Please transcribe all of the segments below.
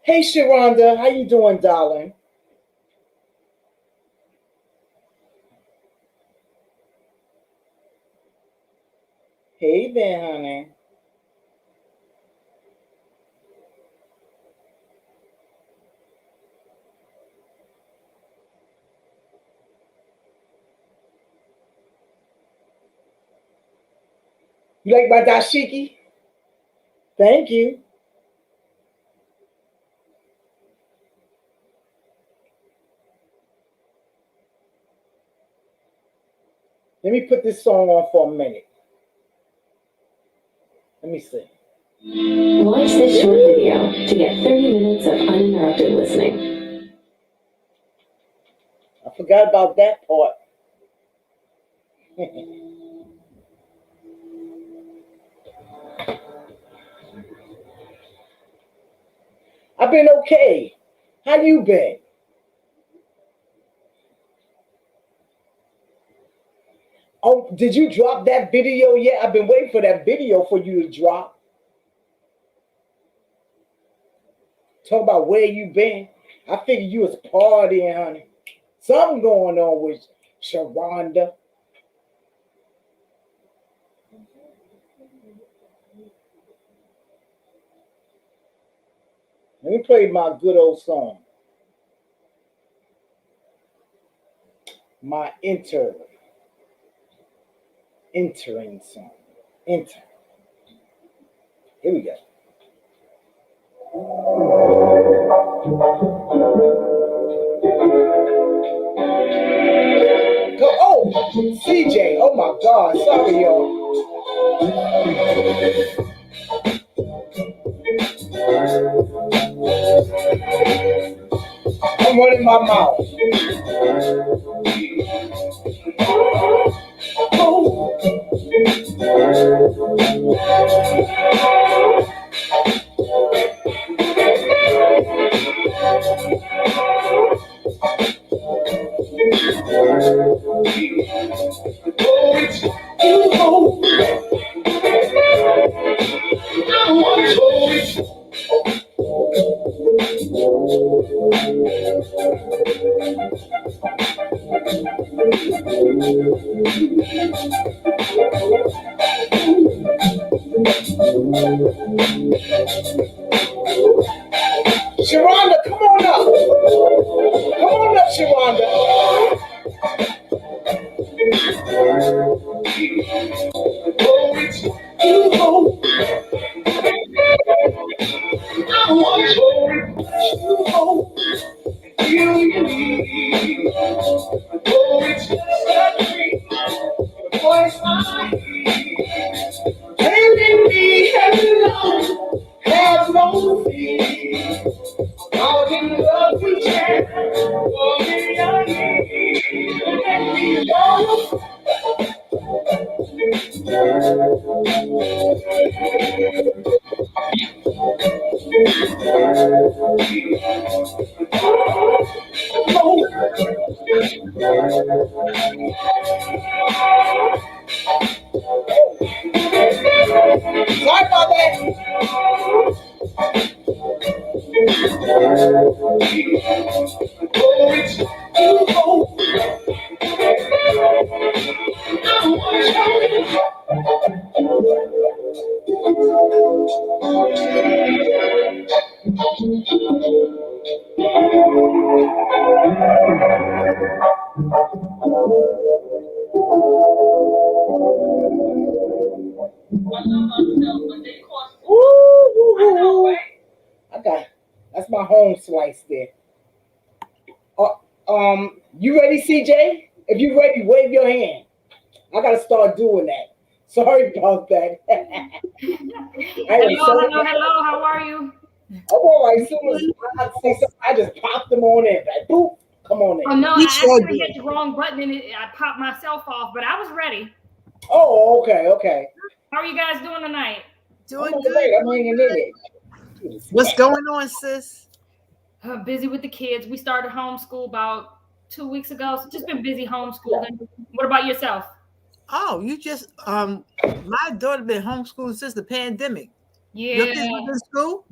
Hey, Sharonda, how you doing, darling? Hey there, honey. You like my dashiki? Thank you. Let me put this song on for a minute. Let me see. Watch this short video to get 30 minutes of uninterrupted listening. I forgot about that part. I've been okay. How you been? Oh, did you drop that video yet? I've been waiting for that video for you to drop. Talk about where you been. I figured you was partying, honey. Something going on with Sharonda. Let me play my good old song. My entering song. Enter. Here we go. Go. Oh, CJ. Oh my God. Sorry, y'all. I'm running my mouth. Sharonda, come on up. Come on up, Sharonda. Telling me hello, have no fear. All in love we can, for me I need. Let me go. Sorry about that. Ooh, I got that's my home slice there. You ready, CJ? If you ready, wave your hand. I gotta start doing that. Sorry about that. Hello. How are you? I'm all right. As soon as I say something, I just pop them on in. Like, boop, come on Oh in. no, I actually hit the wrong button and I popped myself off, but I was ready. Oh, okay. How are you guys doing tonight? Doing I'm good. okay. I'm hanging in it. What's going on, sis? Busy with the kids. We started homeschool about 2 weeks ago, so just been busy homeschooling. What about yourself? Oh, you just my daughter been homeschooling since the pandemic. Yeah. Your kids was in school?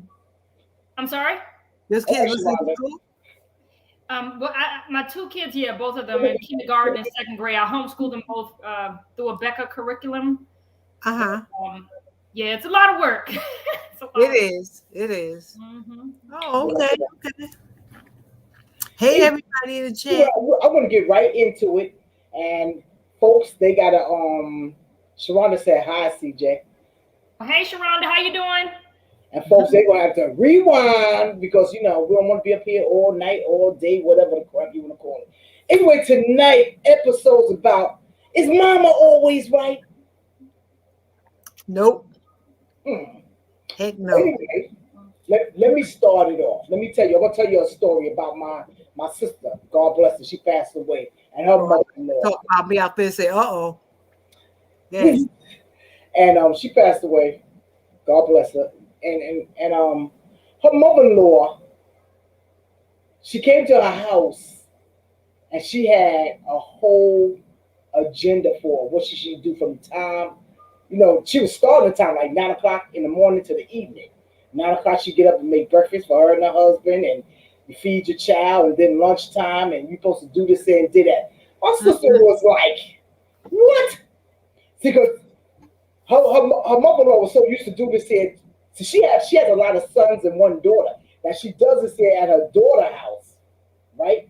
I'm sorry? Those kids was in Sharonda. school? Well, my two kids, yeah, both of them in kindergarten and second grade. I homeschooled them both through a Becca curriculum. Uh-huh. Yeah, it's a lot of work. It's a lot It of is. It is. Mhm. Oh, okay. Okay. Hey, everybody in the chat. I'm gonna get right into it, and folks, they gotta Sharonda said hi, CJ, Hey, Sharonda, how you doing? and folks, they're gonna have to rewind because we don't want to be up here all night, all day, whatever the crap you want to call it. Anyway, tonight episode's about, is Mama always right? Nope. Hmm. Heck no. Anyway, let me start it off. Let me tell you. I'm gonna tell you a story about my sister. God bless her. She passed away, and her mother-in-law. Talk about me out there and say, uh-oh. Yes. And she passed away. God bless her. And her mother-in-law. She came to her house, and she had a whole agenda for what she should do from the time. She was starting the time like 9 o'clock in the morning to the evening. 9 o'clock, she get up and make breakfast for her and her husband, and you feed your child, and then lunchtime, and you're supposed to do this and do that. My sister was like, "What?" Because her mother-in-law was so used to do this here. So she has a lot of sons and one daughter. Now she does this here at her daughter's house, right?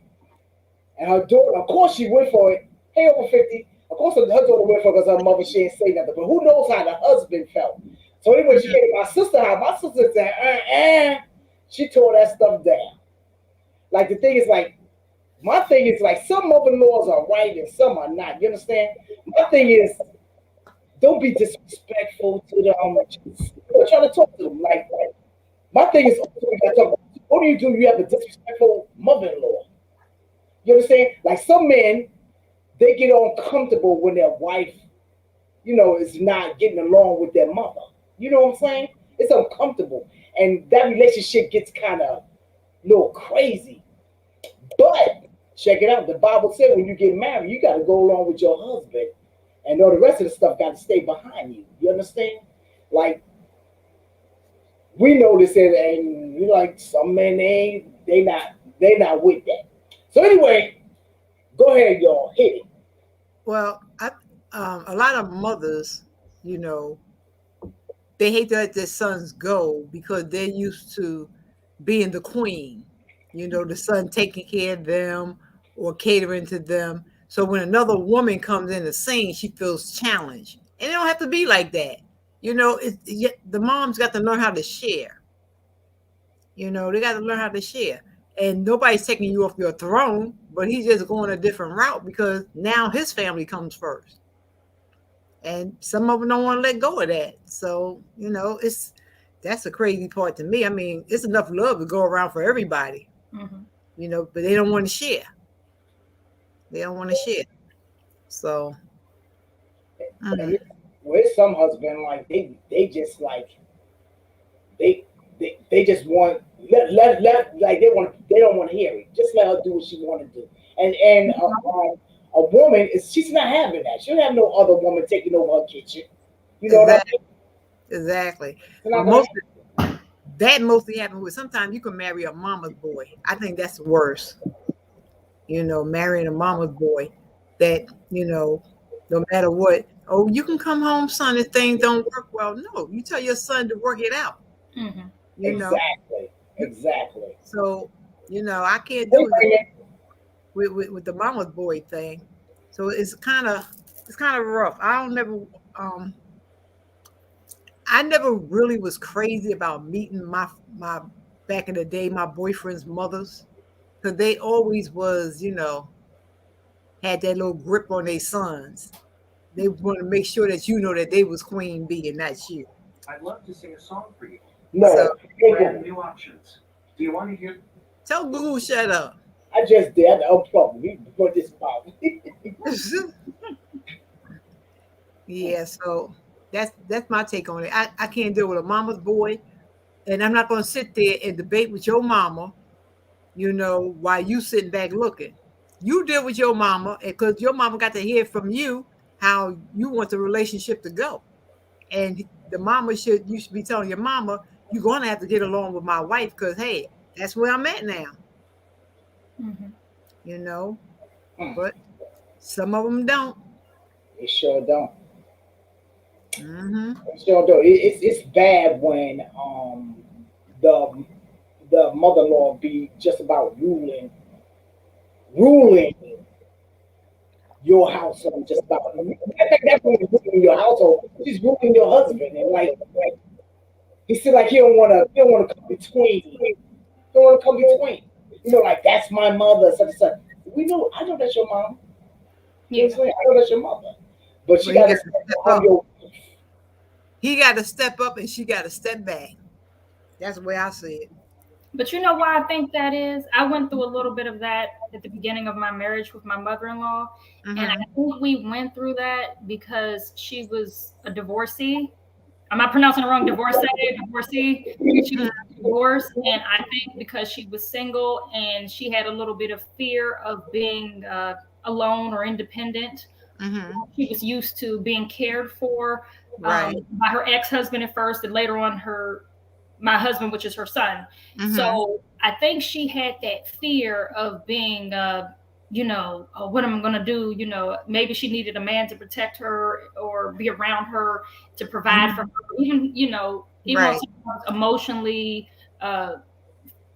And her daughter, of course, she went for it. Hey, over 50. Of course, her daughter went for it because her mother, she didn't say nothing. But who knows how the husband felt? So anyway, she came to my sister's house. My sister said, she tore that stuff down. Like, the thing is, like, my thing is, like, some mother-in-laws are right and some are not. You understand? My thing is, don't be disrespectful to them. Trying to talk to them. Like, my thing is, what do? You have a disrespectful mother-in-law. You understand? Like, some men, they get uncomfortable when their wife, is not getting along with their mother. You know what I'm saying? It's uncomfortable. And that relationship gets kind of a little crazy. But check it out. The Bible said when you get married, you got to go along with your husband. And all the rest of the stuff got to stay behind you. You understand? Like, we know this, and like some men, they not with that. So anyway, go ahead, y'all. Hit it. Well, a lot of mothers, they hate to let their sons go because they're used to being the queen. The son taking care of them or catering to them. So when another woman comes in the scene, she feels challenged. And it don't have to be like that. The mom's got to learn how to share. They got to learn how to share. And nobody's taking you off your throne, but he's just going a different route because now his family comes first. And some of them don't want to let go of that. So, that's the crazy part to me. I mean, it's enough love to go around for everybody, but they don't want to share. They don't want to share. So, With some husband, like they just like they just want let like they don't want to hear it. Just let her do what she want to do. And a woman she's not having that. She don't have no other woman taking over her kitchen. You know what I mean? Exactly. Well, that mostly happens with sometimes you can marry a mama's boy. I think that's worse. Marrying a mama's boy that, no matter what, oh, you can come home, son, if things don't work well. No, you tell your son to work it out. Exactly. So, I can't do it with the mama's boy thing. So it's kind of rough. I never really was crazy about meeting my back in the day, my boyfriend's mothers, because they always was, had that little grip on their sons. They want to make sure that that they was queen bee and not you. I'd love to sing a song for you. No. Brand new options. Do you want to hear? Tell Google shut up. I just did. I had to unplug me before this problem. Yeah, so that's my take on it. I can't deal with a mama's boy, and I'm not going to sit there and debate with your mama, while you sitting back looking. You deal with your mama, because your mama got to hear from you how you want the relationship to go. And the mama you should be telling your mama, you're going to have to get along with my wife because, hey, That's where I'm at now. Mhm. You know, Mm. but some of them don't. They sure don't. Hmm. They sure do. It's bad when the the mother-in-law be just about ruling your household. Just about. I think that's when ruling your household. She's ruling your husband, and like he seems like he don't want to come between. He don't want to come between. Like that's my mother, such and such. I know that's your mom. You know Yeah. what I'm saying? I know that's your mother. But she But he got to got say, to step I'm up. your. He got to step up, and she got to step back. That's the way I see it. But you know why I think that is? I went through a little bit of that at the beginning of my marriage with my mother-in-law. And I Hmm. think we went through that because she was a divorcee. Am I pronouncing it wrong? Divorcee. She was divorced, and I think because she was single and she had a little bit of fear of being alone or independent, Hmm. she was used to being cared for Right. by her ex-husband at first, and later on my husband, which is her son. Hmm. So I think she had that fear of being, what am I going to do? Maybe she needed a man to protect her or be around her to provide for her, even, even Right. sometimes emotionally, uh,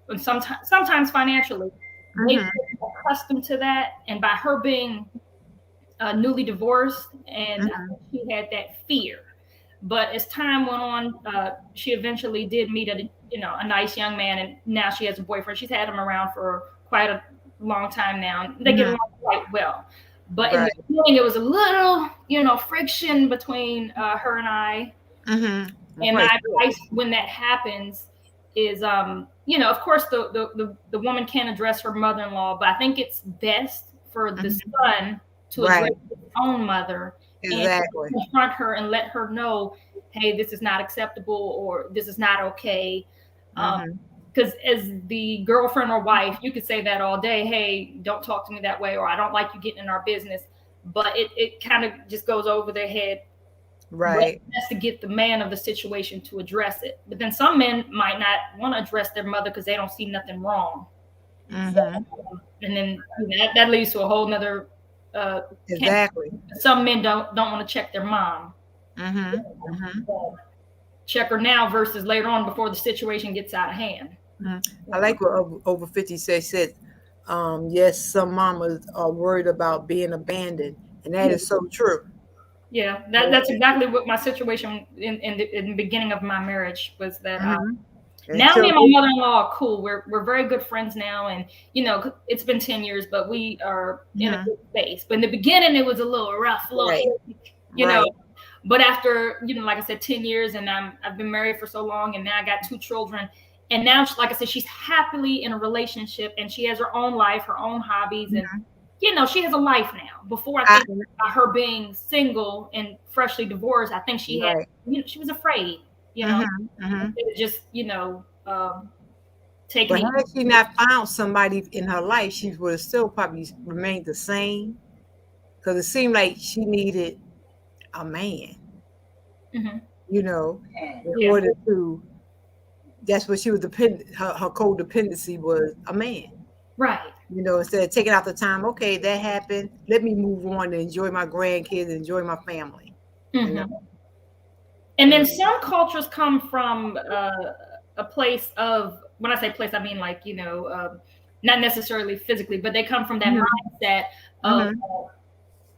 and sometimes financially. They Hmm. get accustomed to that, and by her being newly divorced, and I Hmm. think she had that fear. But as time went on, she eventually did meet a nice young man, and now she has a boyfriend. She's had him around for quite a long time now, and they get Hmm. along quite well. But in the Right. beginning, it was a little, friction between her and I. Hmm. And Quite my sure. advice when that happens is, of course, the woman can't address her mother-in-law, but I think it's best for the Hmm. son to address Right. his own mother and Exactly. confront her and let her know, hey, this is not acceptable or this is not okay. Hmm. Because as the girlfriend or wife, you could say that all day, hey, don't talk to me that way, or I don't like you getting in our business. But it kind of just goes over their head. But Right. that's to get the man of the situation to address it. But then some men might not want to address their mother because they don't see nothing wrong. So, Hmm. and then that leads to a whole nother uh, camp. Exactly. Some men don't want to check their mom. Hmm. Hmm. Check her now versus later on before the situation gets out of hand. I like what over 50 said. Yes, some mamas are worried about being abandoned, and that Yeah, is so true. yeah, that's exactly what my situation in the beginning of my marriage was. That Hmm. now me Until and my mother-in-law are cool. We're very good friends now, and it's been 10 years, but we are in a Mhm. good space. But in the beginning, it was a little rough, little Right. you know. Right. But after like I said, 10 years, and I've been married for so long, and now I got two children, and now, like I said, she's happily in a relationship, and she has her own life, her own hobbies, and Mhm. she has a life now. Before, I I, think about her being single and freshly divorced, I think she had, right. she was afraid, Hmm. Hmm. just taking But it. had she not found somebody in her life, she would have still probably remained the same. Because it seemed like she needed a man, Mhm. you know, in Yeah, order to. That's what she was dependent. Her codependency was a man. right. Instead of taking out the time, okay, that happened. Let me move on and enjoy my grandkids, enjoy my family. You know. Hmm. And then Mm. some cultures come from a place of, when I say place, I mean like, not necessarily physically, but they come from that Mhm. mindset of Mhm.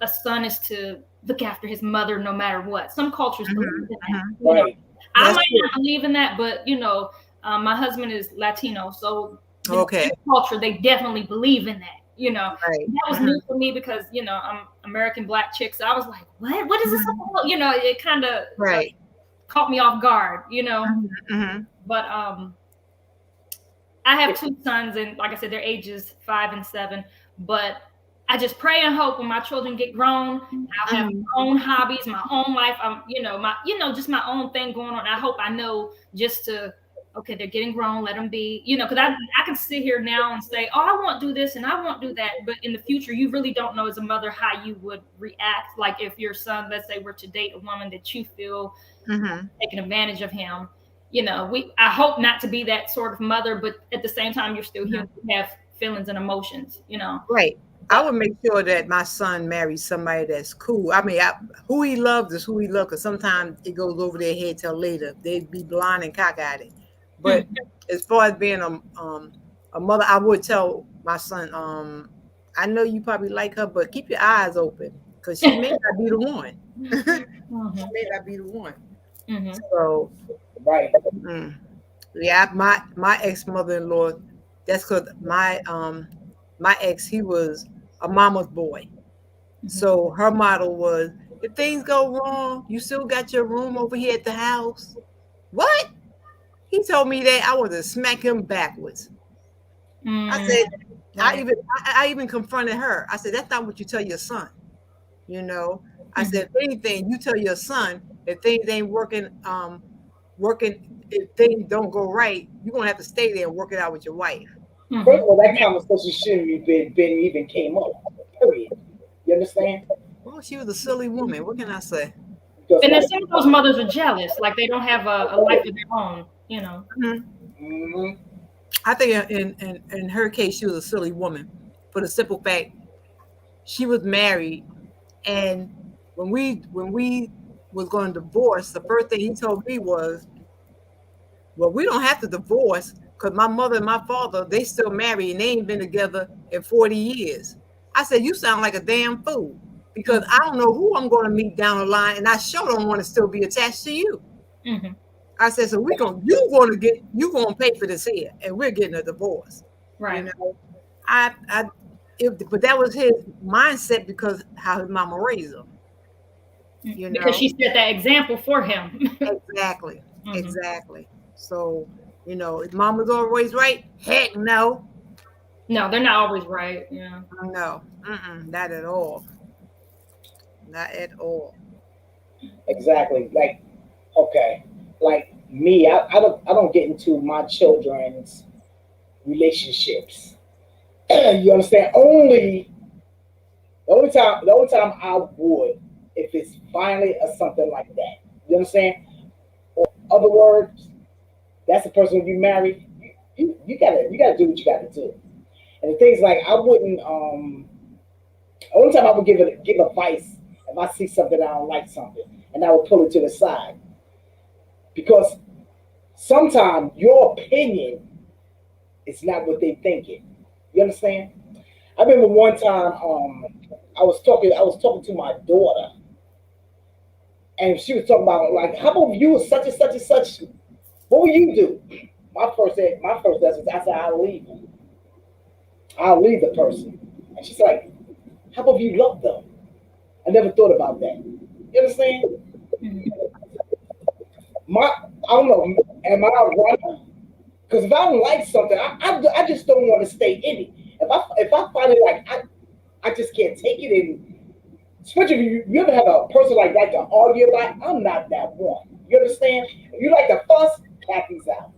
a son is to look after his mother no matter what. Some cultures believe Mhm. in that. Mhm. Right. I That's might true. not believe in that, but my husband is Latino, so Okay. his culture, they definitely believe in that. Right. That was Mhm. new for me because I'm American black chick, so I was like, what? What is this Mhm. about? It kind of Right. caught me off guard. Mhm. Mhm. But I have two sons, and like I said, their ages 5 and 7. But I just pray and hope when my children get grown, I'll have Mhm. my own hobbies, my own life. Just my own thing going on. I hope I know just to, okay, they're getting grown, let them be, because I can sit here now and say, oh, I won't do this and I won't do that. But in the future, you really don't know as a mother how you would react. Like if your son, let's say, were to date a woman that you feel Mhm. taking advantage of him. you know, I hope not to be that sort of mother, but at the same time, you're still human, you have feelings and emotions, you know. Right. I would make sure that my son marries somebody that's cool. I mean, who he loves is who he loves, because sometimes it goes over their head till later. They'd be blind and cockeyed. But as far as being a mother, I would tell my son, I know you probably like her, but keep your eyes open, because she may not be the one. She may not be the one. So, Right. yeah, my ex mother-in-law, that's because my ex, he was a mama's boy. So her motto was, if things go wrong, you still got your room over here at the house. What? He told me that, I wanted to smack him backwards. I said, I even confronted her. I said, that's not what you tell your son. You know, I said, if anything, you tell your son, if things ain't working, if things don't go right, you're gonna have to stay there and work it out with your wife. First of all, that conversation shouldn't have been even came up. Period. You understand? Well, she was a silly woman. What can I say? Because And then some of those mothers are jealous, like they don't have a life of their own, you know. I think in her case, she was a silly woman, for the simple fact she was married, and when we was going to divorce, the first thing he told me was, well, we don't have to divorce, because my mother and my father, they still married and they ain't been together in 40 years. I said, you sound like a damn fool, because I don't know who I'm going to meet down the line, and I sure don't want to still be attached to you. I said, so you're going to pay for this here, and we're getting a divorce. Right. You know, but that was his mindset, because how his mama raised him. You know? Because she set that example for him. Exactly. Exactly. So, you know, is mama's always right? Heck no. No, they're not always right. Yeah. No. Not at all. Not at all. exactly. Like, okay. Like me, I don't get into my children's relationships. You understand? The only time I would, if it's finally or something like that. You understand? Or other words, that's the person you marry. You gotta do what you gotta do. And the things like I wouldn't only time I would give advice if I see something I don't like something, and I would pull it to the side. Because sometimes your opinion is not what they thinking. You understand? I remember one time I was talking to my daughter, and she was talking about, like, how about you was such and such and such, what would you do? My first answer, I said, I'll leave the person. And she's like, how about you love them? I never thought about that. You understand? I don't know, am I a runner? Because if I don't like something, I just don't want to stay in it. If I find it like I just can't take it, and especially if you ever have a person like that to argue about, I'm not that one. You understand? If you like to fuss, Kathy's out.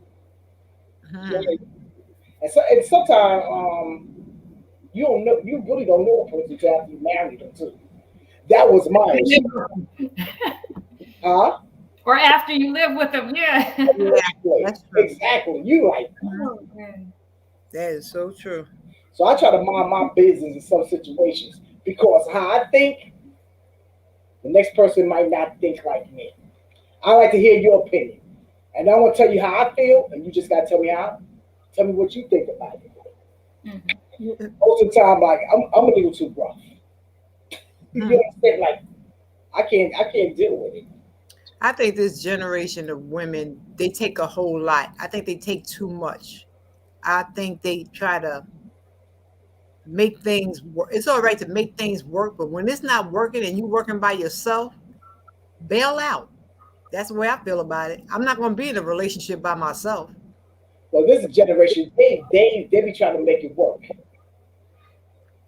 And sometimes you don't know, you really don't know a person until after you marry them too. That was my issue. Huh? Or after you live with them, yeah. Exactly. That's true. Exactly. You like. That is so true. So I try to mind my business in some situations, because how I think, the next person might not think like me. I like to hear your opinion, and I want to tell you how I feel, and you just gotta tell me what you think about it. Most of the time, like I'm a little too rough. You understand? Like I can't deal with it. I think this generation of women, they take a whole lot. I think they take too much. I think they try to make things work. It's all right to make things work, but when it's not working and you working by yourself, bail out. That's the way I feel about it. I'm not going to be in a relationship by myself. Well, this generation, they be trying to make it work.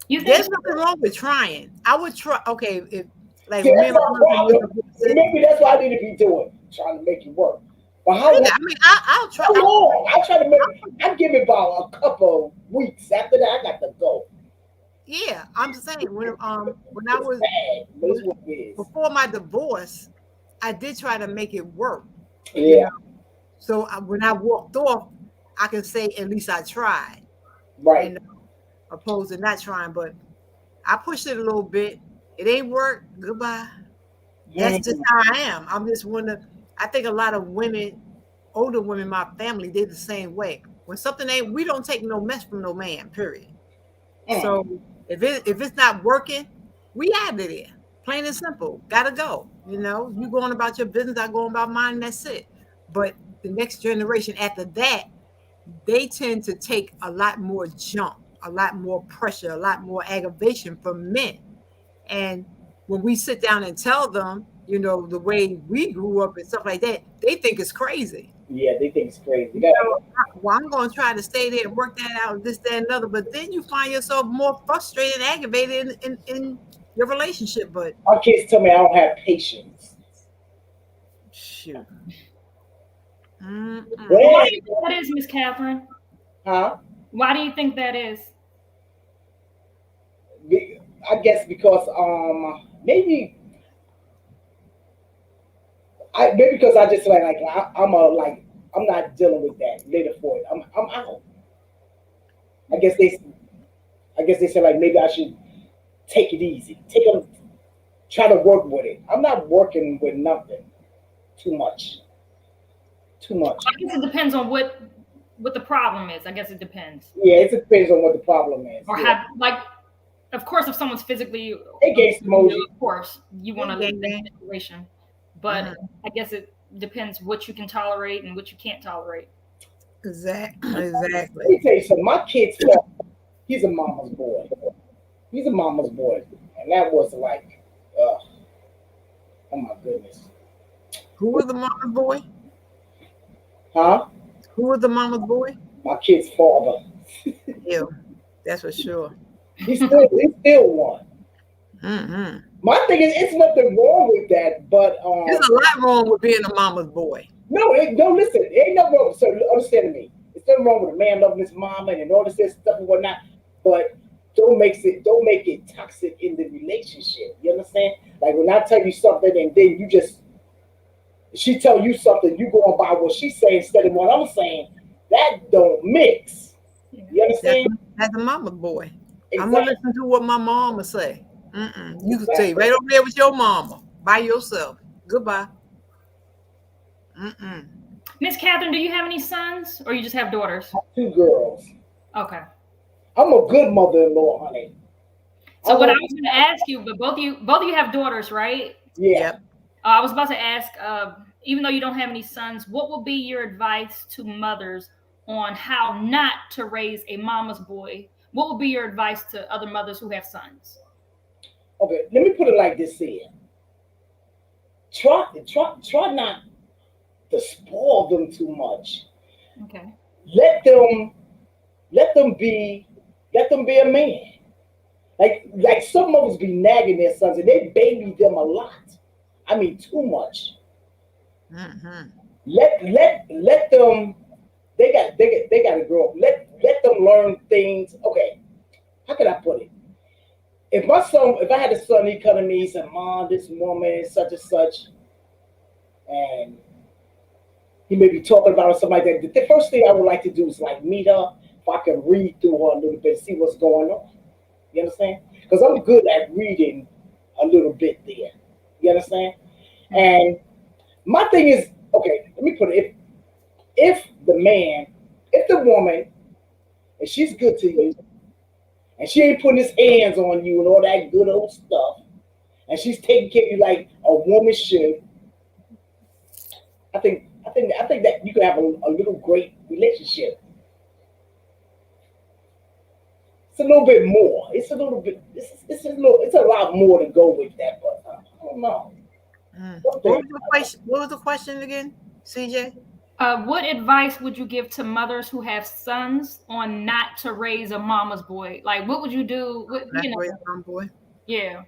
There's nothing wrong with trying. I would try. Okay, if like See, that's my problem. Maybe that's what I need to be doing, trying to make it work. But how? Yeah, I mean, I'll try. How long? I try to make. I give it about a couple of weeks. After that, I got to go. Yeah, I'm just saying when I was Bad, but it's what it is. before my divorce, I did try to make it work. Yeah. So when I walked off, I can say at least I tried, Right. you know, opposed to not trying. But I pushed it a little bit. It ain't work. Goodbye. That's just how I am. I'm just one of. I think a lot of women, older women, in my family, they're the same way. When something ain't, we don't take no mess from no man. Period. So if it's not working, we out of there. Plain and simple. Gotta go. You know, you going about your business, I going about mine, that's it. But the next generation after that, they tend to take a lot more jump, a lot more pressure, a lot more aggravation from men. And when we sit down and tell them, you know, the way we grew up and stuff like that, they think it's crazy. Yeah, they think it's crazy. You know, well, I'm going to try to stay there and work that out, this, that, and another. But then you find yourself more frustrated and aggravated in your relationship. But My kids tell me I don't have patience. shoot. Why Well, do you think that is, Miss Catherine? huh? Why do you think that is? I guess because maybe I just I'm not dealing with that later for it. I'm out. I guess they said like maybe I should take it easy. Try to work with it. I'm not working with nothing too much. Too much. I guess it depends on what the problem is. I guess it depends. Yeah, it depends on what the problem is. Or Yeah. have like, of course, if someone's physically, Hey, gangsta emoji. of course, you want to Hey, leave gang, that situation. But I guess it depends what you can tolerate and what you can't tolerate. Exactly. Let me tell you something. My kid's father, he's a mama's boy. He's a mama's boy, and that was like, oh my goodness, Who was the mama's boy? huh? Who was the mama's boy? My kid's father. Yeah, that's for sure. He's still one. Mm-hmm. My thing is, it's nothing wrong with that, but There's a lot wrong with being a mama's boy. no, don't listen. It ain't nothing wrong. So understand me. It's nothing wrong with a man loving his mama and all this stuff and whatnot. But don't make it toxic in the relationship. You understand? Like when I tell you something and then she tell you something, you go on by what she's saying instead of what I'm saying. That don't mix. You understand? That's a mama's boy. Exactly. I'm gonna listen to what my mama say. You can stay right over there with your mama by yourself. Goodbye. Miss Catherine, do you have any sons or you just have daughters? 2 girls. Okay. I'm a good mother-in-law, honey. So what I was going to ask you, but both of you have daughters, right? Yeah. Yep. I was about to ask, even though you don't have any sons, what will be your advice to mothers on how not to raise a mama's boy? What would be your advice to other mothers who have sons? Okay, let me put it like this here. Try not to spoil them too much. Okay. Let them be a man. Like some mothers be nagging their sons and they baby them a lot. I mean too much. Let them. They got to grow up. Let them learn things. Okay, how can I put it? If I had a son, he come to me, he said, "Mom, this woman is such and such," and he may be talking about her, something like that. The first thing I would like to do is like meet her, if I can read through her a little bit, see what's going on. You understand? Because I'm good at reading a little bit there. You understand? And my thing is, okay, let me put it. If the woman, and she's good to you, and she ain't putting his hands on you and all that good old stuff, and she's taking care of you like a woman should, I think that you can have a little great relationship. It's a little bit more. It's a lot more to go with that, but I don't know. What was the question again, CJ? What advice would you give to mothers who have sons on not to raise a mama's boy? Like, what would you do? Raise a mama's boy. Yeah.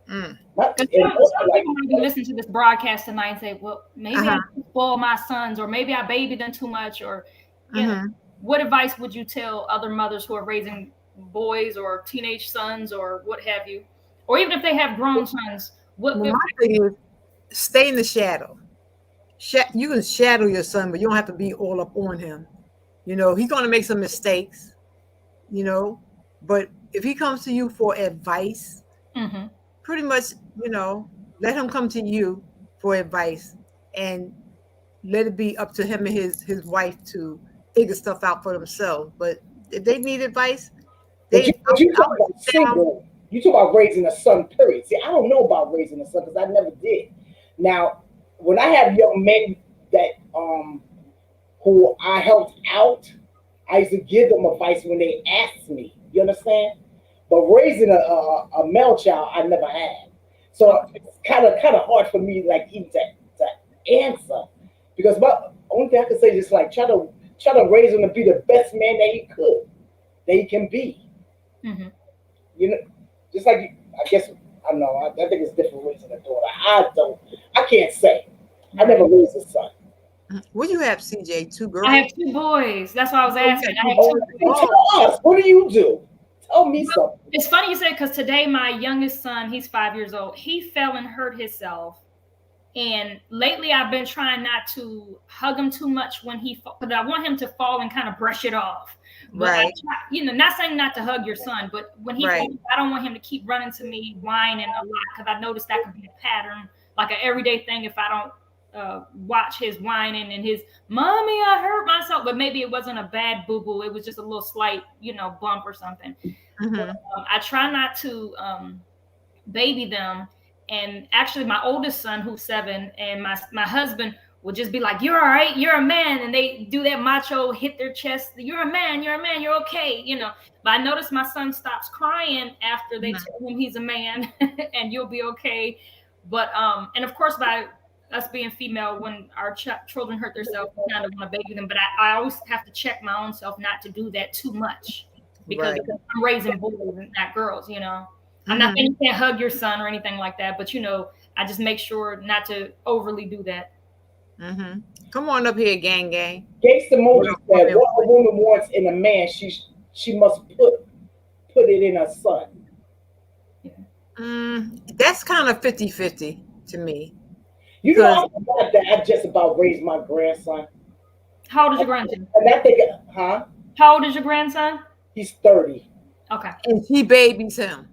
Some people might be listening to this broadcast tonight and say, well, maybe I spoil my sons, or maybe I baby them too much, or you know, what advice would you tell other mothers who are raising boys or teenage sons or what have you? Or even if they have grown sons, my thing is stay in the shadow. you can shadow your son, but you don't have to be all up on him. You know, he's going to make some mistakes, you know, but if he comes to you for advice, Mm-hmm. pretty much, you know, let him come to you for advice and let it be up to him and his wife to figure stuff out for themselves. But if they need advice, But they you I talk would about sit down. single. You talk about raising a son. Period. See, I don't know about raising a son because I never did. Now, when I have young men that who I helped out, I used to give them advice when they asked me. You understand? But raising a male child, I never had. So it's kind of hard for me, like even to answer, because my only thing I can say is just like try to raise him to be the best man that he could, that he can be. Mm-hmm. You know, just like I guess I know. I think it's different raising a daughter. I don't. I can't say. I never raised a son. What do you have, CJ? Two I have girls? 2 boys. That's why I was Oh, you asking. got I two have two boys. boys. Tell Oh, us, what do you do? Tell me Well, something. it's funny you said because today my youngest son, he's 5 years old. He fell and hurt himself. And lately, I've been trying not to hug him too much when he falls, because I want him to fall and kind of brush it off. But I right, try, not saying not to hug your son, but when he right. falls, I don't want him to keep running to me, whining a lot, because I noticed that could be a pattern, like an everyday thing. If I don't watch his whining and his mommy, I hurt myself, but maybe it wasn't a bad boo boo, it was just a little slight, bump or something. But Hmm. I try not to baby them. And actually, my oldest son, who's 7, and my husband will just be like, "You're all right. You're a man," and they do that macho, hit their chest. "You're a man. You're a man. You're okay." But I noticed my son stops crying after they tell him he's a man and you'll be okay. But and of course, by us being female, when our children hurt themselves, we kind of want to baby them. But I always have to check my own self not to do that too much because Right. I'm raising boys and not girls. I'm not Hmm. saying you can't hug your son or anything like that, but I just make sure not to overly do that. Hmm. Come on up here, gang, gang. Gangsta What Moji a said, woman "What a woman wants in a man, she must put it in her son." That's kind of 50-50 to me You know, because I'm glad that I just about raised my grandson, How old is your grandson? and I think, huh? How old is your grandson? He's 30. Okay. and she babies him.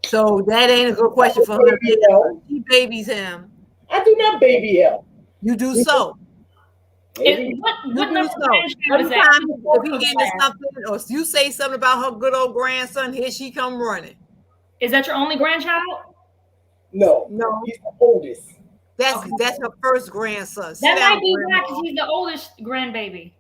So that ain't a good question for her to Baby answer. hell. She babies him. I do not baby hell. You do so. Maybe. What You number do so. grandchild is Every that? time if he get into something or you say something about her good old grandson, here she come running. Is that your only grandchild? No, No, he's the oldest. Okay. that's her first grandson. Sit That down, might be why, because grandma. he's the oldest grandbaby.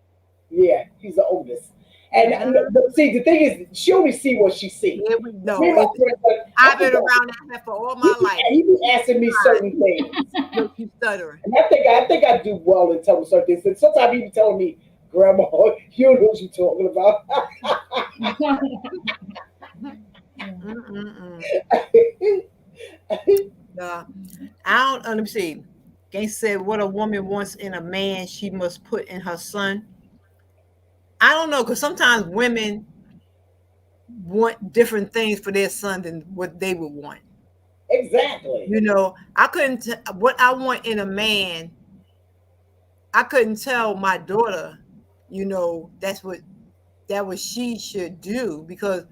Yeah, he's the oldest. And but see, the thing is, she only see what she see. Here we go. Me and my grandson, I've been around that for all my life. he be asking me certain things, Look, you stuttering. and I think I do well in telling certain things. And sometimes he be telling me, "Grandma, you don't know what you're talking about." Mm-mm-mm. Let me see. Gang said, "What a woman wants in a man, she must put in her son." I don't know, because sometimes women want different things for their son than what they would want. Exactly. I couldn't what I want in a man. I couldn't tell my daughter, that's what she should do, because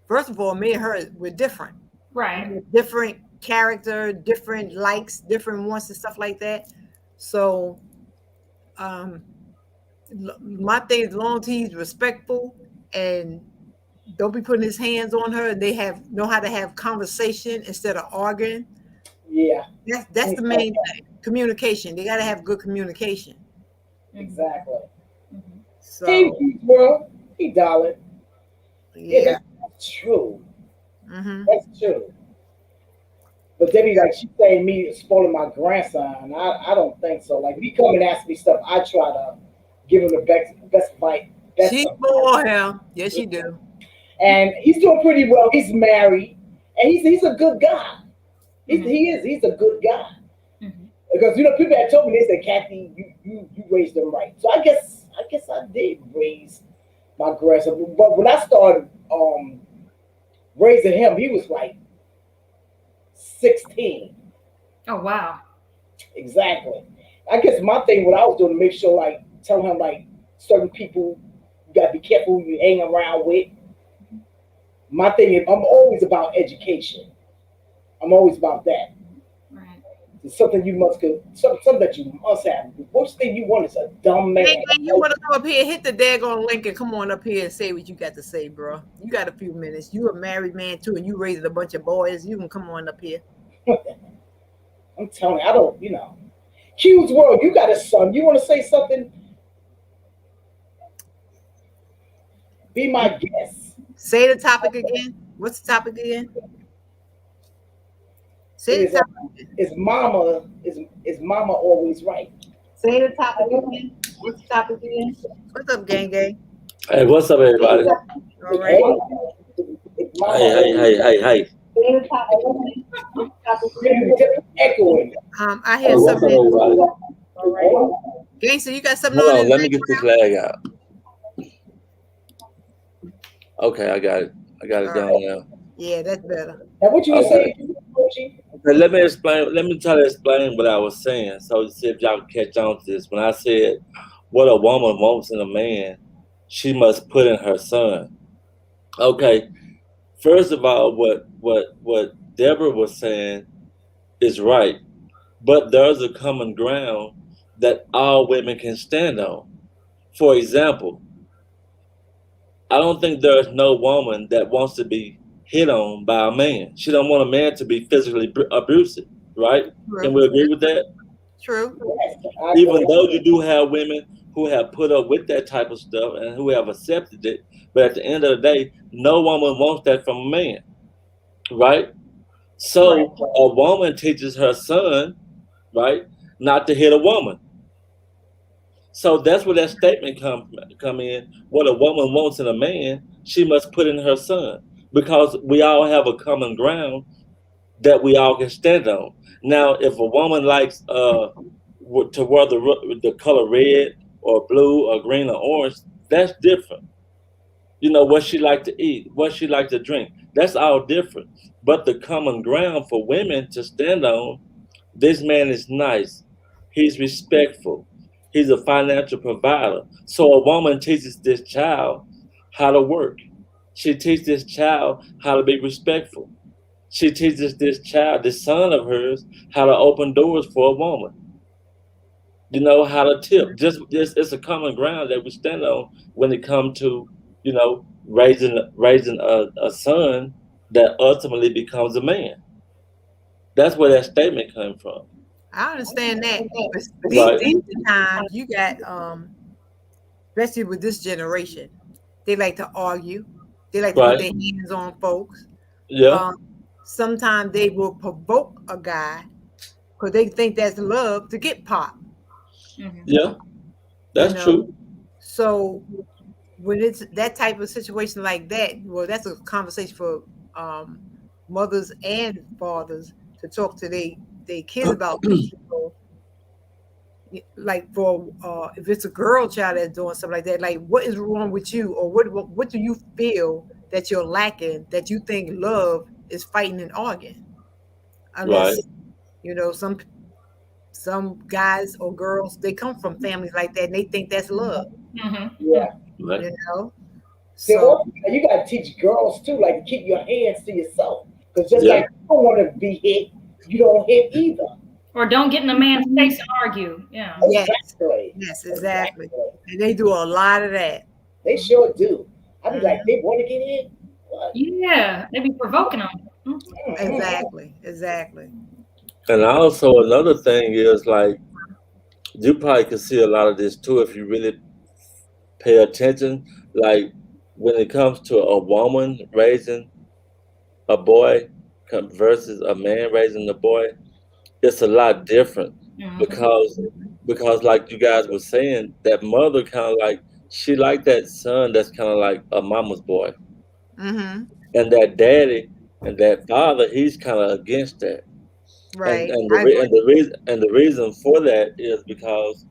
first of all, me and her, we're different. Right. Different character, different likes, different wants and stuff like that. So my thing is, as long as he's respectful and don't be putting his hands on her, and they know how to have conversation instead of arguing. Yeah, That's the main thing. Communication. They got to have good communication. exactly. So Hey, bro, hey, darling. Yeah, yeah. that's true. Hmm. That's true. But then she's saying me spoiling my grandson. I don't think so. Like, if he come and ask me stuff, I try to give him the best fight. She for him. Yes, she do. And he's doing pretty well. He's married, and he's a good guy. He's a good guy. Mhm. Because people had told me, they said, "Kathy, you raised them right." So I guess I did raise my grandson. But when I started raising him, he was like 16. Oh wow. Exactly. I guess my thing, what I was doing to make sure, like, telling him, like, certain people, you gotta be careful who you hang around with. My thing is, I'm always about education. I'm always about that. Right. It's something you must go, something that you must have. The worst thing you want is a dumb man. Hey, you want to come up here? Hit the daggone link and come on up here and say what you got to say, bro. You got a few minutes. You a married man too, and you raising a bunch of boys. You can come on up here. I'm telling you, I don't, Q's world, you got a son. You want to say something? Be my guest. Say the topic again. What's the topic again? Say the topic. Is mama always right? Say the topic again. What's the topic again? What's up, gang? Hey, what's up, everybody? All right. Hey. Echoing. I hear What's up, something. everybody? All right. Gangster, you got something Hold on on, in let the me get this background? lag out. Okay, I got it. I got it down now. Yeah, that's better. Now, what you were Okay. saying, Coachy? Okay, let me explain. Let me try to explain what I was saying. So see if y'all can catch on to this. When I said what a woman wants in a man, she must put in her son. Okay. First of all, what Deborah was saying is right, but there's a common ground that all women can stand on. For example, I don't think there's no woman that wants to be hit on by a man. She don't want a man to be physically abusive, right? Can we agree with that? True. Even though you do have women who have put up with that type of stuff and who have accepted it, but at the end of the day, no woman wants that from a man, right? So a woman teaches her son, right, not to hit a woman. So that's where that statement come in. What a woman wants in a man, she must put in her son, because we all have a common ground that we all can stand on. Now, if a woman likes to wear the color red or blue or green or orange, that's different. What she like to eat, what she like to drink, that's all different. But the common ground for women to stand on: this man is nice, he's respectful, he's a financial provider. So a woman teaches this child how to work. She teaches this child how to be respectful. She teaches this child, this son of hers, how to open doors for a woman. How to tip. Just it's a common ground that we stand on when it comes to, raising a son that ultimately becomes a man. That's where that statement came from. I understand that. But Right. these times you got especially with this generation, they like to argue. They like to put their hands on folks. Yeah. Sometimes they will provoke a guy because they think that's love to get popped. Mhm. Yeah. That's true. So when it's that type of situation like that, well, that's a conversation for mothers and fathers to talk to their kids about. Like for if it's a girl child that's doing something like that, like what is wrong with you, or what do you feel that you're lacking that you think love is fighting and arguing? Unless some guys or girls, they come from families like that and they think that's love. Mhm. Yeah. Right. So you got to teach girls too, like, to keep your hands to yourself. Because just like you don't want to be hit, you don't hit either. Or don't get in a man's face and argue. Yeah. Yes, exactly. And they do a lot of that. They sure do. I be like, they want to get in? What? Yeah, they be provoking them. Exactly. And also another thing is, like, you probably can see a lot of this too if you really pay attention. Like, when it comes to a woman raising a boy versus a man raising a boy, it's a lot different. Mhm. because like you guys were saying, that mother kind of like, she like that son that's kind of like a mama's boy, Mm-hmm. and that daddy and that father, he's kind of against that. Right. And the reason for that is because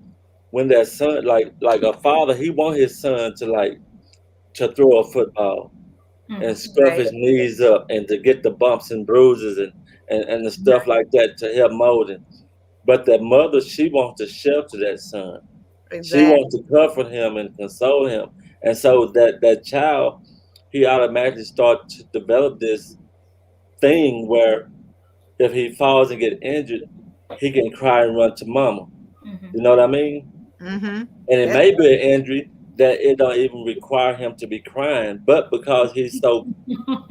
when that son, like a father, he want his son to throw a football and scruff his knees up and to get the bumps and bruises and the stuff like that to help mold him. But that mother, she wants to shelter that son. She Exactly. wants to comfort him and console him. And so that child, he automatically starts to develop this thing where if he falls and get injured, he can cry and run to mama. Mhm. You know what I mean? Mm-hmm. And it Yeah. may be an injury that it don't even require him to be crying, but because he's so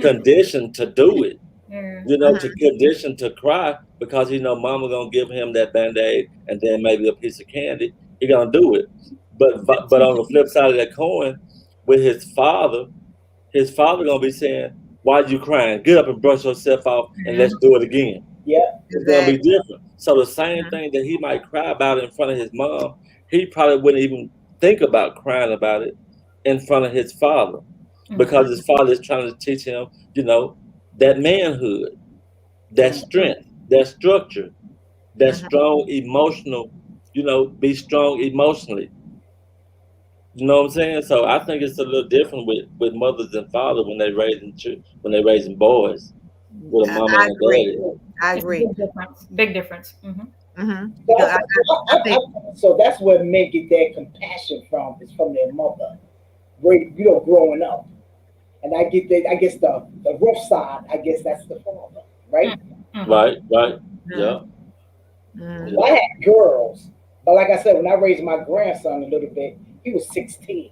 conditioned to do it, Yeah. you know, to condition to cry because he know mama gonna give him that Band-Aid and then maybe a piece of candy, he gonna do it. But on the flip side of that coin, with his father gonna be saying, "Why you crying? Get up and brush yourself off and let's do it again." Yeah. It's gonna be Exactly. different. So the same thing that he might cry about in front of his mom, he probably wouldn't even think about crying about it in front of his father because his father is trying to teach him, you know, that manhood, that strength, that structure, that strong emotional, you know, be strong emotionally. You know what I'm saying? So I think it's a little different with mothers and fathers when they raising boys with a mama I and a agree. daddy. I It's a agree. big difference. Big difference. Mhm. Mm-hmm. So, Because I think so that's where men get their compassion from, is from their mother, growing up. And I get that. I guess the rough side. I guess that's the father, right? Mhm. Right, yeah. mm, Well, I had girls, but like I said, when I raised my grandson a little bit, he was 16,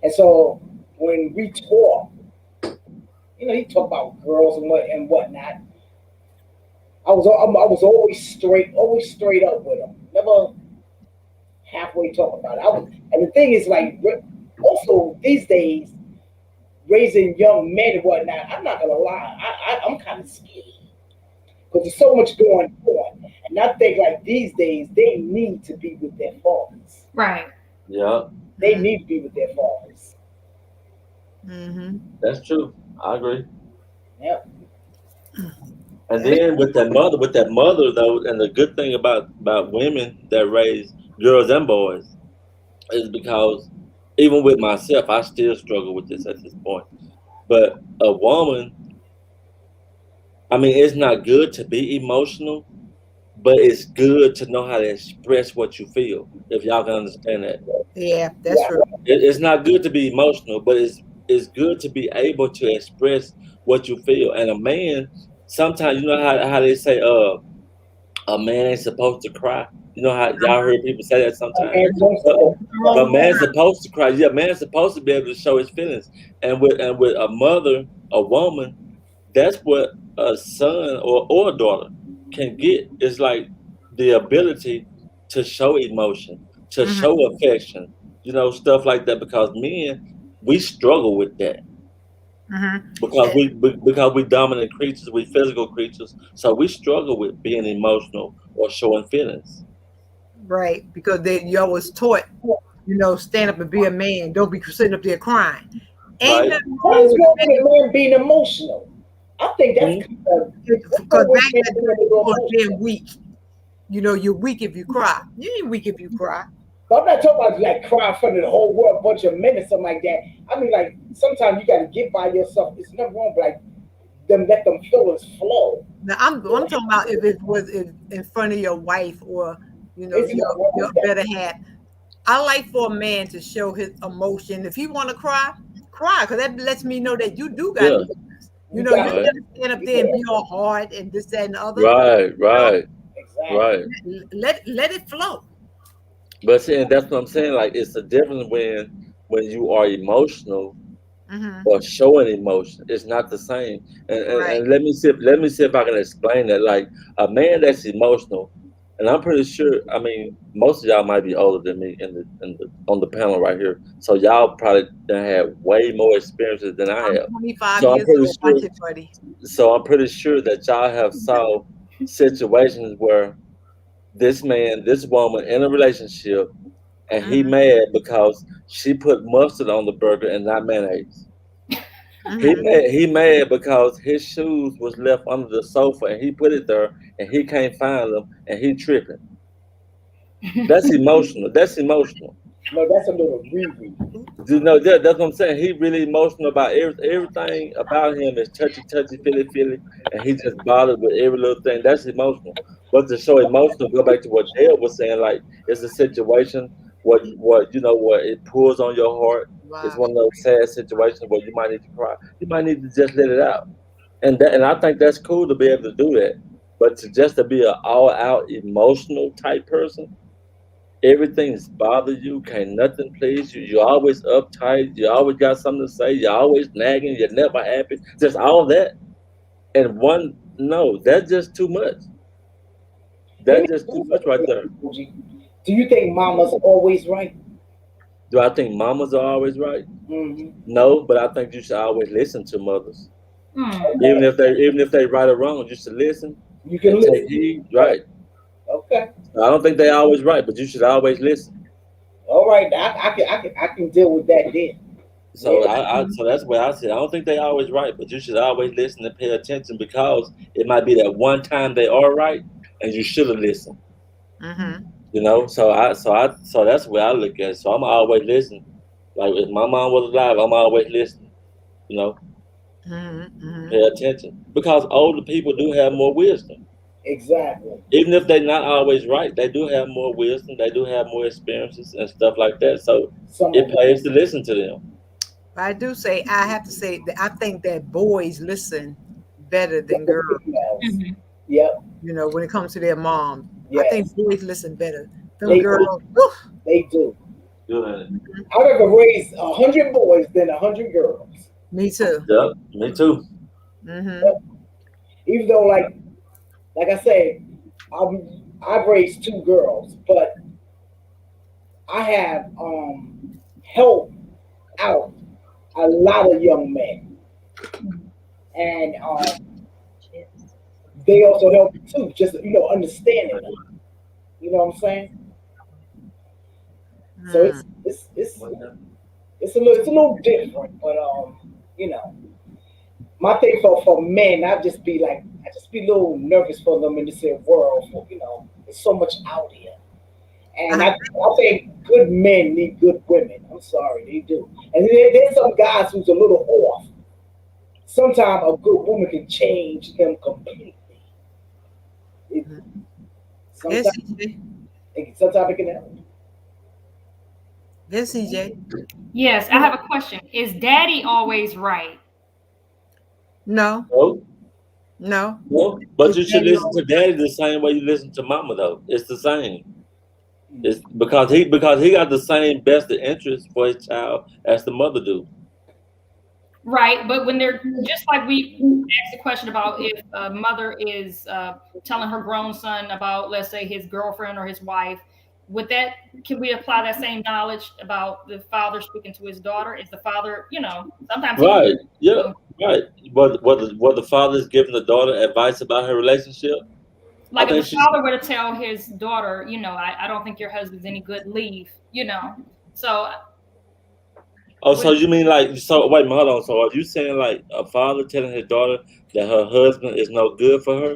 and so when we talk, he talked about girls and whatnot. I was always straight up with him. Never halfway talk about it. And the thing is, like, also these days, raising young men and whatnot, I'm not gonna lie, I'm kind of scared because there's so much going on, and I think like these days they need to be with their fathers. Right. Yeah, They need to be with their fathers. mm-hmm. that's true. I agree. Yep. And then with that mother though, and the good thing about women that raise girls and boys is because even with myself, I still struggle with this at this point. But a woman, I mean, it's not good to be emotional, but it's good to know how to express what you feel. If y'all can understand that, Yeah, that's Yeah. true. it's not good to be emotional, but it's good to be able to express what you feel. And a man, sometimes you know how they say, a man ain't supposed to cry. You know how y'all heard people say that sometimes. And But, also, but man's supposed to cry. Yeah, man's supposed to be able to show his feelings. And with a mother, a woman, that's what a son or a daughter can get. It's like the ability to show emotion, to Mm-hmm. show affection, you know, stuff like that. Because men, we struggle with that Mm-hmm. because we dominant creatures, we physical creatures, so we struggle with being emotional or showing feelings. Right, because you always taught, stand up and be a man. Don't be sitting up there crying. Ain't Right. nothing what wrong is with wrong with a man being emotional? I think that's Mhm. kind of because what's back wrong then with you were being being weak. You're weak if you cry. You ain't weak if you cry. But I'm not talking about like crying in front of the whole world, a bunch of men or something like that. I mean, like sometimes you got to get by yourself. It's nothing wrong, but like let them feelings flow. Now I'm talking about if it was in front of your wife or It's not wrong your with that. better half. I like for a man to show his emotion. If he want to cry, because that lets me know that you do got Yeah. emotions. You got don't Right. gotta stand up there and be all hard and this, that, and the other. Right. Exactly. Let it flow. But see, and that's what I'm saying. Like, it's a difference when you are emotional Mm-hmm. or showing emotion. It's not the same. Right. And let me see if I can explain that. Like a man that's emotional, and I'm pretty sure. I mean, most of y'all might be older than me on the panel right here. So y'all probably done had way more experiences than I I'm have. 25 So I'm years pretty old. sure. Watch it, buddy. So I'm pretty sure that y'all have saw situations where this man, this woman in a relationship, and he Mhm. mad because she put mustard on the burger and not mayonnaise. Mhm. He mad because his shoes was left under the sofa and he put it there and he can't find them and he tripping. That's emotional. That's emotional. No, that's a little Riri. You know that's what I'm saying. He really emotional about everything about him is touchy, feely, and he just bothered with every little thing. That's emotional. But to show emotional, go back to what Dale was saying. Like it's a situation what you know what it pulls on your heart. It's Wow. one of those sad situations where you might need to cry. You might need to just let it out, and I think that's cool to be able to do that. But to be an all out emotional type person, everything's bother you, can't nothing please you. You're always uptight. You always got something to say. You're always nagging. You're never happy. Just all that and one. No, that's just too much. Let me That's just too much right there. Fuji, do you think mama's always right? Do I think mamas are always right? Hmm. No, but I think you should always listen to mothers, Hmm. even if they right or wrong. You should listen You can and take listen. heed. Right. Okay. I don't think they always right, but you should always listen. All right. I can deal with that then. So Yeah. so that's where I said I don't think they always right, but you should always listen and pay attention because it might be that one time they are right, and you should have listened. Mm-hmm. You know, so that's where I look at it. So I'm always listening. Like if my mom was alive, I'm always listening. You know, Mm-hmm. Mm-hmm. pay attention because older people do have more wisdom. Exactly. Even if they're not always right, they do have more wisdom. They do have more experiences and stuff like that. So Some it of pays to listen to them. I do say I have to say that I think that boys listen better than the girls. females. Mhm. Yep. You know, when it comes to their moms, I Yes. think boys listen better. Them They do. girls, whew, They do. Good. I'd rather raise 100 boys than 100 girls. me too. Yeah, me too. Mm-hmm. Even though, like I say, I've raised 2 girls, but I have helped out a lot of young men, and they also help too. Just understanding them. You know what I'm saying? So Mm. it's a little different, but you know, my thing for men, I just be a little nervous for them in this here world. For there's so much out here, and I, I think good men need good women. I'm sorry, they do. And there's some guys who's a little off. Sometimes a good woman can change them completely. It, yes, sometimes, CJ. sometimes it can happen. Yes, CJ. Yes, I have a question. Is daddy always right? No, No, no. no. But Is you should daddy listen always to daddy the same way you listen to mama though. It's the same. It's because he got the same best interest for his child as the mother do. Right, but when they're just like we asked a question about if a mother is telling her grown son about, let's say, his girlfriend or his wife, would that can we apply that same knowledge about the father speaking to his daughter? Is the father, sometimes he Right. Yeah. Right. What the father is giving the daughter advice about her relationship. I like if think the she's. father were to tell his daughter, I don't think your husband's any good, leave, So Oh, would so you mean like so? Wait, a minute, hold on. So are you saying like a father telling his daughter that her husband is no good for her?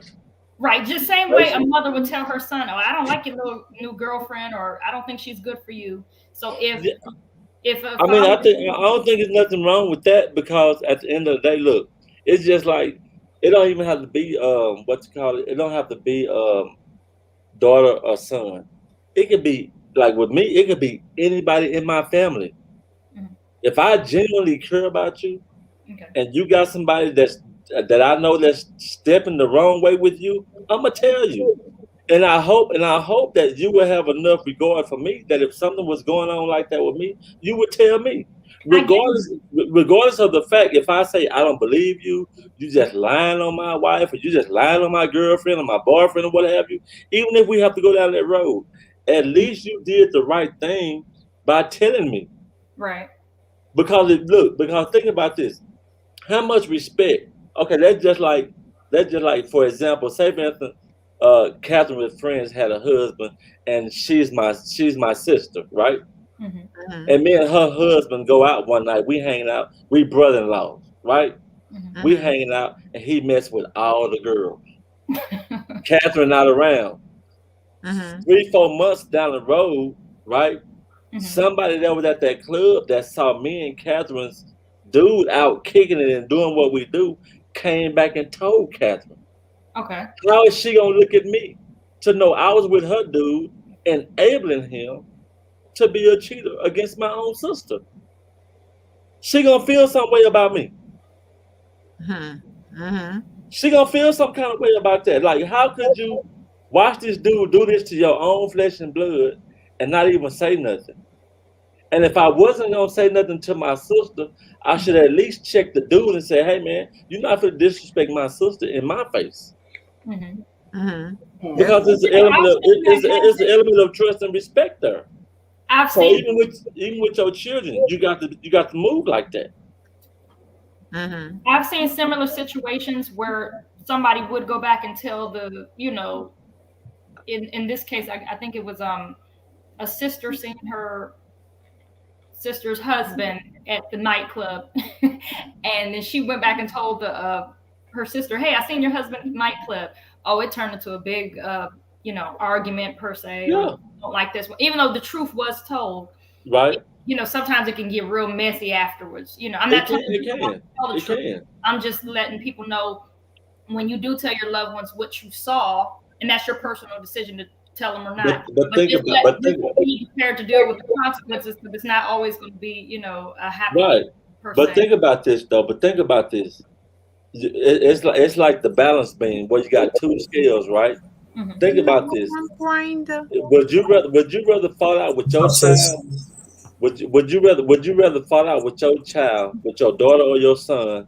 right, just same way a mother would tell her son, "Oh, I don't like your little new girlfriend," or "I don't think she's good for you." So if a I mean, father, I don't think there's nothing wrong with that because at the end of the day, look, it's just like it don't even have to be what you call it. It don't have to be daughter or son. It could be like with me. It could be anybody in my family. Mhm. If I genuinely care about you, okay, and you got somebody that I know that's stepping the wrong way with you, I'm gonna tell you. And I hope that you will have enough regard for me that if something was going on like that with me, you would tell me. I get Regardless of the fact, if I say I don't believe you, you just lying on my wife, or you just lying on my girlfriend or my boyfriend or what have you, even if we have to go down that road, at least you did the right thing by telling me. right. Because think about this. How much respect? Okay, that's just like for example, say for instance, Catherine with friends had a husband, and she's my sister, right? Hmm. Mhm. And me and her husband go out one night. We hanging out. We brother-in-laws, right? Hmm. We Mhm. hanging out, and he messed with all the girls. Catherine not around. Mhm. 3 4 months down the road, right? Hmm. Somebody that was at that club that saw me and Catherine's dude out kicking it and doing what we do came back and told Catherine. Okay. How is she gonna look at me? to know I was with her dude, enabling him to be a cheater against my own sister. She gonna feel some way about me. She gonna feel some kind of way about that. Like, how could you watch this dude do this to your own flesh and blood and not even say nothing? And if I wasn't gonna say nothing to my sister, I should at least check the dude and say, "Hey, man, you're not gonna disrespect my sister in my face." Because it's an element of trust and respect there. I've So seen even with your children, you got to move like that. I've seen similar situations where somebody would go back and tell the, you know, in this case, I think it was a sister seeing her sister's husband at the nightclub, and then she went back and told her sister, "Hey, I seen your husband at the nightclub." Oh, it turned into a big, you know, argument per se. Yeah. Don't like this one, even though the truth was told. Right. You know, sometimes it can get real messy afterwards. You know, I'm not telling you to tell the truth. I'm just letting people know when you do tell your loved ones what you saw, and that's your personal decision to tell them or not. But think about be prepared to deal with the consequences, because it's not always going to be, you know, a happy. Right. But think about this though. But think about this. It's like the balance beam where you got two scales, right? Think about this. Would you rather fall out with your child? Would you rather fall out with your child, with your daughter or your son,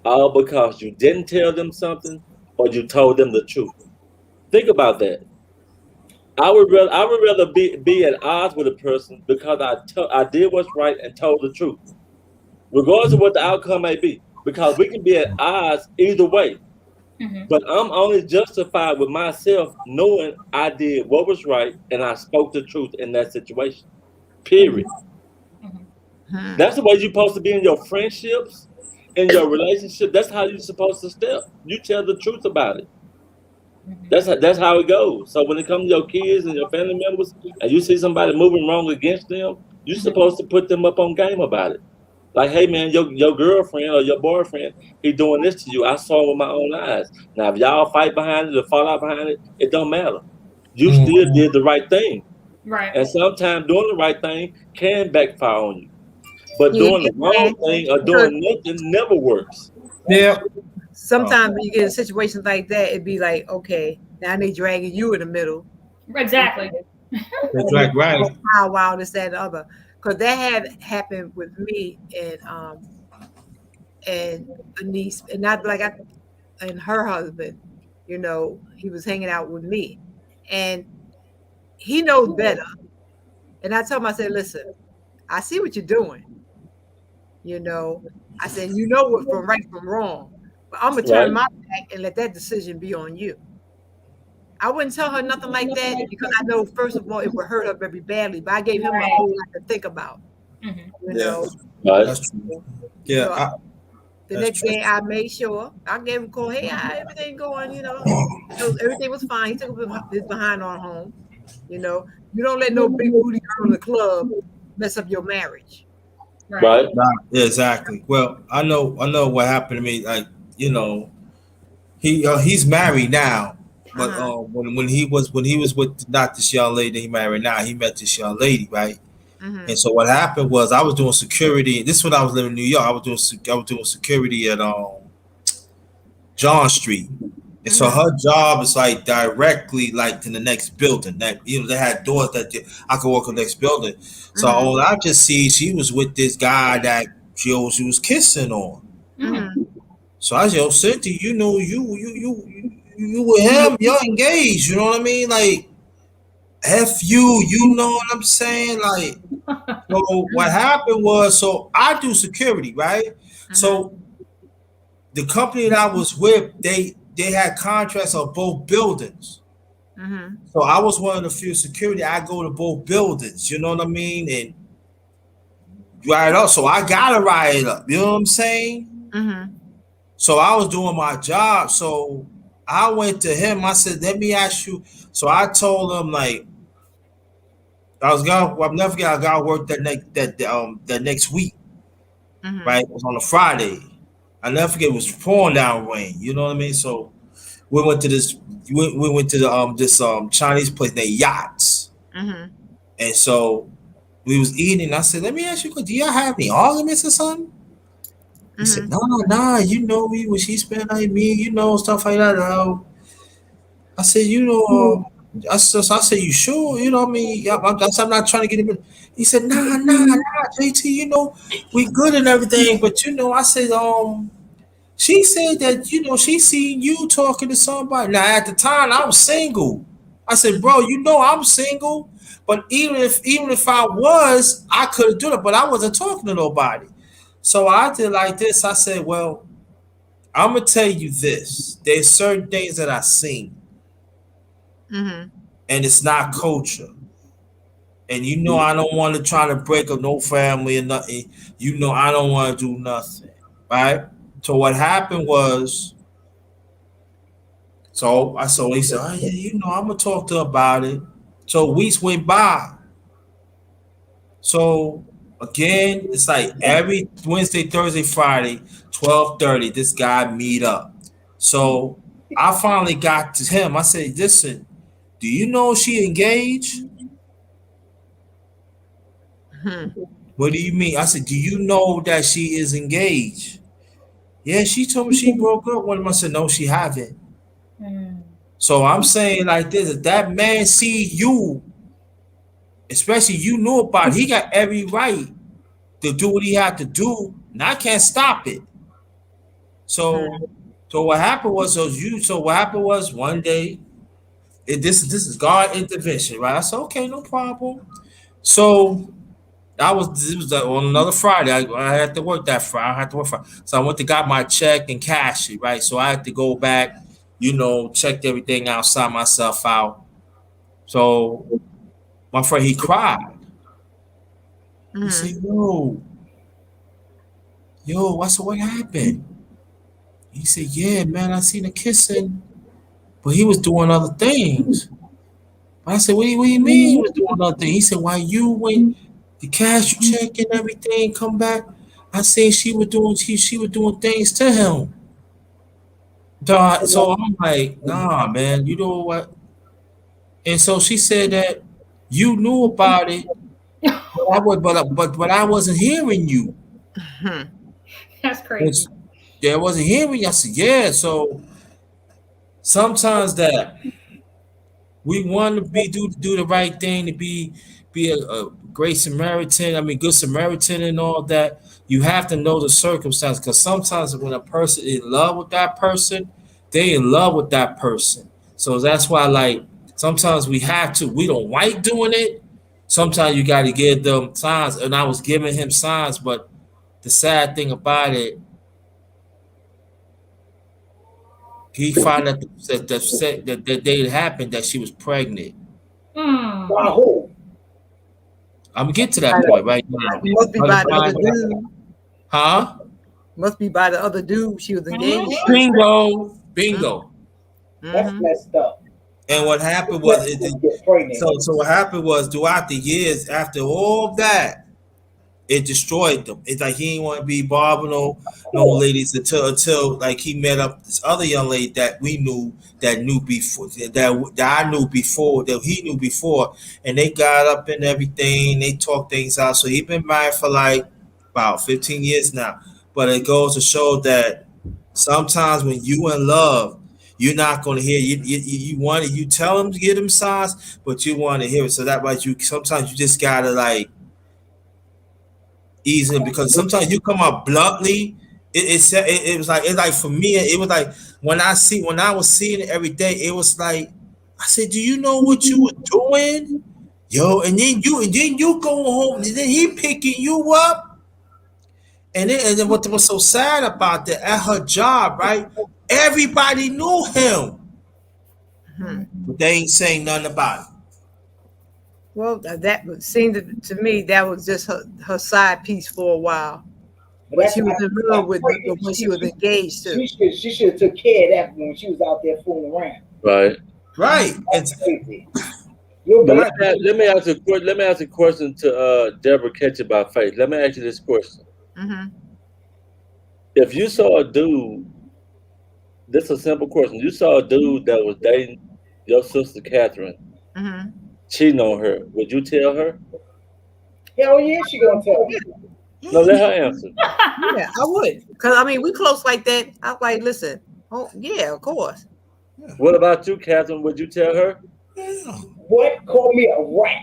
all because you didn't tell them something or you told them the truth? Think about that. I would rather be at odds with a person because I did what's right and told the truth, regardless of what the outcome may be. Because we can be at odds either way. But I'm only justified with myself knowing I did what was right and I spoke the truth in that situation. Period. That's the way you're supposed to be in your friendships, in your relationship. That's how you're supposed to step. You tell the truth about it. That's how it goes. So when it comes to your kids and your family members, and you see somebody moving wrong against them, you're supposed to put them up on game about it. Like, hey man, your girlfriend or your boyfriend, he doing this to you. I saw it with my own eyes. Now, if y'all fight behind it or fall out behind it, it don't matter. You still did the right thing. Right. And sometimes doing the right thing can backfire on you. But doing the wrong thing or doing nothing never works. Yeah. Sometimes when you get in situations like that, it'd be like, okay, now they dragging you in the middle. Exactly. That's right. Wow, this, that, and the other. Because that had happened with me and a niece, and not like and her husband, you know, he was hanging out with me, and he knows better. And I told him, I said, listen, I see what you're doing. You know, I said, you know what from right from wrong, but I'm gonna turn my back and let that decision be on you. I wouldn't tell her nothing like that because I know, first of all, it would hurt her very badly. But I gave him a whole lot to think about. You know, That's true. Yeah. So the next day, I made sure I gave him a call. Hey, how everything going? You know, so everything was fine. He took his behind on home. You know, you don't let no big booty girl in the club mess up your marriage. Right. Yeah, exactly. Well, I know what happened to me. Like, you know, he's married now. But when he was with not this young lady that he married now, he met this young lady, right? And so what happened was I was doing security. This is when I was living in New York. I was doing security at John Street, and so her job is like directly like in the next building. That, you know, they had doors that I could walk in the next building. So all I just see, she was with this guy that she was kissing on. So I said, "Oh, Cynthia, you know, you with him, you're engaged, you know what I mean? Like, F you know what I'm saying? Like, so what happened was, so I do security, right? So the company that I was with, they had contracts on both buildings. So I was one of the few security, I go to both buildings, you know what I mean? And ride up, so I gotta ride up, you know what I'm saying? So I was doing my job, so I went to him. I said, "Let me ask you." So I told him, like, I'm never forget. I got work that next week, right? It was on a Friday. I never forget. It was pouring down rain. You know what I mean? So we went to this Chinese place named Yachts. Mm-hmm. And so we was eating. I said, let me ask you, do y'all have any arguments or something? He said, nah, you know me when she spent like me, you know, stuff like that. I said, you know, I said, you sure? You know what I mean? I'm not trying to get him. He said, nah, JT, you know, we good and everything, but you know, I said, she said that, you know, she seen you talking to somebody. Now at the time I was single. I said, bro, you know I'm single, but even if I was, I could have done it, but I wasn't talking to nobody. So I did like this. I said, well, I'm gonna tell you this. There's certain things that I seen. Mm-hmm. And it's not culture. And you know I don't want to try to break up no family or nothing. You know I don't want to do nothing. Right? So what happened was, so he said, oh yeah, you know, I'm gonna talk to her about it. So weeks went by. So again, it's like every Wednesday, Thursday, Friday, 12:30, this guy meet up. So I finally got to him. I said, listen, do you know she engaged? What do you mean? I said, do you know that she is engaged? Yeah, she told me she broke up with him. I said, no, she haven't. So I'm saying like this, if that man see you, especially you knew about it, he got every right to do what he had to do, and I can't stop it. So what happened was one day, this is God intervention, right? I said, okay, no problem. So it was on another Friday. I had to work that Friday. I had to work Friday. So I went to got my check and cash it, right? So I had to go back, you know, checked everything out, signed myself out. So my friend, he cried. He said, yo, I said, what happened? He said, yeah, man, I seen her kissing, but he was doing other things. I said, what do you mean he was doing other things? He said, why you went the cash you check and everything come back? I said she was doing things to him. So I'm like, nah, man, you know what? And so she said that you knew about it, but I wasn't hearing you. That's crazy. Yeah, I wasn't hearing you. I said, yeah. So sometimes that we want to do the right thing, to be a great Samaritan. I mean, good Samaritan and all that. You have to know the circumstance, because sometimes when a person is in love with that person, they in love with that person. So that's why, like, sometimes we don't like doing it. Sometimes you got to give them signs, and I was giving him signs, but the sad thing about it, he found out that the day it happened that she was pregnant. Wow. I'm gonna get to that point right now. Must be by the other dude. Huh? Must be by the other dude she was engaged. Bingo. That's messed up. And what happened was, so what happened was, throughout the years after all that, it destroyed them. It's like he didn't want to be bothering no ladies until like he met up this other young lady that we knew that knew before, that I knew before, that he knew before, and they got up and everything. They talked things out. So he's been married for like about 15 years now. But it goes to show that sometimes when you in love, you're not going to hear you tell him to get him signs, but you want to hear it. So that way sometimes you just gotta like ease him, because sometimes you come up bluntly. It was like for me, it was like when I was seeing it every day, it was like I said, do you know what you were doing? Yo, and then you go home, and then he picking you up. And then what was so sad about that, at her job, right? Everybody knew him. But they ain't saying nothing about it. Well, that seemed to me that was just her side piece for a while. But she was in love with when she was engaged to. She should have took care of that when she was out there fooling around. Right. That's crazy. Let me ask a question to Deborah Ketchum by Faith. Let me ask you this question. Mm-hmm. If you saw a dude This is a simple question. You saw a dude that was dating your sister Catherine, Mhm. cheating on her. Would you tell her? Hell yeah, she gonna tell me. No, let her answer. Yeah, I would. Because, I mean, we close like that. I'm like, listen, oh, yeah, of course. What about you, Catherine? Would you tell her? Yeah. What? Call me a rat.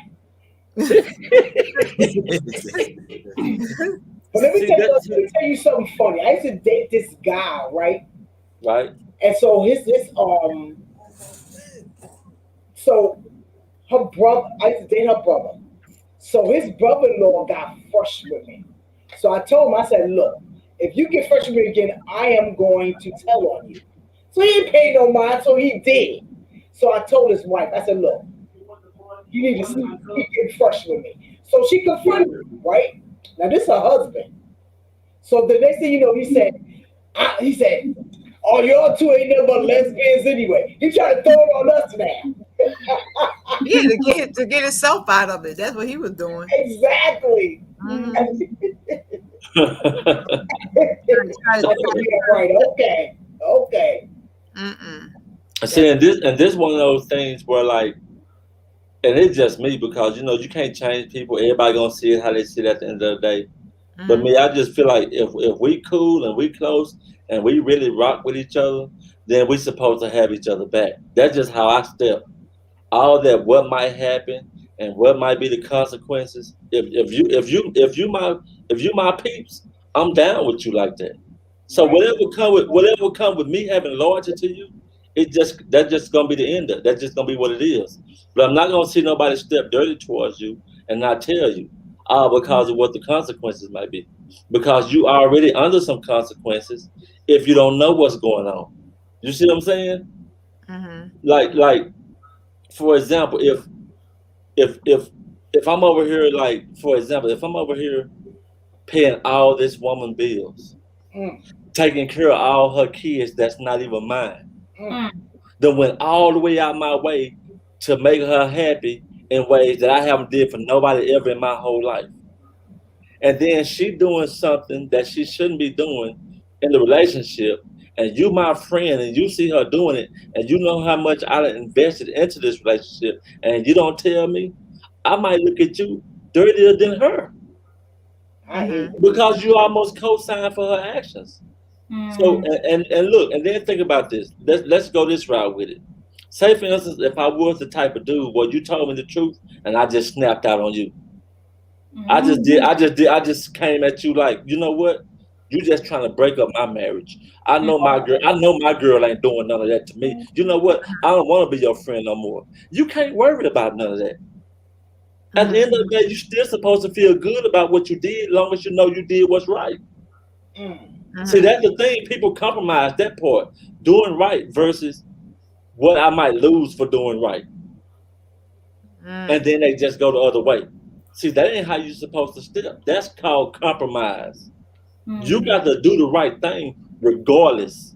But let me See, tell you something funny. I used to date this guy, right? right? And so so her brother, I used to date her brother. So his brother-in-law got fresh with me. So I told him, I said, look, if you get fresh with me again, I am going to tell on you. So he didn't pay no mind, so he did. So I told his wife, I said, look, you need to keep getting fresh with me. So she confronted him, right? Now this is her husband. So the next thing you know, he said, oh, y'all two ain't nothing but lesbians anyway. He tried to throw it on us now. Yeah, to get himself out of it. That's what he was doing. Exactly. Mhm. Yeah, right. Okay. Mm-mm. See, and this one of those things where like, and it's just me because you can't change people. Everybody gonna see it how they see it at the end of the day. But Mhm. me, I just feel like if we cool and we close and we really rock with each other, then we supposed to have each other back. That's just how I step. All that what might happen and what might be the consequences. If you my peeps, I'm down with you like that. So Right. whatever come with me having loyalty to you, that's just gonna be the end of it. That's just gonna be what it is. But I'm not gonna see nobody step dirty towards you and not tell you, because of what the consequences might be. Because you already under some consequences if you don't know what's going on. You see what I'm saying? Mhm. Like for example, if if if I'm over here, like for example, if I'm over here paying all this woman bills, Mm, taking care of all her kids that's not even mine, mm. then went all the way out my way to make her happy in ways that I haven't did for nobody ever in my whole life. And then she doing something that she shouldn't be doing in the relationship, and you my friend and you see her doing it, and you know how much I done invested into this relationship, and you don't tell me, I might look at you dirtier than her I hear Mhm. you. because you almost co-signed for her actions. So Mm. and look, and then think about this. Let's go this route with it. Say for instance, if I was the type of dude, well, you told me the truth, and I just snapped out on you. I just came at you like, you know what? You just trying to break up my marriage. I know my girl ain't doing none of that to me. You know what? I don't want to be your friend no more. You can't worry about none of that. At the Mhm. end of the day, you still supposed to feel good about what you did, as long as you know you did what's right. Mm. See, Mhm. that's the thing. People compromise that part, doing right versus what I might lose for doing right, and Mm. then they just go the other way. See, that ain't how you're supposed to step. That's called compromise. You Mm. got to do the right thing regardless,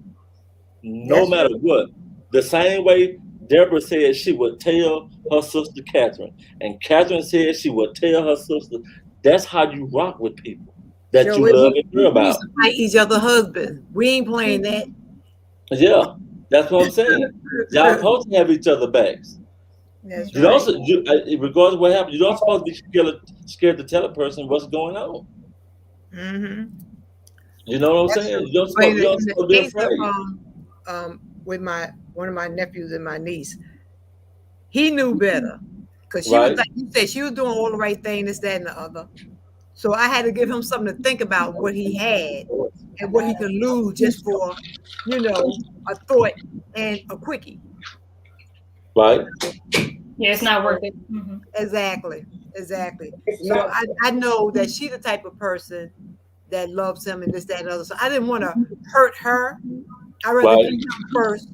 no That's matter true. what. The same way Deborah said she would tell her sister Catherine, and Catherine said she would tell her sister. That's how you rock with people that Sure, you we, love we, and care we used about. to fight each other husbands. We ain't playing that. Yeah, that's what I'm saying. Y'all supposed to have each other backs. That's You don't, right. regardless of what happened, you don't supposed to be scared to tell a person what's going on. Mm-hmm. You know what I'm That's saying? true. You don't But supposed, you don't in the supposed to be case of afraid. with my one of my nephews and my niece, he knew better because she was Right? like you said, she was doing all the right thing, this, that, and the other. So I had to give him something to think about what he had and what he could lose just for, a thought and a quickie. You Right? know? Yeah, it's not worth So it. Mhm. exactly. It's So not. I know that she's the type of person that loves him and this, that, and other. So I didn't want to hurt her. I'd rather Right? do him first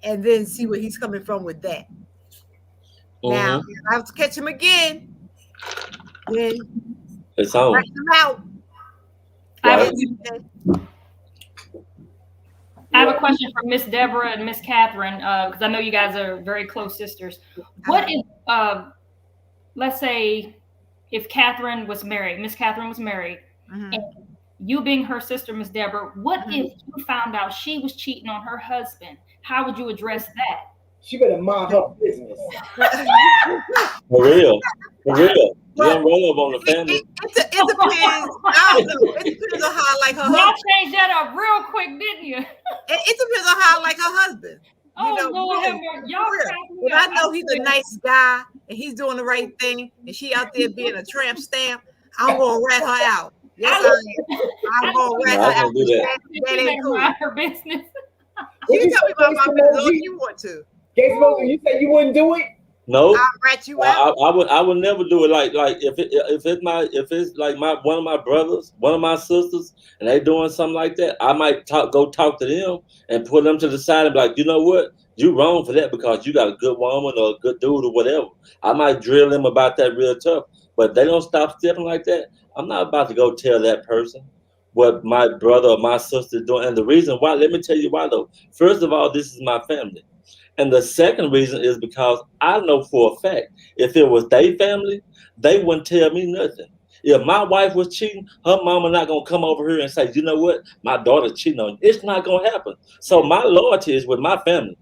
and then see where he's coming from with that. Now, Mm-hmm. if I have to catch him again, then It's I'm on. writing him out. I have Right? a, I have a question for Miss Deborah and Miss Catherine, because I know you guys are very close sisters. What is, let's say, if Catherine was married, Miss Catherine was married, Mhm. and you being her sister, Miss Deborah, what if you found out she was cheating on her husband? How would you address that? She better mind her business. For real. You don't roll up on the family. It depends. I don't know. It depends on how I like her Y'all husband. changed that up real quick, didn't you? It depends on how I like her husband. Oh, Lord have mercy. Y'all for real. crack me But up. I know he's a nice guy and he's doing the right thing, and she out there being a tramp stamp. I'm gonna rat her out. Yes, I am. I'm gonna rat No, I her out. can't do that. That She ain't better cool. mind her business. You can tell me about my business all you want to. Gates Mosley, you said you wouldn't do it? No, I'll rat you out. I would never do it like if it's like one of my brothers, one of my sisters, and they doing something like that, I might go talk to them and put them to the side and be like, you know what, you wrong for that because you got a good woman or a good dude or whatever. I might drill them about that real tough, but if they don't stop stepping like that, I'm not about to go tell that person what my brother or my sister is doing. And the reason why, let me tell you why though. First of all, this is my family. And the second reason is because I know for a fact, if it was their family, they wouldn't tell me nothing. If my wife was cheating, her mama not gonna come over here and say, you know what, my daughter's cheating on you. It's not gonna happen. So my loyalty is with my family.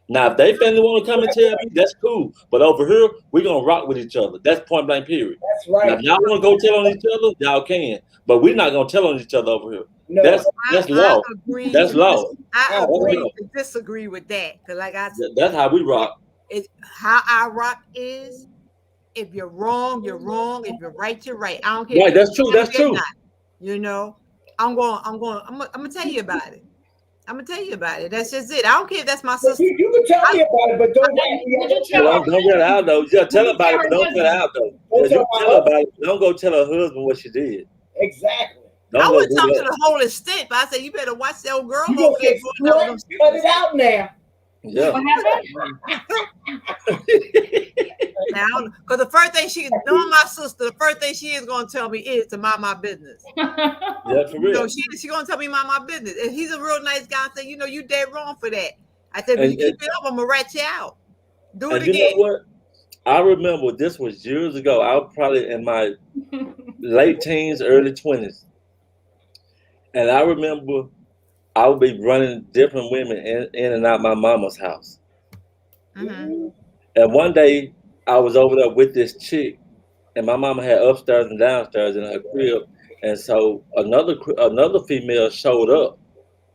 Now, if they family want to come and tell me, that's cool. But over here, we're gonna rock with each other. That's point blank period. That's right. Now, if y'all want to go tell on each other, y'all can. But we're not gonna tell on each other over here. No. That's law. That's law. I agree law. to disagree with that. Because like I said, That's how we rock. How I rock is if you're wrong, you're wrong. If you're right, you're right. I don't care. Right, that's true. That's true. Not. You know, I'm gonna tell you about it. I'm gonna tell you about it. That's just it. I don't care if that's my sister. You can tell me about it, but don't write me out. Don't get her out though. Yeah, tell her about it, but don't get her out though. Yeah, you tell her about it. Don't go tell her husband what she did. Exactly. Don't I go wouldn't do talk to that. the whole extent, but I said you better watch that old girl You over gonna there. get cut it out now. Yeah. What happened? Now, because the first thing knowing my sister, the first thing she is gonna tell me is to mind my business. Yeah, for You real. know, she gonna tell me mind my business. And he's a real nice guy. Say, you know, you dead wrong for that. I said, when you keep it up, I'm gonna rat you out. Do it And again. you know what? I remember this was years ago. I was probably in my late teens, early 20s. And I remember I would be running different women in and out my mama's house. Mm-hmm. And one day I was over there with this chick, and my mama had upstairs and downstairs in her crib. And so another female showed up.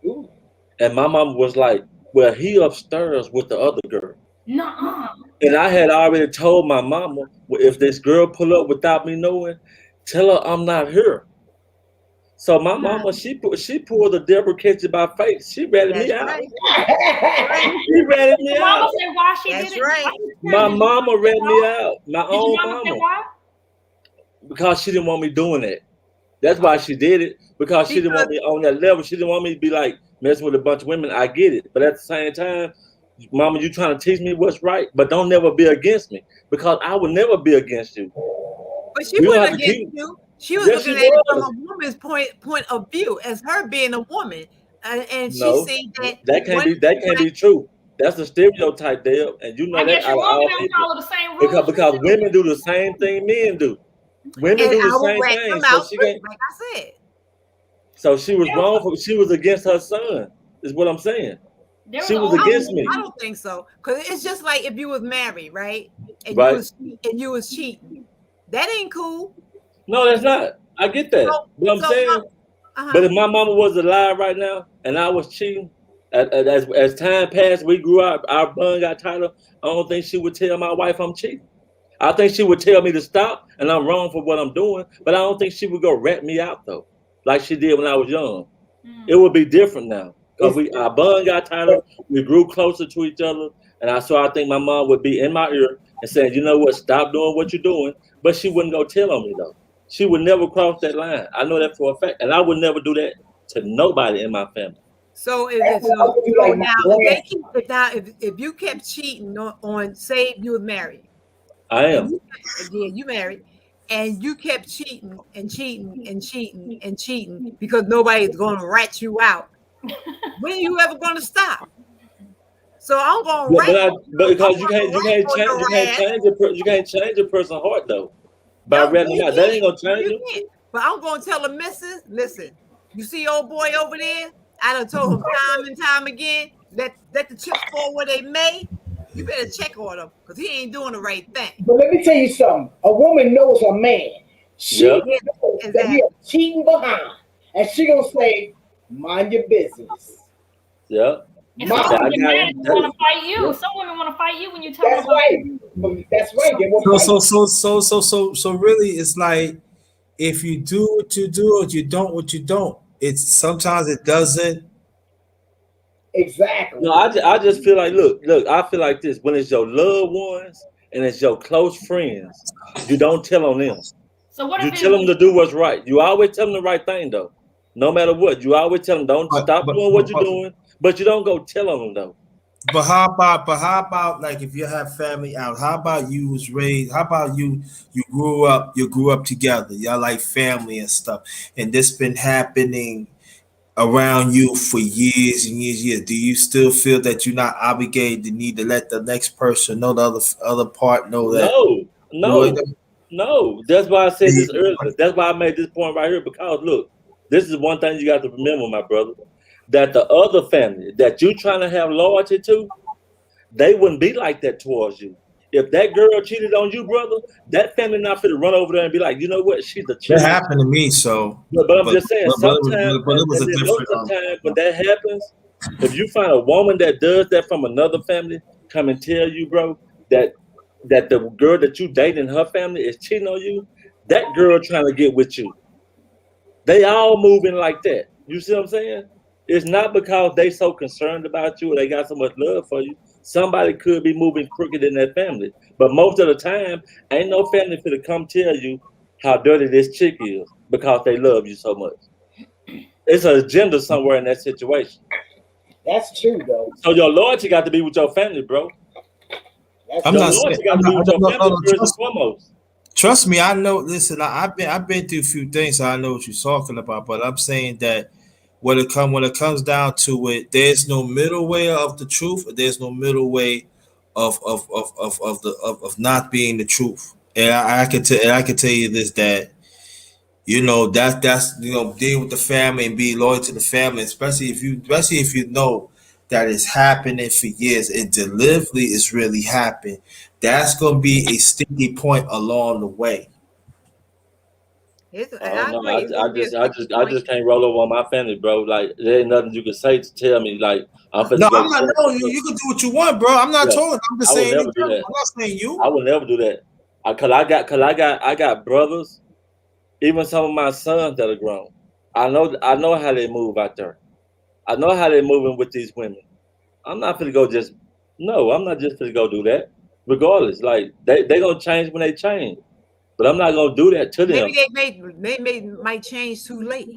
Ooh. And my mama was like, well, he upstairs with the other girl. Nuh-uh. And I had already told my mama, well, if this girl pull up without me knowing, tell her I'm not here. So my mama, she pulled the Deborah Ketchum by face. She ratted me out. Right. She ratted me Your mama out. said why she That's did it. right. My mama ratted me out. My Did your own mama say mama. why? Because she didn't want me doing that. That's why she did it. Because she didn't want me on that level. She didn't want me to be like messing with a bunch of women. I get it. But at the same time, mama, you trying to teach me what's right, but don't never be against me. Because I would never be against you. But she wasn't against you. She was Yes, looking she at it was. from a woman's point of view, as her being a woman, and she No, seen that can't be true. That's a stereotype, Dale, and you know I that guess out your of all woman don't people. follow the same rules. Because women do the same thing men do. Women And do I the will same rat thing. them So out she too, can't. like I said. So she was wrong for. She was against her son. Is what I'm saying. There She was a- against me. I don't think so, because it's just like if you was married, right? And Right. you was cheating. That ain't cool. No, that's not. I get that. But I'm saying, but if my mama was alive right now and I was cheating, as time passed, we grew up, our bond got tighter. I don't think she would tell my wife I'm cheating. I think she would tell me to stop and I'm wrong for what I'm doing, but I don't think she would go rat me out though, like she did when I was young. It would be different now because our bond got tighter. We grew closer to each other, and I think my mom would be in my ear and saying, "You know what? Stop doing what you're doing." But she wouldn't go tell on me though. She would never cross that line. I know that for a fact, and I would never do that to nobody in my family. So if you kept cheating on, say you were married. I am. Yeah, you married, and you kept cheating and cheating and cheating and cheating because nobody's going to rat you out. When are you ever going to stop? So I'm going to rat. But because you can't change a person's heart though by ratting them out. That ain't gonna change you. But I'm going to tell the missus, listen, You see old boy over there? I done told him time and time again, let the chips fall where they may. You better check on him because he ain't doing the right thing. But let me tell you something. A woman knows her man. She Yep. knows that Exactly. he is cheating behind. And she gonna say, mind your business. Yeah. And My- some I women got it. want to fight you. Some women want to fight you when you tell them That's about right. That's right. They will fight. So really, it's like if you do what you do, or you don't what you don't. It's sometimes it doesn't. Exactly. No, I just feel like look, I feel like this. When it's your loved ones and it's your close friends, you don't tell on them. So what You if tell them it's to do what's right. You always tell them the right thing though. No matter what. You always tell them don't stop doing what you're doing, but you don't go tell on them though. But how about like if you have family out? How about you was raised? How about you grew up together? Y'all like family and stuff, and this been happening around you for years and years. Do you still feel that you're not obligated to need to let the next person know, the other part know that? No. That's why I said this earlier. That's why I made this point right here, because look, this is one thing you got to remember, my brother, that the other family that you trying to have loyalty to, they wouldn't be like that towards you. If that girl cheated on you, brother, that family not fit to run over there and be like, you know what, she's the cheater. That happened to me, so. But I'm just saying, sometimes it was a different. time when that happens, if you find a woman that does that from another family, come and tell you, bro, that the girl that you dating, her family is cheating on you, that girl trying to get with you. They all moving like that. You see what I'm saying? It's not because they so concerned about you or they got so much love for you. Somebody could be moving crooked in that family. But most of the time, ain't no family finna come tell you how dirty this chick is because they love you so much. It's an agenda somewhere in that situation. That's true, though. So your loyalty got to be with your family, bro. That's I'm Your not loyalty saying. got to be with your family first and foremost. Trust me, I know. Listen, I've been through a few things, so I know what you're talking about. But I'm saying that when it comes down to it, there's no middle way of the truth. There's no middle way of not being the truth. And I can tell you this, that that's deal with the family and be loyal to the family, especially if you know that it's happening for years and deliberately is really happening. That's gonna be a sticky point along the way. I don't know. I just can't roll over on my family, bro. Like there ain't nothing you can say to tell me like I'm finna No, go. I'm not. No, you can do what you want, bro. I'm not talking. I'm just saying. never do that. I'm not saying you. I would never do that. Cause I got brothers, even some of my sons that are grown. I know how they move out there. I know how they're moving with these women. I'm not gonna go just no. I'm not just gonna go do that. Regardless, like they gonna change when they change, but I'm not gonna do that to them. Maybe they might change too late.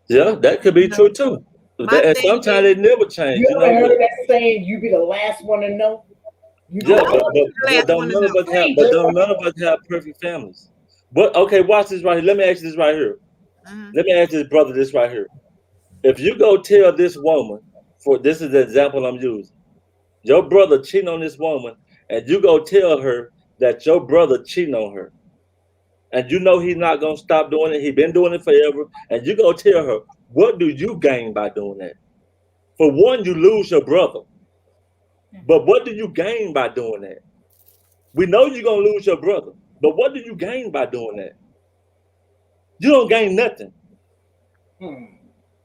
Yeah, that could be true too. And sometimes they never change. You ever heard that saying, "You be the last one to know"? Yeah, but don't none of us have perfect families. But okay, watch this right here. Let me ask you this right here. Let me ask this brother this right here. If you go tell this woman, this is the example I'm using, your brother cheating on this woman, and you go tell her that your brother cheating on her, and you know he's not gonna stop doing it, he been doing it forever, and you go tell her, what do you gain by doing that? For one, you lose your brother. But what do you gain by doing that? We know you're gonna lose your brother, but what do you gain by doing that? You don't gain nothing.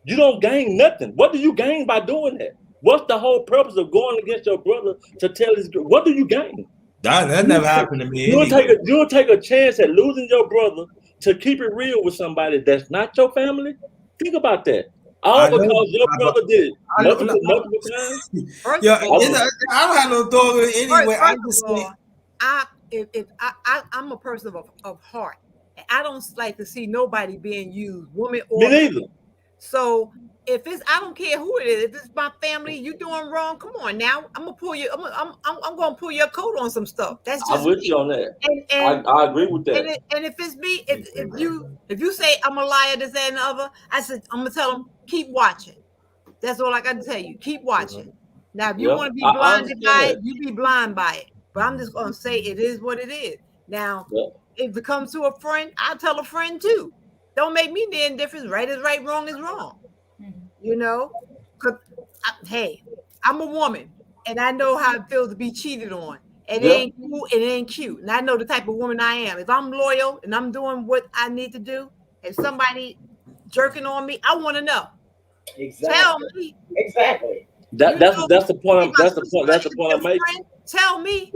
You don't gain nothing. What do you gain by doing that? What's the whole purpose of going against your brother to tell his? What do you gain? That never happened to me. You'll take a chance at losing your brother to keep it real with somebody that's not your family. Think about that. All because your brother did it multiple times. Yeah, I don't have no authority anyway. I'm just saying. I'm a person of heart. I don't like to see nobody being used, woman or me neither. So if it's, I don't care who it is. If it's my family, you doing wrong. Come on now, I'm gonna pull you. I'm gonna pull your coat on some stuff. That's just I'm with you on that. And I agree with that. And if it's me, if you say I'm a liar, this that, and the other, I said I'm gonna tell them keep watching. That's all I got to tell you. Keep watching. Now, if you want to be blinded by it, you be blind by it. But I'm just gonna say it is what it is. Now, if it comes to a friend, I'll tell a friend too. don't make me the indifference. Right is right, wrong is wrong. You know, because hey, I'm a woman and I know how it feels to be cheated on. And it ain't cool and it ain't cute. And I know the type of woman I am. If I'm loyal and I'm doing what I need to do, and somebody jerking on me, I want to know. Exactly. Tell me. Exactly. That's the point. That's the point I'm making. Tell me.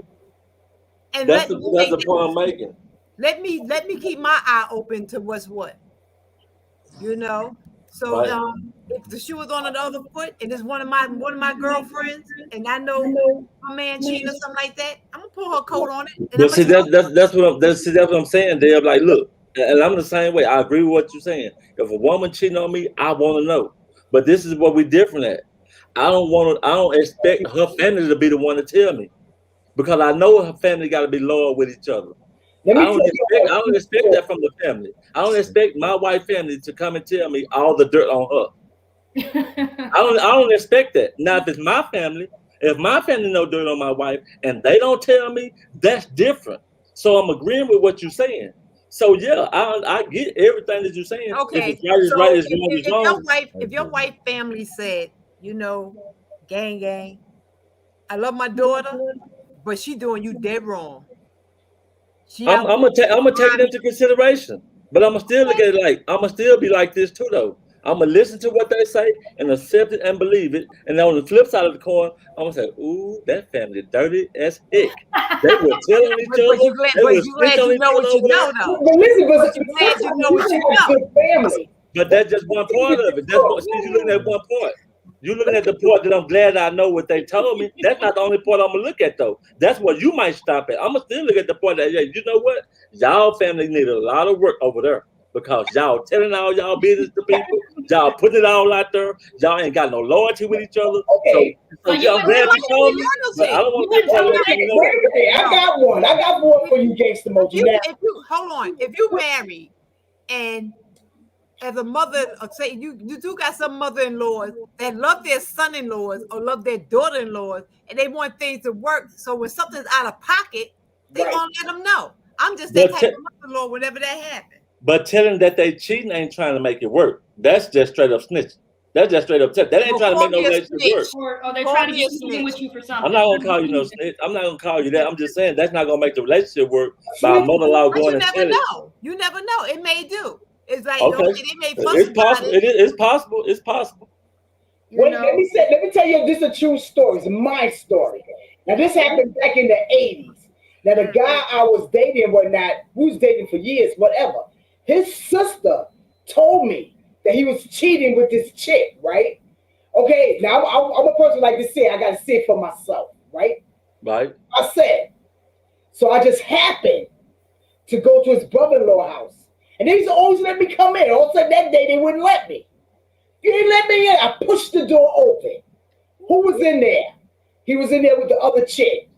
And that's the point I'm making. Let me keep my eye open to what's what. You know. So right. If the shoe is on the other foot and it's one of my girlfriends and I know my man cheating or something like that, I'm gonna pull her coat on it. But see, that's what I'm saying, Deb. Like, look, and I'm the same way. I agree with what you're saying. If a woman cheating on me, I want to know. But this is what we're different at. I don't expect her family to be the one to tell me, because I know her family got to be loyal with each other. I don't expect that from the family. I don't expect my white family to come and tell me all the dirt on her. I don't expect that. Now, if it's my family, if my family know dirt on my wife and they don't tell me, that's different. So I'm agreeing with what you're saying. So yeah, I get everything that you're saying. Okay. If it's right, it's right. It's wrong, it's wrong. If your white family said, you know, gang, I love my daughter, but she doing you dead wrong. I'm gonna take it into consideration, but I'm gonna still look at it like I'm gonna still be like this too, though. I'm gonna listen to what they say and accept it and believe it. And on the flip side of the coin, I'm gonna say, "Ooh, that family dirty as heck." They were telling each other. But you glad you know what you know, though. But listen, but you glad you know what you know. Family. But that's just one part of it. That's what you're looking at. One part. You're looking at the part that I'm glad I know what they told me. That's not the only part I'm gonna look at, though. That's what you might stop at. I'm gonna still look at the part that, yeah, you know what? Y'all family need a lot of work over there, because y'all telling all y'all business to people. Y'all putting it all out there. Y'all ain't got no loyalty with each other. Okay. So I'm glad you told me. But I don't want to tell you. I got one for you, Gangsta Moji. Hold on. If you married and as a mother, or say you do got some mother-in-laws that love their son-in-laws or love their daughter-in-laws, and they want things to work. So when something's out of pocket, they gonna let them know. I'm just that type of mother-in-law whenever that happens. But telling that they cheating ain't trying to make it work. That's just straight up snitching. That's just straight up. That ain't trying to make no relationship work. Or they're trying to get even with you for something. I'm not gonna call you no snitch. I'm not gonna call you that. I'm just saying that's not gonna make the relationship work by a mother-in-law going and telling. You never know. It may do. It's like okay. They may fuss. It's possible. It's possible. It's possible. Wait, let me tell you, this is a true story. It's my story. Now, this happened back in the 80s. Now, the guy I was dating and whatnot, we was dating for years, whatever. His sister told me that he was cheating with this chick, right? Okay, now I'm a person like to say, I got to see it for myself, right? Right. I said, so I just happened to go to his brother-in-law house. And they used to always let me come in. All of a sudden that day, they wouldn't let me. You didn't let me in. I pushed the door open. Who was in there? He was in there with the other chick.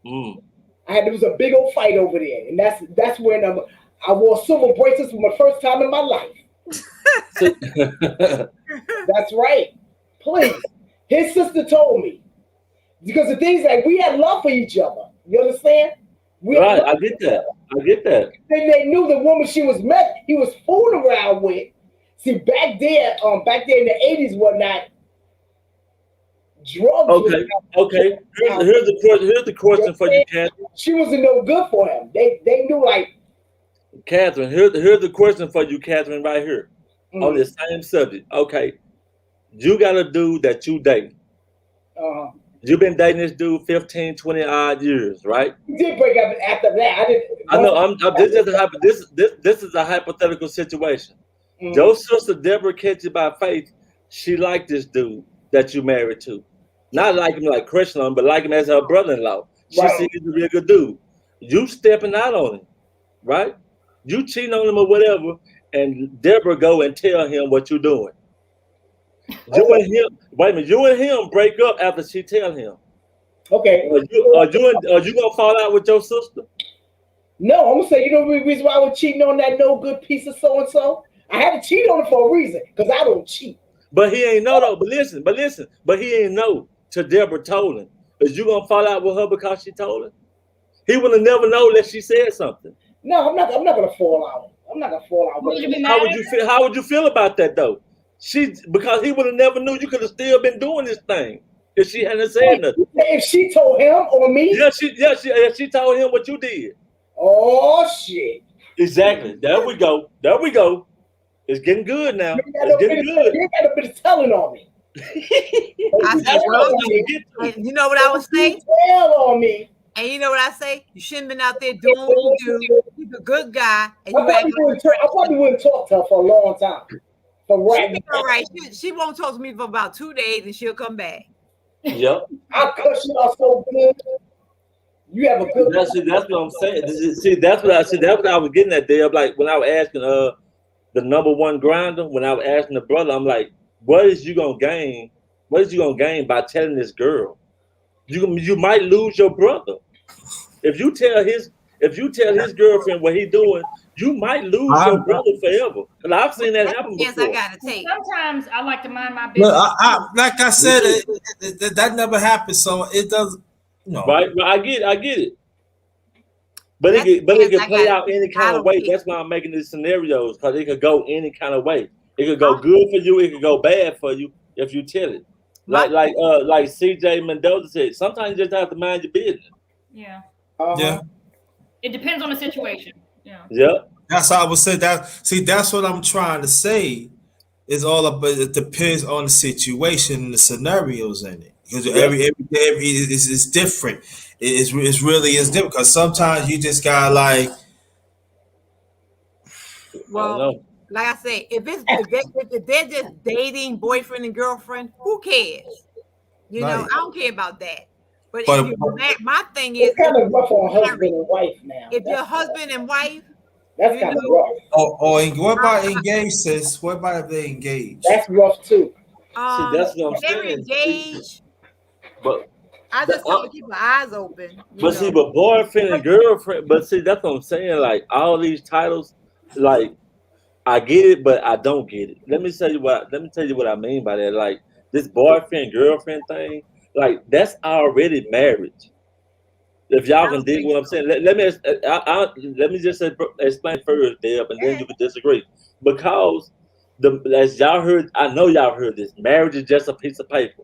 There was a big old fight over there. And that's when I wore silver bracelets for my first time in my life. That's right. Please. His sister told me. Because the things like we had love for each other. You understand? Right, I get that. They knew the woman he was fooling around with. See, back there in the 80s, whatnot, drugs. Okay. Here's the question for you, Catherine. She wasn't no good for him. They knew, like. Catherine, here's the question for you, Catherine, right here on the same subject. Okay, you got a dude that you dating. You've been dating this dude 15, 20 odd years, right? We did break up after that. I know. This is a hypothetical situation. Your sister Deborah catches by faith. She liked this dude that you married to. Not like him like crushing on him, but like him as her brother-in-law. She sees he's a real good dude. You stepping out on him, right? You cheating on him or whatever, and Deborah go and tell him what you're doing. You and him break up after she tell him. Okay. Are you gonna fall out with your sister? No, I'm gonna say, you know the reason why I was cheating on that no good piece of so and so? I had to cheat on it for a reason, because I don't cheat. But he ain't know though. But he ain't know till Deborah told him. Is you gonna fall out with her because she told him? He would have never known that she said something. No, I'm not gonna fall out. I'm not gonna fall out with Would you be her. mad How at would you her? feel? How would you feel about that though? Because he would have never knew you could have still been doing this thing if she hadn't said nothing. If she told him or me, She told him what you did. oh shit. Exactly. There we go. It's getting good now. You It's getting good. got a bit of telling on me. I said, Tell well, on me. and you know what I would say? Tell on me. And you know what I say? You shouldn't have been out there doing what you do. You're a good guy, and you act like I probably wouldn't talk to her for a long time. For she'll right be all right. She won't talk to me for about 2 days, and she'll come back. Yep. I cuss you out so good. You have a good. That's what I'm saying. See, that's what I was getting at there. Like when I was asking the number one grinder, when I was asking the brother, I'm like, what is you gonna gain? What is you gonna gain by telling this girl? You might lose your brother. If you tell his girlfriend what he doing, you might lose your brother forever. And I've seen that happen Yes, before. I gotta take. Sometimes I like to mind my business. Look, like I said, that never happened, so it doesn't. No. Right? I get it. But it can play out any kind of way. That's why I'm making these scenarios, because it could go any kind of way. It could go good for you. It could go bad for you if you tell it. Like CJ Mendoza said, sometimes you just have to mind your business. Yeah. Yeah. It depends on the situation. Yeah. Yep. That's how I would say that. See, that's what I'm trying to say. It's all about. It depends on the situation and the scenarios in it. Because every is different. It's really is different. Because sometimes you just got like. Well, like I say, if they're just dating boyfriend and girlfriend, who cares? You know, I don't care about that. But if you're married, my thing is, it's kind of rough on husband and wife now. If you're husband and wife, that's kind of rough. What about engaged, sis? What about if they engaged? That's rough too. See, that's what I'm they're saying. engaged. But I just tell them to keep my eyes open. But see, but boyfriend and girlfriend. But see, that's what I'm saying. Like all these titles, like I get it, but I don't get it. Let me tell you what I mean by that. Like this boyfriend girlfriend thing, like that's already marriage. If y'all can dig what I'm saying, let me just explain first, Deb, and then you can disagree. Because as y'all heard, I know y'all heard this. Marriage is just a piece of paper.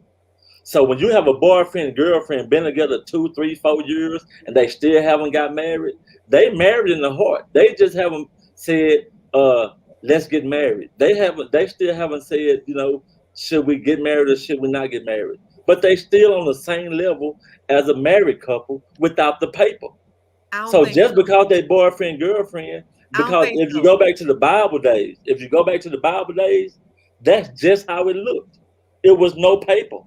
So when you have a boyfriend, girlfriend, been together 2, 3, 4 years, and they still haven't got married, they married in the heart. They just haven't said, let's get married. They still haven't said, should we get married or should we not get married? But they still on the same level as a married couple without the paper. So just because they boyfriend, girlfriend, because if you go back to the Bible days, that's just how it looked. It was no paper.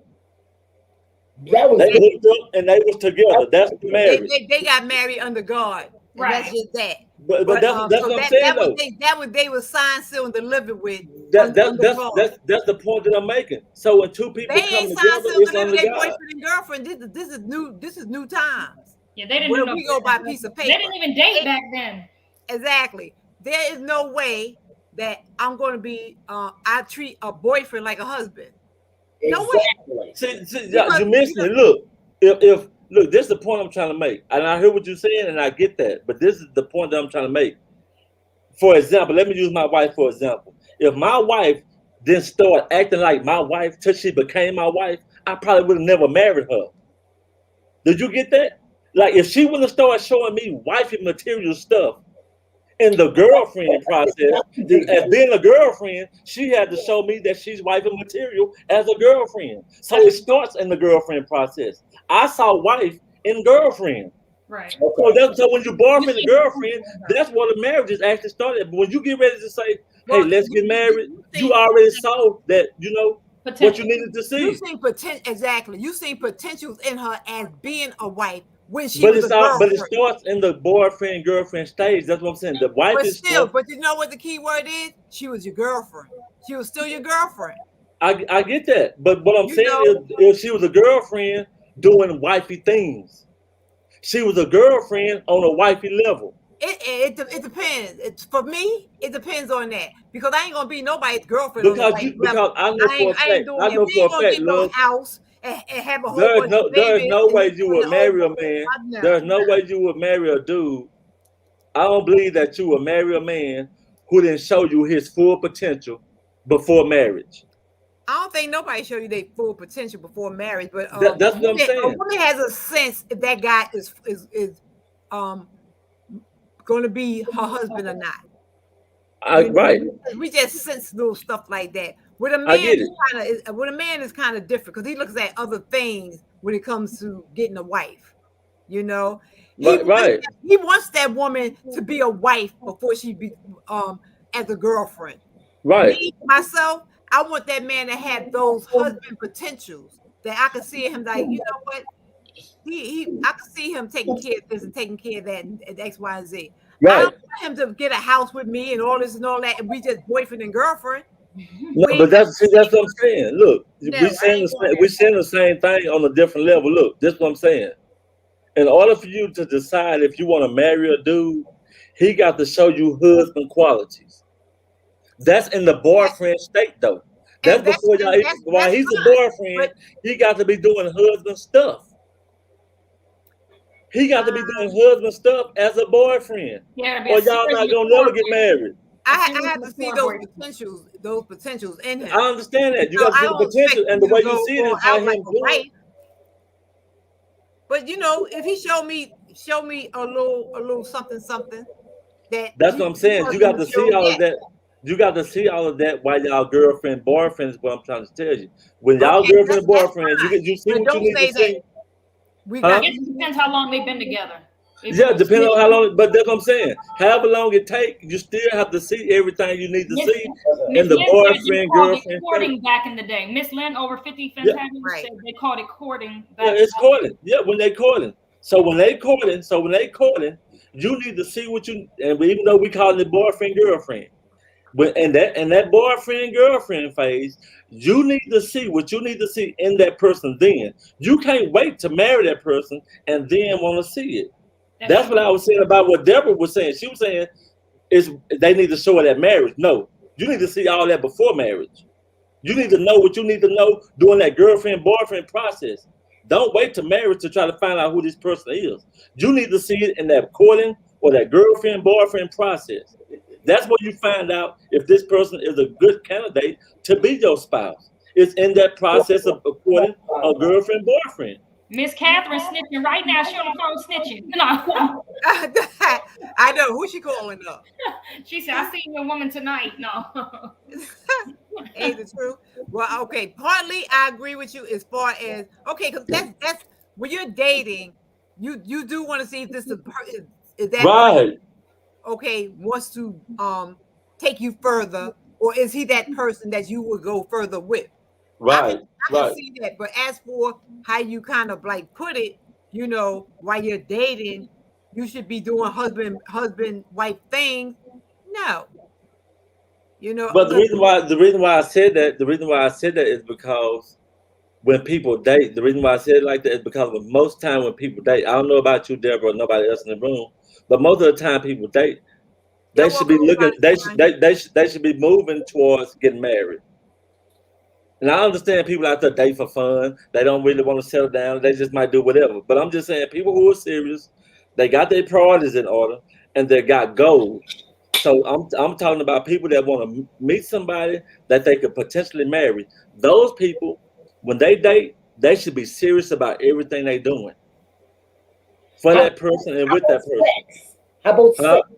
They hooked up and they was together. That's the marriage. They got married under God. Right. That's just that. But that's what I'm saying though. That what they were signed, sealed, and delivered with. That's the point that I'm making. So when two people they come ain't together, signed, sealed, it's and under delivered. God. Boyfriend and girlfriend. This is new times. Yeah, they didn't. We go by a piece of paper. They didn't even date back then. Exactly. There is no way that I'm going to be. I treat a boyfriend like a husband. No way. See, you missing it. Look, look, this is the point I'm trying to make, and I hear what you're saying, and I get that. But this is the point that I'm trying to make. For example, let me use my wife for example. If my wife didn't start acting like my wife till she became my wife, I probably would have never married her. Did you get that? Like if she wouldn't have started showing me wifey material stuff in the girlfriend process, as being a girlfriend, she had to show me that she's wifey material as a girlfriend. So it starts in the girlfriend process. I saw wife in girlfriend. Right. So when you boyfriend and girlfriend, that's where the marriage is actually started. But when you get ready to say, "Hey, let's get married," you already saw that what you needed to see. You seen potential exactly. You seen potentials in her as being a wife when she But was but it starts in the boyfriend girlfriend stage. That's what I'm saying. The wife is still. But you know what the key word is? She was your girlfriend. She was still your girlfriend. I get that, but what I'm saying is, if she was a girlfriend doing wifey things, she was a girlfriend on a wifey level. It depends. For me, it depends on that because I ain't gonna be nobody's girlfriend. Because I know for a fact, love. House and have a whole there's no way you would marry a man. There's no way you would marry a dude. I don't believe that you would marry a man who didn't show you his full potential before marriage. I don't think nobody showed you their full potential before marriage, but That's what I'm saying. A woman has a sense if that guy is going to be her husband or not. Right. We just sense little stuff like that. With a I get man, is kind of different because he looks at other things when it comes to getting a wife. You know, he wants that woman to be a wife before she be as a girlfriend. Right. Me, myself, I want that man to have those husband potentials that I can see him like, you know what? I can see him taking care of this and taking care of that and X, Y, and Z. Right. I don't want him to get a house with me and all this and all that, and we just boyfriend and girlfriend. No, but that's what I'm saying. Look, we're saying the same thing on a different level. Look, this is what I'm saying. In order for you to decide if you want to marry a dude, he got to show you husband qualities. That's in the boyfriend state, though. That's before y'all. While he's a boyfriend, he got to be doing husband stuff. He got to be doing husband stuff as a boyfriend, or y'all not gonna never get married. I have to see those potentials in him. I understand that. You got to see the potential, and the way you see it is how him doing. But you know, if he show me a little something that's what I'm saying. You got to see all of that. You got to see all of that while y'all girlfriend, boyfriend is what I'm trying to tell you. When y'all girlfriend, boyfriend, you see what you need to see. I guess it depends how long they've been together. Yeah, depending on how long, but that's what I'm saying. However long it takes, you still have to see everything you need to see in the boyfriend, girlfriend. Courting back in the day. Miss Lynn over 50 said they called it courting. Yeah, it's courting. Yeah, when they courting. So when they courting, you need to see what you, and even though we call it boyfriend, girlfriend, but in that boyfriend, girlfriend phase, you need to see what you need to see in that person. Then you can't wait to marry that person and then want to see it. That's what I was saying about what Deborah was saying. She was saying is they need to show it at marriage. No, you need to see all that before marriage. You need to know what you need to know during that girlfriend, boyfriend process. Don't wait to marriage to try to find out who this person is. You need to see it in that courting or that girlfriend, boyfriend process. That's where you find out if this person is a good candidate to be your spouse. It's in that process of courting a girlfriend, boyfriend. Miss Catherine snitching right now. She on the phone snitching. No. I know. Who she calling up? She said, I seen your woman tonight. No. Ain't it true? Well, okay. Partly I agree with you as far as, okay, because that's when you're dating, you do want to see if this is that right. Okay, wants to take you further, or is he that person that you would go further with? Right. I can see that, but as for how you kind of like put it, you know, while you're dating, you should be doing husband wife things. No, you know. But the reason why I said that is because when people date, the reason why I said it like that is because most time when people date, I don't know about you, Deborah, or nobody else in the room, but most of the time people date, they should be looking, they should be moving towards getting married. And I understand people out there date for fun. They don't really want to settle down. They just might do whatever. But I'm just saying, people who are serious, they got their priorities in order, and they got goals. So I'm talking about people that want to meet somebody that they could potentially marry. Those people, when they date, they should be serious about everything they're doing for that person and with that person. Sex? How about sex?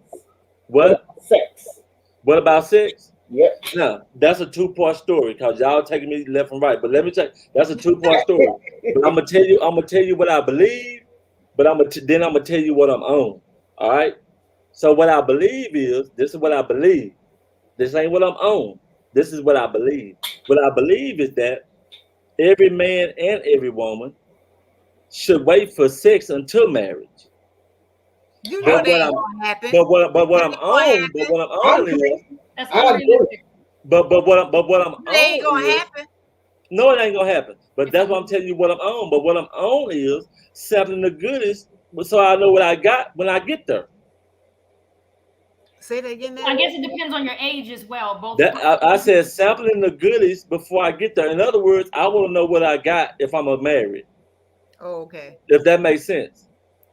What? Sex. What about sex? Yep. No, that's a two-part story because y'all taking me left and right. But let me tell you, that's a two-part story. But I'm gonna tell you what I believe, but I'm gonna tell you what I'm on. All right. So what I believe is this is what I believe. This ain't what I'm on. This is what I believe. What I believe is that every man and every woman should wait for sex until marriage. You know that ain't gonna happen. But what I'm on is. That's But what I'm on ain't gonna happen. No, it ain't gonna happen. But that's what I'm telling you what I'm on. But what I'm on is sampling the goodies so I know what I got when I get there. Say that again. I guess it depends on your age as well. Both. I said sampling the goodies before I get there. In other words, I want to know what I got if I'm married. Oh, okay. If that makes sense.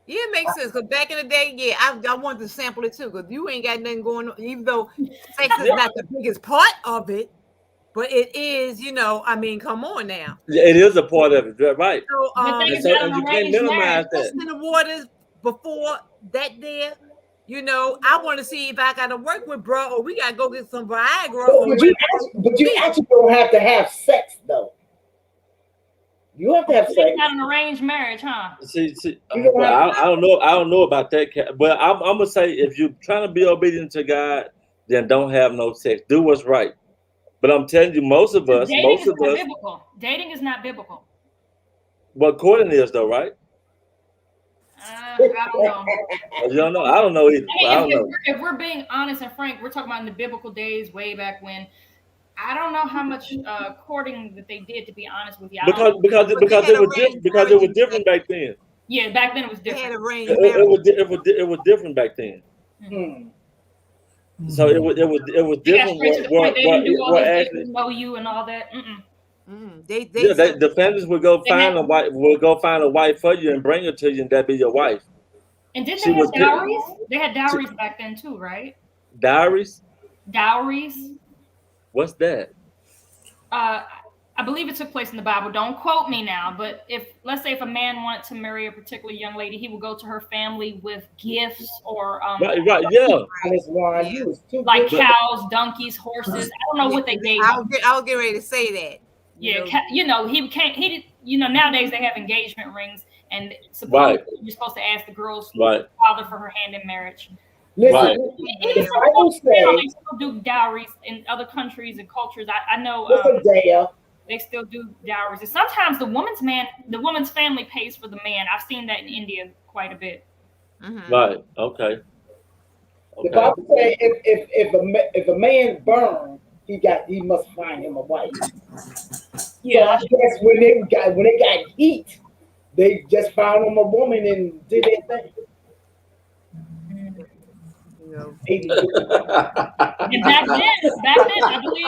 Yeah, it makes sense. Because back in the day, yeah, I wanted to sample it too. Because you ain't got nothing going on, even though sex is not the biggest part of it, but it is, I mean, come on now. It is a part of it, right? So, And so and you can't minimize that. in the waters before that there, I want to see if I got to work with bro, or we got to go get some Viagra. But you actually don't have to have sex, though. You have to have sex. It's not an arranged marriage, huh? See, well, I don't know about that. But I'm gonna say, if you're trying to be obedient to God, then don't have no sex. Do what's right. But I'm telling you, most of us, biblical. Dating is not biblical. What courting is, though, right? I don't know. You don't know? I don't know either. Hey, I don't know. If we're being honest and frank, we're talking about in the biblical days, way back when. I don't know how much courting that they did, to be honest with you. Because it was different back then. Yeah, back then it was different. It was different back then. So it was different. They didn't do all this, they didn't know you and all that. The families would go find a wife. Would go find a wife for you and bring her to you, and that be your wife. And didn't they have dowries? They had dowries back then too, right? Dowries. What's that? I believe it took place in the Bible. Don't quote me now, but let's say if a man wanted to marry a particular young lady, he would go to her family with gifts or like cows, donkeys, horses. I don't know what they gave. I was getting ready to say that. Yeah, nowadays they have engagement rings, and supposedly you're supposed to ask the girl's father for her hand in marriage. Listen, they still do dowries in other countries and cultures. I know they still do dowries. And sometimes the woman's family pays for the man. I've seen that in India quite a bit. Mm-hmm. Right. Okay. The Bible says if a man burns, he must find him a wife. Yeah. So I guess when they got heat, they just found him a woman and did their thing. And back then, I believe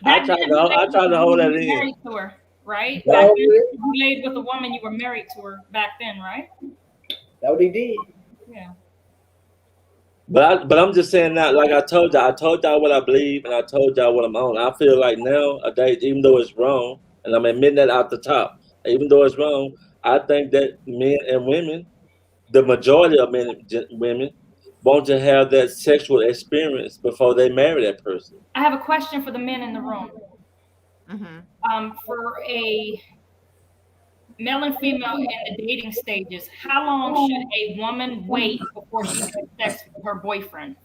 I tried to hold that in. Married to her, right? Back then, if you laid with a woman, you were married to her back then, right? That's what they did. Yeah. But I'm just saying that, like I told y'all what I believe, and I told y'all what I'm on. I feel like nowadays, even though it's wrong, and I'm admitting that out the top, even though it's wrong, I think that men and women, the majority of men and women, want to have that sexual experience before they marry that person. I have a question for the men in the room. Mm-hmm. For a male and female in the dating stages, how long should a woman wait before she has sex with her boyfriend?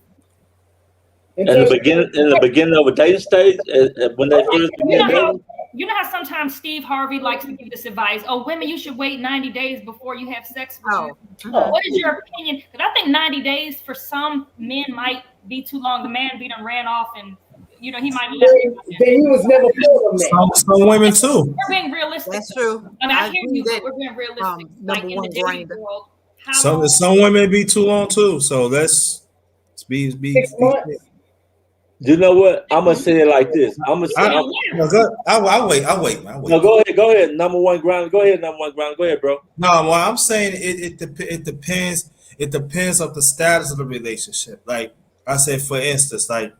In the beginning of a dating stage, when they first begin dating. You know how sometimes Steve Harvey likes to give this advice. Oh, women, you should wait 90 days before you have sex with you. What is your opinion? Because I think 90 days for some men might be too long. The man be done ran off and, he might left you. Then he was never for some women too. We're being realistic. That's true. I mean, I hear you, but we're being realistic. Like in the dating world. Some women be too long too. So let's be 6 months. You know what? I'm gonna say it like this. I'm gonna say. I'll wait. No, go ahead. Number one ground. Go ahead, bro. No, well, I'm saying it depends. It depends on the status of the relationship. Like I said, for instance, like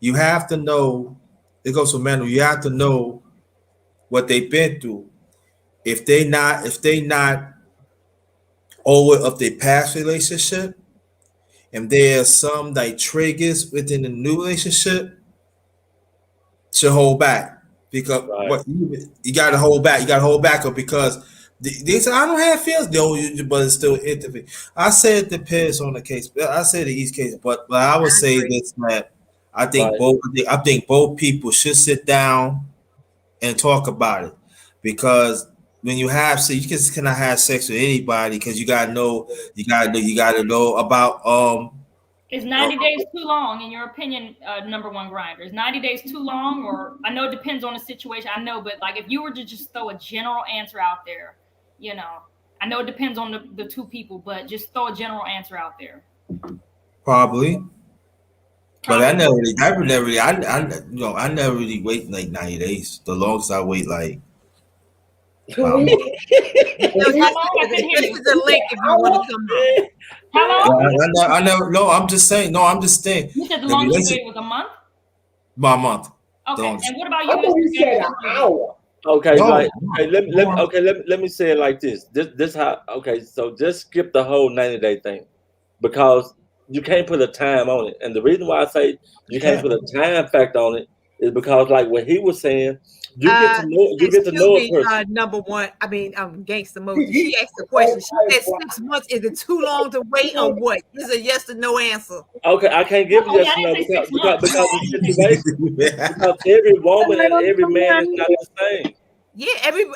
you have to know. It goes for men. You have to know what they've been through. If they not over of their past relationship. And there are some like triggers within the new relationship, should hold back because you got to hold back. You got to hold back up because they say I don't have feelings, but it's still intimate. I said it depends on the case. I said each case, but I would say this that I think both people should sit down and talk about it because when you have sex, you just cannot have sex with anybody because you gotta know about Is 90 days too long in your opinion, number one grinder? Is 90 days too long? Or I know it depends on the situation. I know, but like if you were to just throw a general answer out there, I know it depends on the two people, but just throw a general answer out there. Probably. But I never really wait like 90 days. The longest I wait like Wow. So How long? I couldn't hear this you. is the link if you want to come out. How long? I never. No, I'm just saying. No, I'm just saying. You said the Let me longest you listen. waited was a month? About a month. Okay. Longest. And what about I you, thought Mr. you said an James? hour. Okay, No. like okay, let me say it like this. This how okay, so just skip the whole 90-day thing because you can't put a time on it. And the reason why I say you can't put a time factor on it is because like what he was saying, you get to know a person. Number one, I mean, Gangsta Moji. She asked the question. She said 6 months. Is it too long to wait or what? This is a yes or no answer. Okay, I can't give you Oh, yes yeah, or no I didn't say 6 because months. the situation because every woman and every man is not the same. Yeah,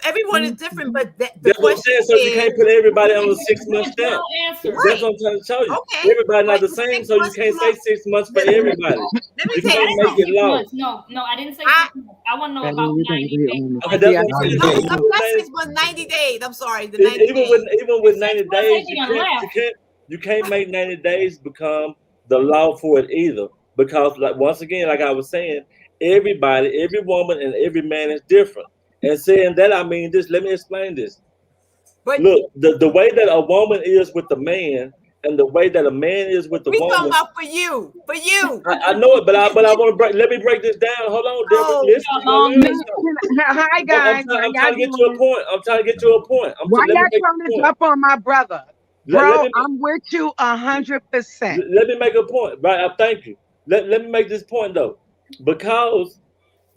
everyone is different, but the That's what I'm question saying. So you is, can't put everybody on a 6 month stamp. General answer. That's what I'm trying to tell you. Okay, Everybody not but the same, 6 so you months can't too say long. 6 months for Listen, everybody. let me You tell can't you make something. it long. No, I didn't say I- 6 months. I want to know And about you 90 don't days. agree on Okay, it. that's Yeah, what I'm saying. Yeah. Even with Not 90 6 months, 90 days. I'm sorry, the 90 even days. with 90 6 months days, ain't even left. you can't make 90 days become the law for it either. Because like once again, like I was saying, everybody, every woman and every man is different. And saying that I mean this, let me explain this. But Look, the way that a woman is with the man and the way that a man is with the we talking woman. about for you. I know it, but I want to break. Let me break this down. Hold on, Deborah. Oh, Listen, you gonna learn something. Hi guys. I'm trying to get to a point. I'm trying to get to a point. Why Let me y'all make trying a to point. jump on my brother? Let Bro, me- I'm with you 100%. Let me make a point. Right, I thank you. Let me make this point though, because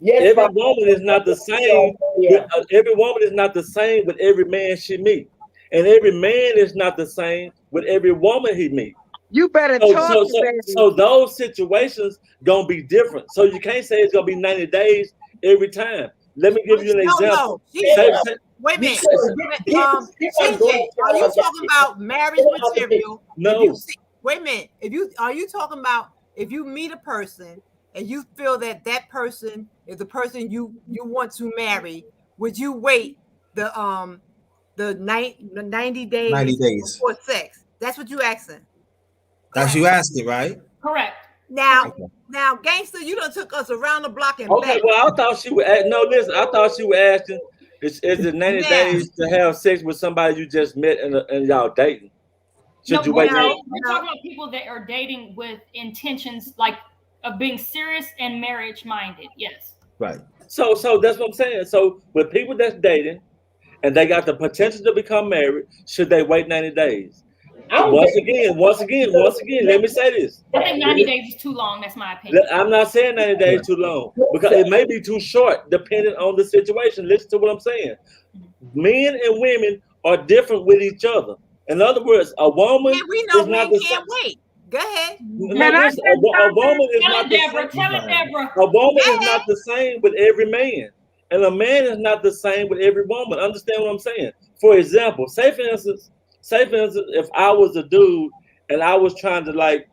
Yes, every my- woman is not the same. Yeah. Every woman is not the same with every man she meet, and every man is not the same with every woman he meet. You better talk, baby. So those situations gonna be different. So you can't say it's gonna be 90 days every time. Let me give you an example. No. Wait a minute. Get my CJ, daughter- are you talking about marriage material? No. Wait a minute. Are you talking about if you meet a person and you feel that that person is the person you want to marry, would you wait the 90 days 90 days. before sex? That's what you asking. That's you asked it, right? Correct. Now, Gangsta, you done took us around the block and Okay, back. well, I thought she would. No, listen, I thought she was asking, is it 90 days to have sex with somebody you just met and y'all dating? Should you we're wait? talking about people that are dating with intentions like of being serious and marriage minded. Yes. Right. So that's what I'm saying. So with people that's dating and they got the potential to become married, should they wait 90 days? Once again, let me say this. I think 90 days is too long. That's my opinion. I'm not saying 90 days too long because it may be too short depending on the situation. Listen to what I'm saying. Men and women are different with each other. In other words, a woman we know is not the same. Wait. Go ahead. No, listen, a woman is not the same. Tell it, Deborah. A woman is not the same with every man, and a man is not the same with every woman. Understand what I'm saying? For example, say for instance, if I was a dude and I was trying to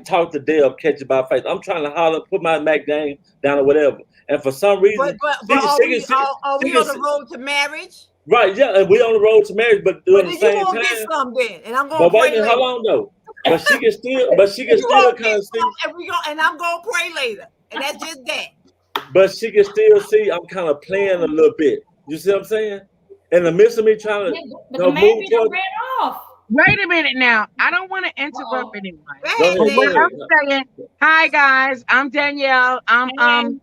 talk to Dale, catch it by face. I'm trying to holler, put my Mac game down or whatever, and for some reason, but are we on the road to marriage? Right, yeah, and we on the road to marriage, but at the same time, get some then, and I'm going. But wait a minute, how long though? But she can still kind of see. And I'm going to pray later, and that's just that. But she can still see I'm kind of playing a little bit. You see what I'm saying? In the midst of me trying to move towards. Ran off. Wait a minute now. I don't want to interrupt anyone. Go ahead. I'm saying, hi guys, I'm Danielle. I'm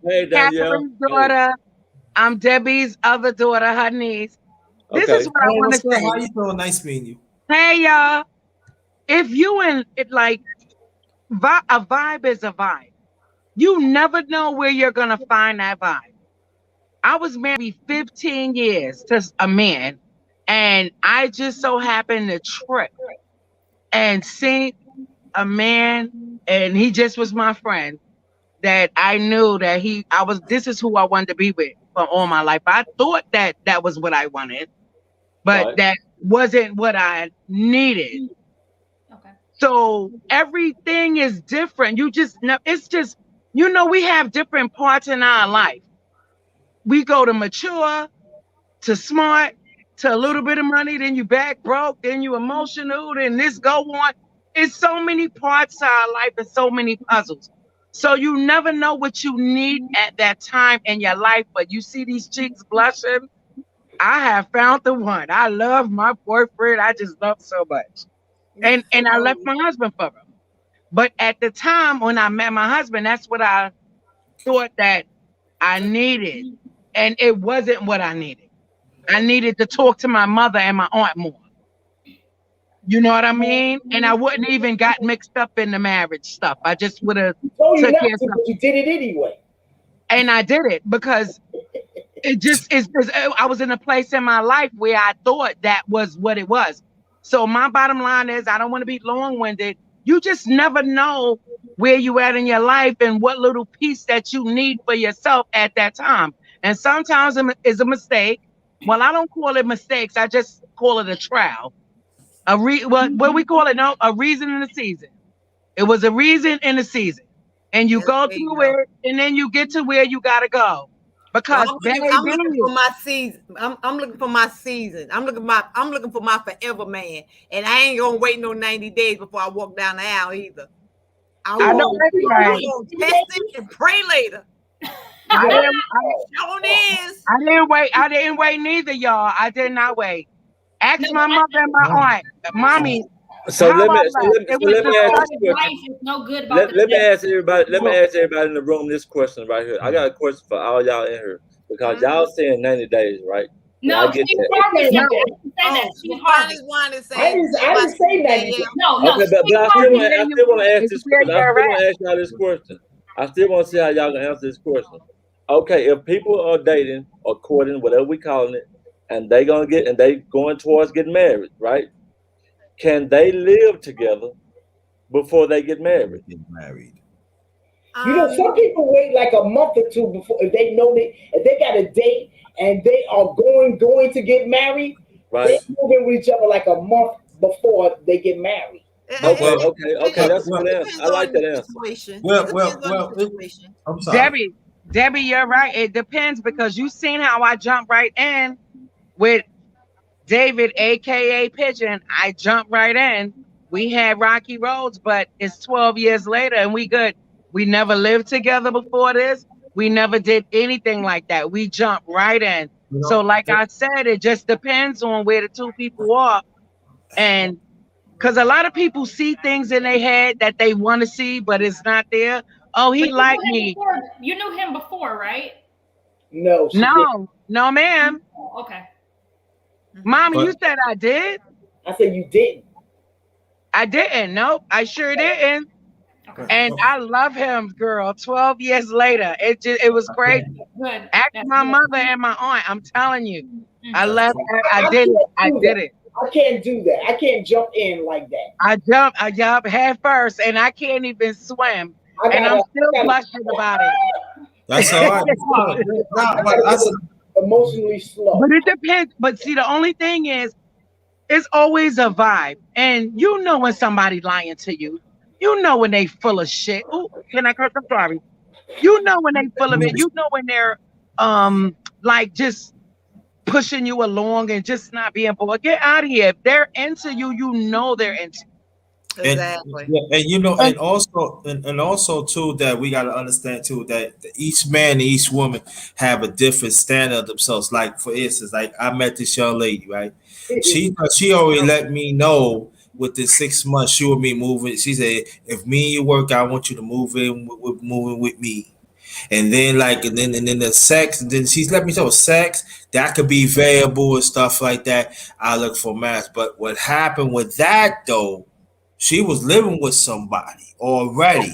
Catherine's daughter. I'm Debbie's other daughter, her niece. This is what I want to say. How you doing? Nice meeting you. Hey y'all. If you in it like a vibe is a vibe. You never know where you're gonna find that vibe. I was married 15 years to a man, and I just so happened to trip and see a man, and he just was my friend that I knew that this is who I wanted to be with for all my life. I thought that was what I wanted, but that wasn't what I needed. Okay. So everything is different. It's just, we have different parts in our life. We go to mature, to smart, to a little bit of money, then you back broke, then you emotional, then this go on. It's so many parts to our life and so many puzzles. So you never know what you need at that time in your life, but you see these chicks blushing I have found the one. I love my boyfriend. I just love so much. And I left my husband for him. But at the time when I met my husband, that's what I thought that I needed. And it wasn't what I needed. I needed to talk to my mother and my aunt more. You know what I mean? And I wouldn't even got mixed up in the marriage stuff. I just would have told you took not care of to, stuff. but you did it anyway. And I did it because it just is. I was in a place in my life where I thought that was what it was. So my bottom line is, I don't want to be long-winded. You just never know where you at in your life and what little piece that you need for yourself at that time. And sometimes it's a mistake. Well, I don't call it mistakes. I just call it a trial. What we call it? No, a reason in the season. It was a reason in the season, and you go through it, and then you get to where you gotta go. Because I'm looking for my season. I'm looking for my season. I'm looking for my forever man, and I ain't gonna wait no 90 days before I walk down the aisle either. I know that's right. Test it and pray later. I didn't wait neither, y'all. I did not wait. Ask my mother and my aunt, mommy. So let me ask this question. Let me ask everybody. Let me ask everybody in the room this question right here. I got a question for all y'all in here because y'all saying 90 days, right? No, Steve Harvey said that. Steve Harvey. I didn't say that. No. Okay, but I still want to ask this question. I still want to ask y'all this question. I still want to see how y'all gonna answer this question. Okay, if people are dating or courting, whatever we calling it, and they going towards getting married, right? Can they live together before they get married? You know, some people wait like a month or two before if they know if they got a date and they are going to get married. Right. They move in with each other like a month before they get married. Okay, that's a good answer. I like that answer. Well, I'm sorry. Debbie, you're right. It depends because you seen how I jumped right in with David, aka Pigeon. I jumped right in. We had rocky roads, but it's 12 years later and we good. We never lived together before this. We never did anything like that. We jumped right in. So like I said, it just depends on where the two people are. And because a lot of people see things in their head that they want to see, but it's not there. Oh, he liked me. You knew him before, right? No, ma'am. Okay. Mama, you said I did? I said you didn't. I didn't. Nope, I sure didn't. Okay. And I love him, girl. 12 years later, it was crazy. Good. Ask my mother and my aunt. I'm telling you, I love her. I did it. I can't do that. I can't jump in like that. I jumped head first, and I can't even swim. And I'm still blushing about it. That's all right. Emotionally slow. But it depends. But see, the only thing is, it's always a vibe. And you know when somebody lying to you. You know when they full of shit. Oh, can I curse? I'm sorry. You know when they full of it. You know when they're like just pushing you along and just not being bored. Get out of here. If they're into you, you know they're into you. Exactly. And you know, and also too that we got to understand too that each man and each woman have a different standard of themselves. Like for instance, like I met this young lady, right? She already let me know within 6 months she would be moving. She said, if me and you work, I want you to move in with me. And then and then the sex, and then she's let me know sex that could be variable and stuff like that. I look for match. But what happened with that though? She was living with somebody already.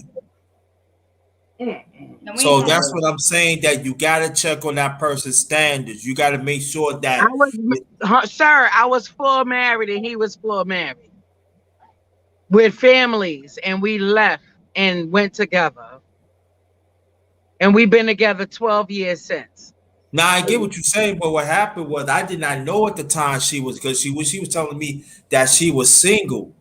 So that's what I'm saying, that you got to check on that person's standards. You got to make sure that I was full married and he was full married with families, and we left and went together. And we've been together 12 years since. Now I get what you're saying, but what happened was I did not know at the time she was telling me that she was single.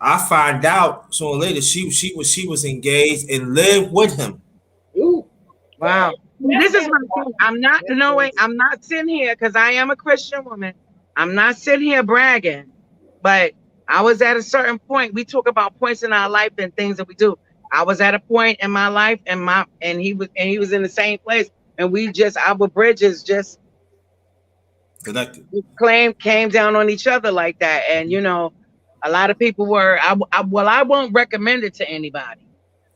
I find out sooner or later she was engaged and lived with him. Ooh. Wow. This is my thing. I'm not sitting here because I am a Christian woman. I'm not sitting here bragging, but I was at a certain point. We talk about points in our life and things that we do. I was at a point in my life and he was in the same place, and our bridges just Connected. came down on each other like that. And you know, a lot of people were. I won't recommend it to anybody.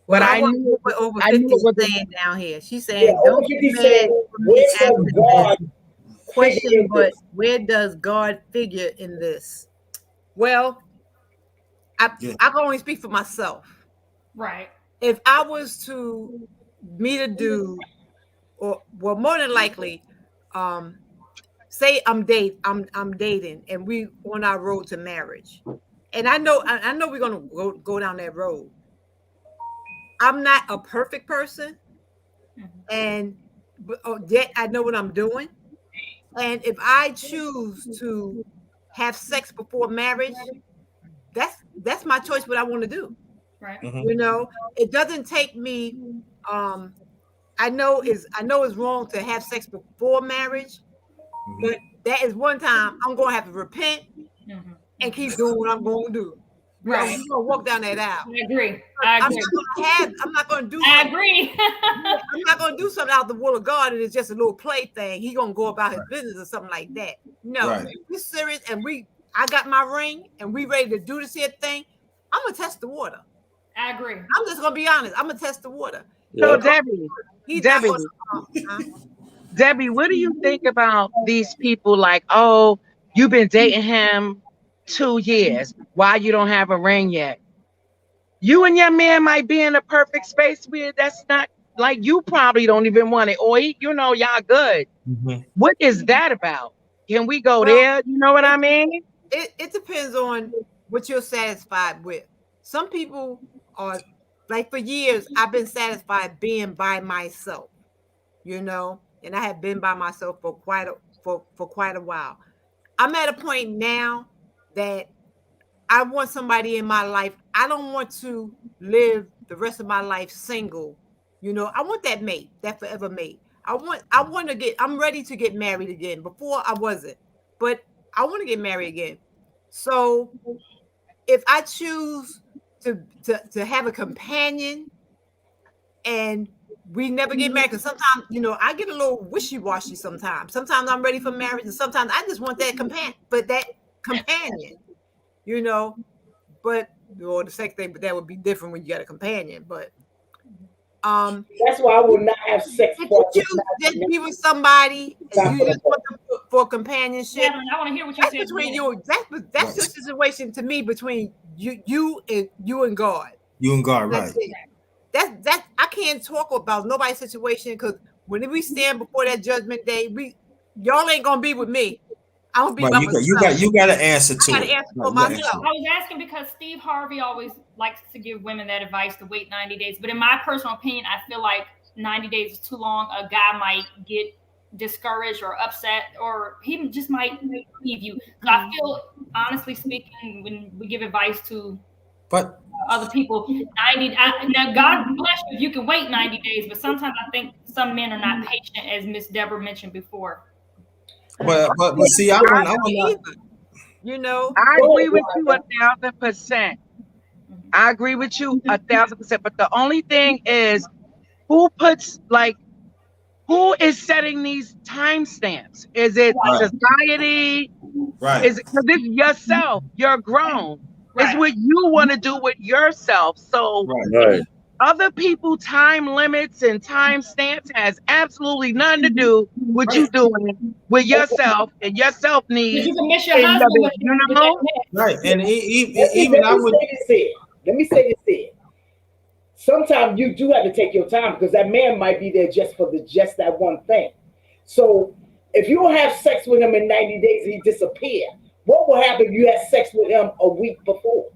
Well, But I I want knew what over I 50 knew it was is saying down here. She's Yeah, saying, over don't 50 get said, mad for me where does asking God this question, figure in but this? where does God figure in this? Well, I Yeah. can only speak for myself. Right. If I was to meet a dude, or well, more than likely, say I'm dating, and we on our road to marriage, and I know we're gonna go down that road. I'm not a perfect person, and yet I know what I'm doing. And if I choose to have sex before marriage, that's my choice. What I want to do, Right. you know, it doesn't take me. I know it's wrong to have sex before marriage, but that is one time I'm gonna have to repent and keep doing what I'm going to do. Right. I'm gonna walk down that aisle. I agree. I agree. I'm not gonna do. I something. agree. I'm not gonna do something out the will of God and it's just a little play thing. He gonna go about his business or something like that. No, Right. we're serious, and I got my ring and we ready to do this here thing. I'm gonna test the water. I agree. I'm just gonna be honest. I'm gonna test the water. So Yeah. Debbie, what do you think about these people like, oh, you've been dating him 2 years. Why you don't have a ring yet? You and your man might be in a perfect space where that's not like you probably don't even want it, or you know y'all good. What is that about? Can we go there? You know what I mean? It depends on what you're satisfied with. Some people are like, for years I've been satisfied being by myself, you know, and I have been by myself for quite a while. I'm at a point now that I want somebody in my life. I don't want to live the rest of my life single. You know, I want that mate, that forever mate. I'm ready to get married again. Before I wasn't, but I want to get married again. So if I choose to have a companion and we never get married, because sometimes, you know, I get a little wishy-washy sometimes. Sometimes I'm ready for marriage, and sometimes I just want that companion, you know. But or the sex thing, but that would be different when you got a companion. But that's why I would not have sex. Just be with somebody, and you just want them for companionship. Yeah, I want to hear what you said. Between you, that's your situation to me, between you and God. You and God, That's right? it. That I can't talk about nobody's situation, because when we stand before that judgment day, y'all ain't gonna be with me. I'm gonna be by myself. You got to answer to I gotta it. answer for myself. I was asking because Steve Harvey always likes to give women that advice to wait 90 days. But in my personal opinion, I feel like 90 days is too long. A guy might get discouraged or upset, or he just might leave you. So I feel, honestly speaking, when we give advice to other people, 90. Now, God bless you if you can wait 90 days. But sometimes I think some men are not patient, as Miss Deborah mentioned before. But see, I want you know, I agree with you 1,000%. I agree with you 1,000%. But the only thing is, who is setting these timestamps? Is it society? Right. Is it because it's yourself? You're grown. Right. It's what you want to do with yourself. So other people time limits and time stamps has absolutely nothing to do with you doing with yourself and your self needs. You can miss your husband, you know? Right. And let me say this here. Sometimes you do have to take your time, because that man might be there just for that one thing. So if you don't have sex with him in 90 days and he disappear, what will happen if you had sex with him a week before?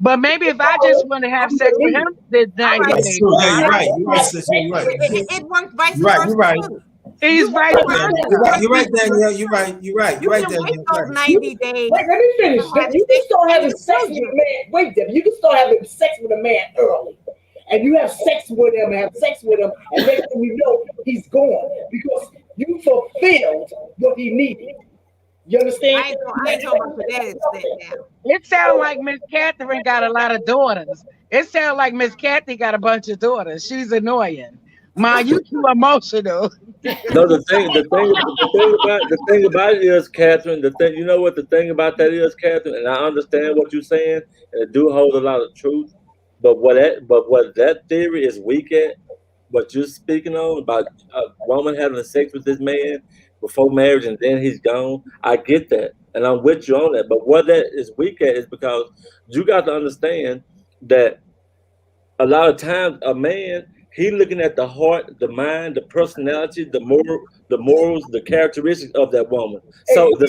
But maybe if I just want to have sex with him, then 90 days. You're right. It works vice versa. You're right. He's right. You're right, Danielle. You're right, Danielle. 90 days. Wait, let me finish. You can start having sex with a man. Wait, Debbie. You can start having sex with a man early, and you have sex with him, and next thing you know, he's gone because you fulfilled what he needed. You understand? I ain't talking about for that extent now. It sounds like Miss Catherine got a lot of daughters. It sounds like Miss Kathy got a bunch of daughters. She's annoying. Ma, you too emotional. No, the thing about it is, Catherine. The thing, you know what the thing about that is, Catherine, and I understand what you're saying, and it do hold a lot of truth. But what that theory is weak at, what you're speaking on about a woman having sex with this man before marriage and then he's gone, I get that, and I'm with you on that. But what that is weak at is because you got to understand that a lot of times a man, he looking at the heart, the mind, the personality, the morals, the characteristics of that woman. So the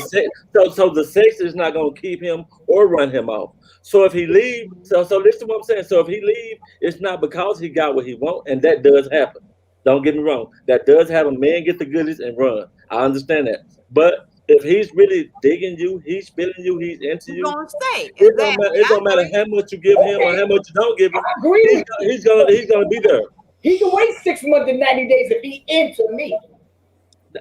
sex is not going to keep him or run him off. So if he leave, so listen to what I'm saying. So if he leave, it's not because he got what he want, and that does happen. Don't get me wrong. That does happen. Men get the goodies and run. I understand that. But if he's really digging you, he's feeling you, he's into you, Gonna stay. it don't matter how much you give him or how much you don't give him. I agree. He's gonna be there. He can wait 6 months and 90 days to be into me.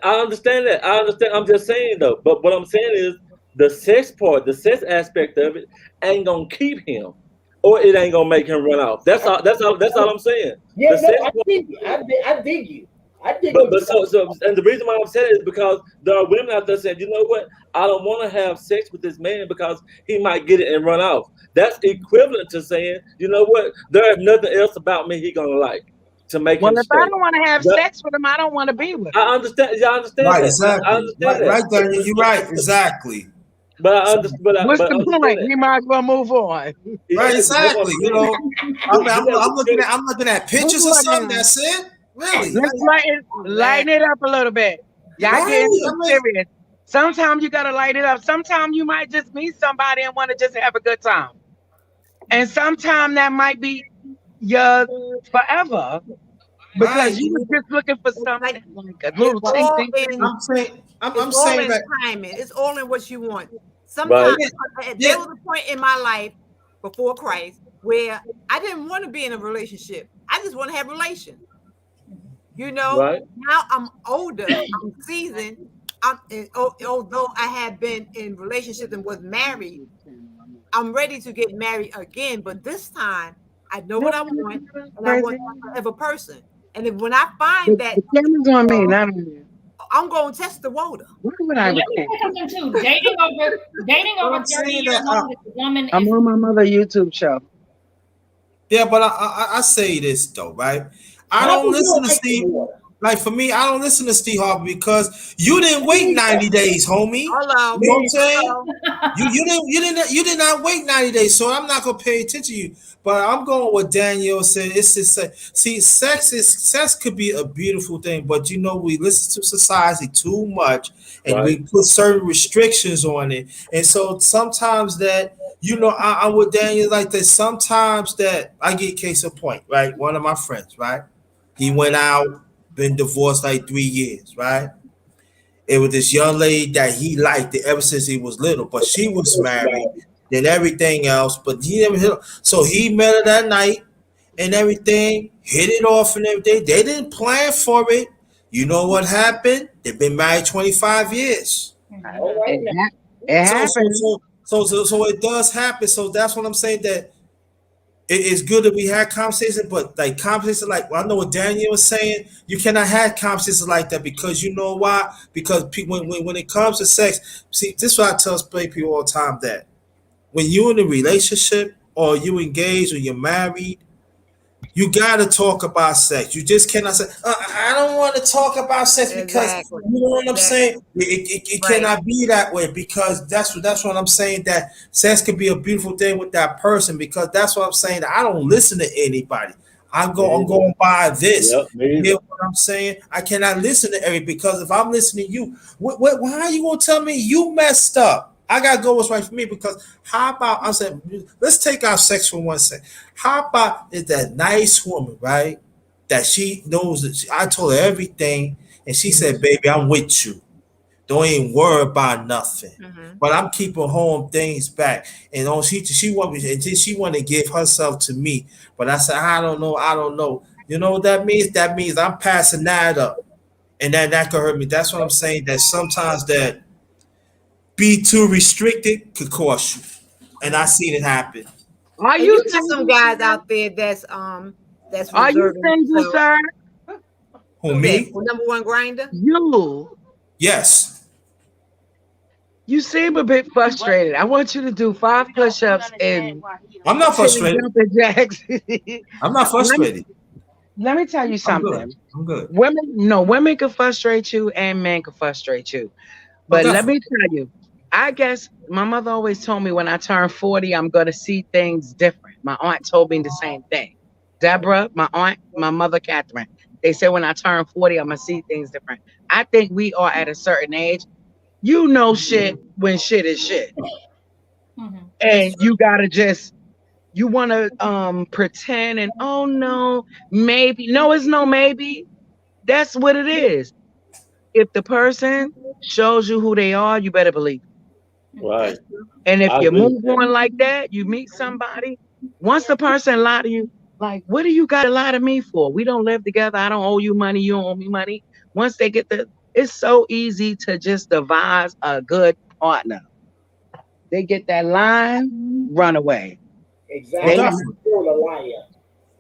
I understand that. I understand. I'm just saying though. But what I'm saying is the sex part, the sex aspect of it, ain't gonna keep him, or it ain't gonna make him run off. That's all. That's all I'm saying. Yeah, The no, sex I part- dig you. I dig you. I dig But what you're so and the reason why I'm saying it is because there are women out there saying, you know what, I don't want to have sex with this man because he might get it and run off. That's equivalent to saying, you know what, there is nothing else about me he gonna like to make Well, him if stay. I don't want to have That- sex with him, I don't want to be with him. I understand. Yeah, I understand Right, that. exactly. I understand that. Right, Daniel, you're right, exactly. But I understand. What's but I the understand point? that. We might as well move on. Right, exactly. You know, I'm looking at. I'm looking at pictures or something. That's it. Really. Let's lighten it up a little bit. Y'all Right, getting I too mean- serious. Sometimes you gotta light it up. Sometimes you might just meet somebody and want to just have a good time. And sometimes that might be your forever because Right. you were just looking for something like a little It's all ting ting. in- I'm saying I'm It's all saying in that timing. It's all in what you want. Sometimes there Yeah. was a point in my life before Christ where I didn't want to be in a relationship. I just want to have relations. You know, Right. now I'm older, I'm seasoned. Although I have been in relationships and was married, I'm ready to get married again. But this time, I know what I want, and I want that forever person. And if, when I find that, The camera's on me, not on you. I'm going to test the water. What would I Let me record? say something too. Dating over I'm 30 saying years that, old, the woman I'm is on my mother YouTube show. yeah, but I say this though, right? I don't listen to Steve. Like for me, I don't listen to Steve Harvey because you didn't wait 90 days, homie. Hello. You know what I'm saying? Hello. You did not wait 90 days, so I'm not gonna pay attention to you. But I'm going with Daniel said. It's just see, sex could be a beautiful thing, but you know we listen to society too much, and Right. we put certain restrictions on it, and so sometimes that I'm with Daniel like that. Sometimes that I get case in point, right? One of my friends, right? He went out, been divorced like 3 years, right? It was this young lady that he liked it ever since he was little, but she was married and everything else. But he never hit her. So he met her that night and everything, hit it off and everything. They didn't plan for it. You know what happened? They've been married 25 years. All right now. It happens. So it does happen. So that's what I'm saying, that it's good that we had conversations, but like conversations like, well, I know what Daniel was saying. You cannot have conversations like that because you know why? Because when it comes to sex, see, this is what I tell people all the time, that when you're in a relationship or you engage or you're married, you gotta talk about sex. You just cannot say, I don't want to talk about sex because Exactly. you know what I'm saying. Exactly. It Right. cannot be that way, because that's what I'm saying, that sex can be a beautiful thing with that person, because that's what I'm saying. That I don't listen to anybody. I'm going by this. Yep, me You either. hear what I'm saying? I cannot listen to every, because if I'm listening to you, why are you gonna tell me you messed up? I gotta go what's right for me, because how about, I'm saying, let's take out sex for 1 second. How about is that nice woman, right? That she knows that I told her everything, and she said, "Baby, I'm with you. Don't even worry about nothing." Mhm. But I'm keeping home things back, and she want me, and she want to give herself to me. But I said, I don't know. You know what that means? That means I'm passing that up, and that could hurt me. That's what I'm saying. That sometimes that be too restricted could cost you, and I seen it happen. Are And you you got some single? guys out there that's Are you reserving single, themselves. sir? Who, Who's me? that? Who, number one grinder? You. Yes. You seem a bit frustrated. I want you to do 5 push-ups and I'm not 10 frustrated. jumping jacks. I'm not frustrated. Let me tell you I'm something. good. I'm good. Women can frustrate you and men can frustrate you. But let me tell you, I guess my mother always told me when I turn 40, I'm going to see things different. My aunt told me the same thing. Deborah, my aunt, my mother, Catherine, they said when I turn 40, I'm going to see things different. I think we are at a certain age. You know shit when shit is shit. And you got to just, you want to pretend and, oh, no, maybe. No, it's no maybe. That's what it is. If the person shows you who they are, you better believe it. Right. And if I you agree move with that. on like that, you meet somebody. Once the person lie to you, like, what do you got to lie to me for? We don't live together. I don't owe you money. You don't owe me money. Once they get it's so easy to just devise a good partner. They get that line, run away. Exactly. Oh, They, definitely. You're a liar.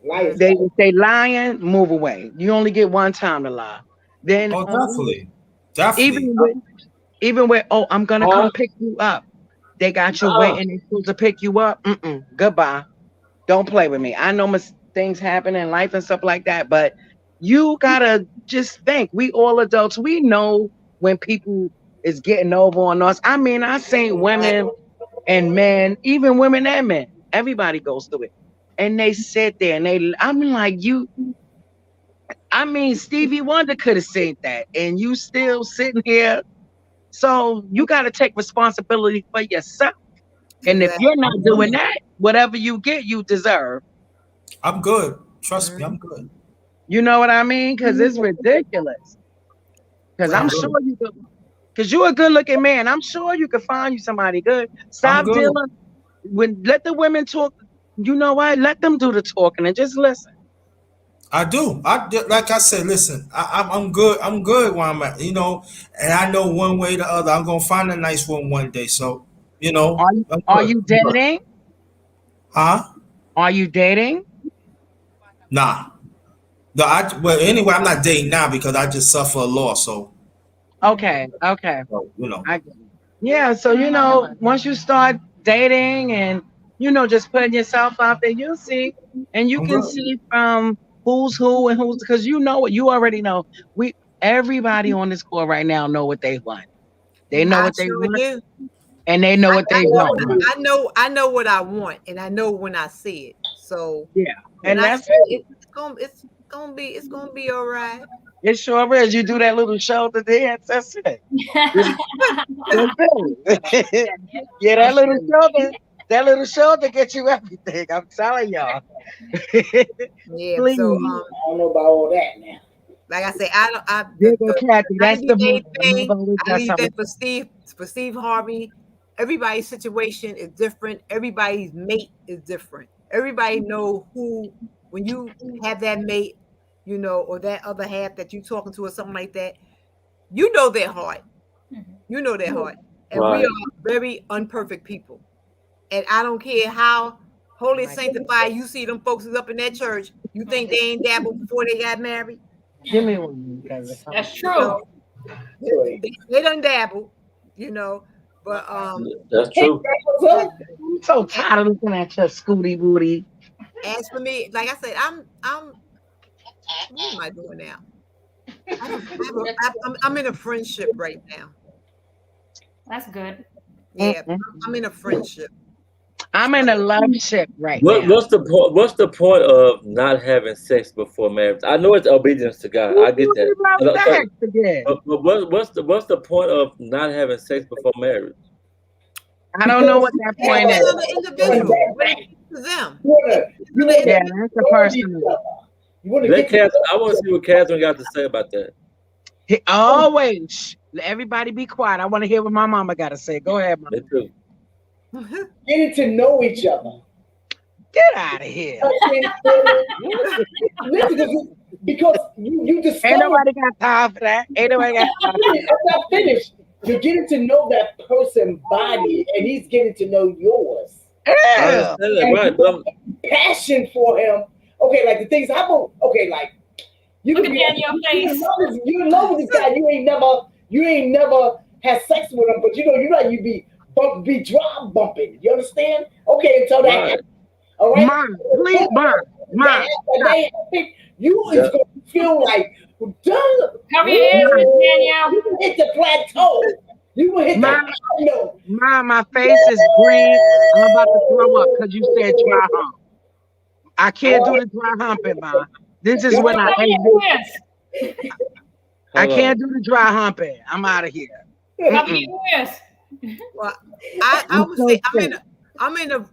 Liars. they say lying, move away. You only get one time to lie. Then Oh, definitely. Definitely. even with, oh, I'm gonna Huh? come pick you up. They got you waiting. They're supposed to pick you up. Goodbye. Don't play with me. I know things happen in life and stuff like that, but you gotta just think. We all adults. We know when people is getting over on us. I mean, I seen women and men, even women and men. Everybody goes through it, and they sit there and I'm like, you. I mean, Stevie Wonder could have seen that, and you still sitting here. So you got to take responsibility for yourself. And if you're not doing that, whatever you get, you deserve. I'm good. Trust me, I'm good. You know what I mean? Because it's ridiculous. Because I'm sure you could. Because you're a good-looking man. I'm sure you could find you somebody good. Stop good. dealing. Let the women talk. You know what? Let them do the talking and just listen. I do. Like I said, listen, I'm good. I'm good where I'm at, and I know one way or the other, I'm gonna find a nice one day. So, Are you dating? Huh? Are you dating? Nah. No, well, anyway, I'm not dating now because I just suffer a loss. So. Okay. So, Yeah. So once you start dating and just putting yourself out there, you'll see, and you can see from who's who and who's, because you already know. Everybody on this call right now know what they want. They know what they want, and they know what they don't want. I know what I want, and I know when I see it. So yeah, and that's it's gonna be all right. It sure is. You do that little shoulder dance. That's it. Yeah, that little shoulder gets you everything. I'm telling y'all. Yeah. Please. So I don't know about all that now. like I say, that's the move. I leave that for Steve Harvey. Everybody's situation is different. Everybody's mate is different. Everybody know who, when you have that mate, or that other half that you talking to or something like that, you know their heart. You know their heart. And we are very unperfect people. And I don't care how holy and sanctified you see them folks is up in that church. You think they ain't dabbled before they got married? Give me one. That's true. They done dabble, but that's true. I'm so tired of looking at your scooty booty. As for me, like I said, I'm what am I doing now? I'm in a friendship right now. That's good. Yeah, I'm in a friendship. I'm in a love ship right now. What's the point of not having sex before marriage? I know it's obedience to God. I get that. But what's the point of not having sex before marriage? I don't know what that point is. Individual. To them. Yeah, that's a person. I want to see what Catherine got to say about that. Always. Everybody be quiet. I want to hear what my mama got to say. Go ahead, mama. Me too. Getting to know each other. Get out of here. Listen, because you discover. Ain't nobody got time for that. Ain't nobody got time for that. I'm not finished. You're getting to know that person's body, and he's getting to know yours. Yeah. Right, passion for him. Okay, like the things. Like You Look could at be Danielle's face. you in love with this guy. You ain't never had sex with him, but you be dry bumping. You understand? Okay, until that Right. happens. All right. Mom, please, Mom. You is Yeah. gonna feel like, Cover your ears, Miss Danielle. you will hit the plateau. You will hit Mom, the plateau. Mom, my face is green. I'm about to throw up because you said dry hump. I can't do the dry humping, Mom. This is when I Cover end your it. ears. I Hold can't on. do the dry humping. I'm out of here. Cover your ears. Well, I I'm would so say sick. I'm in a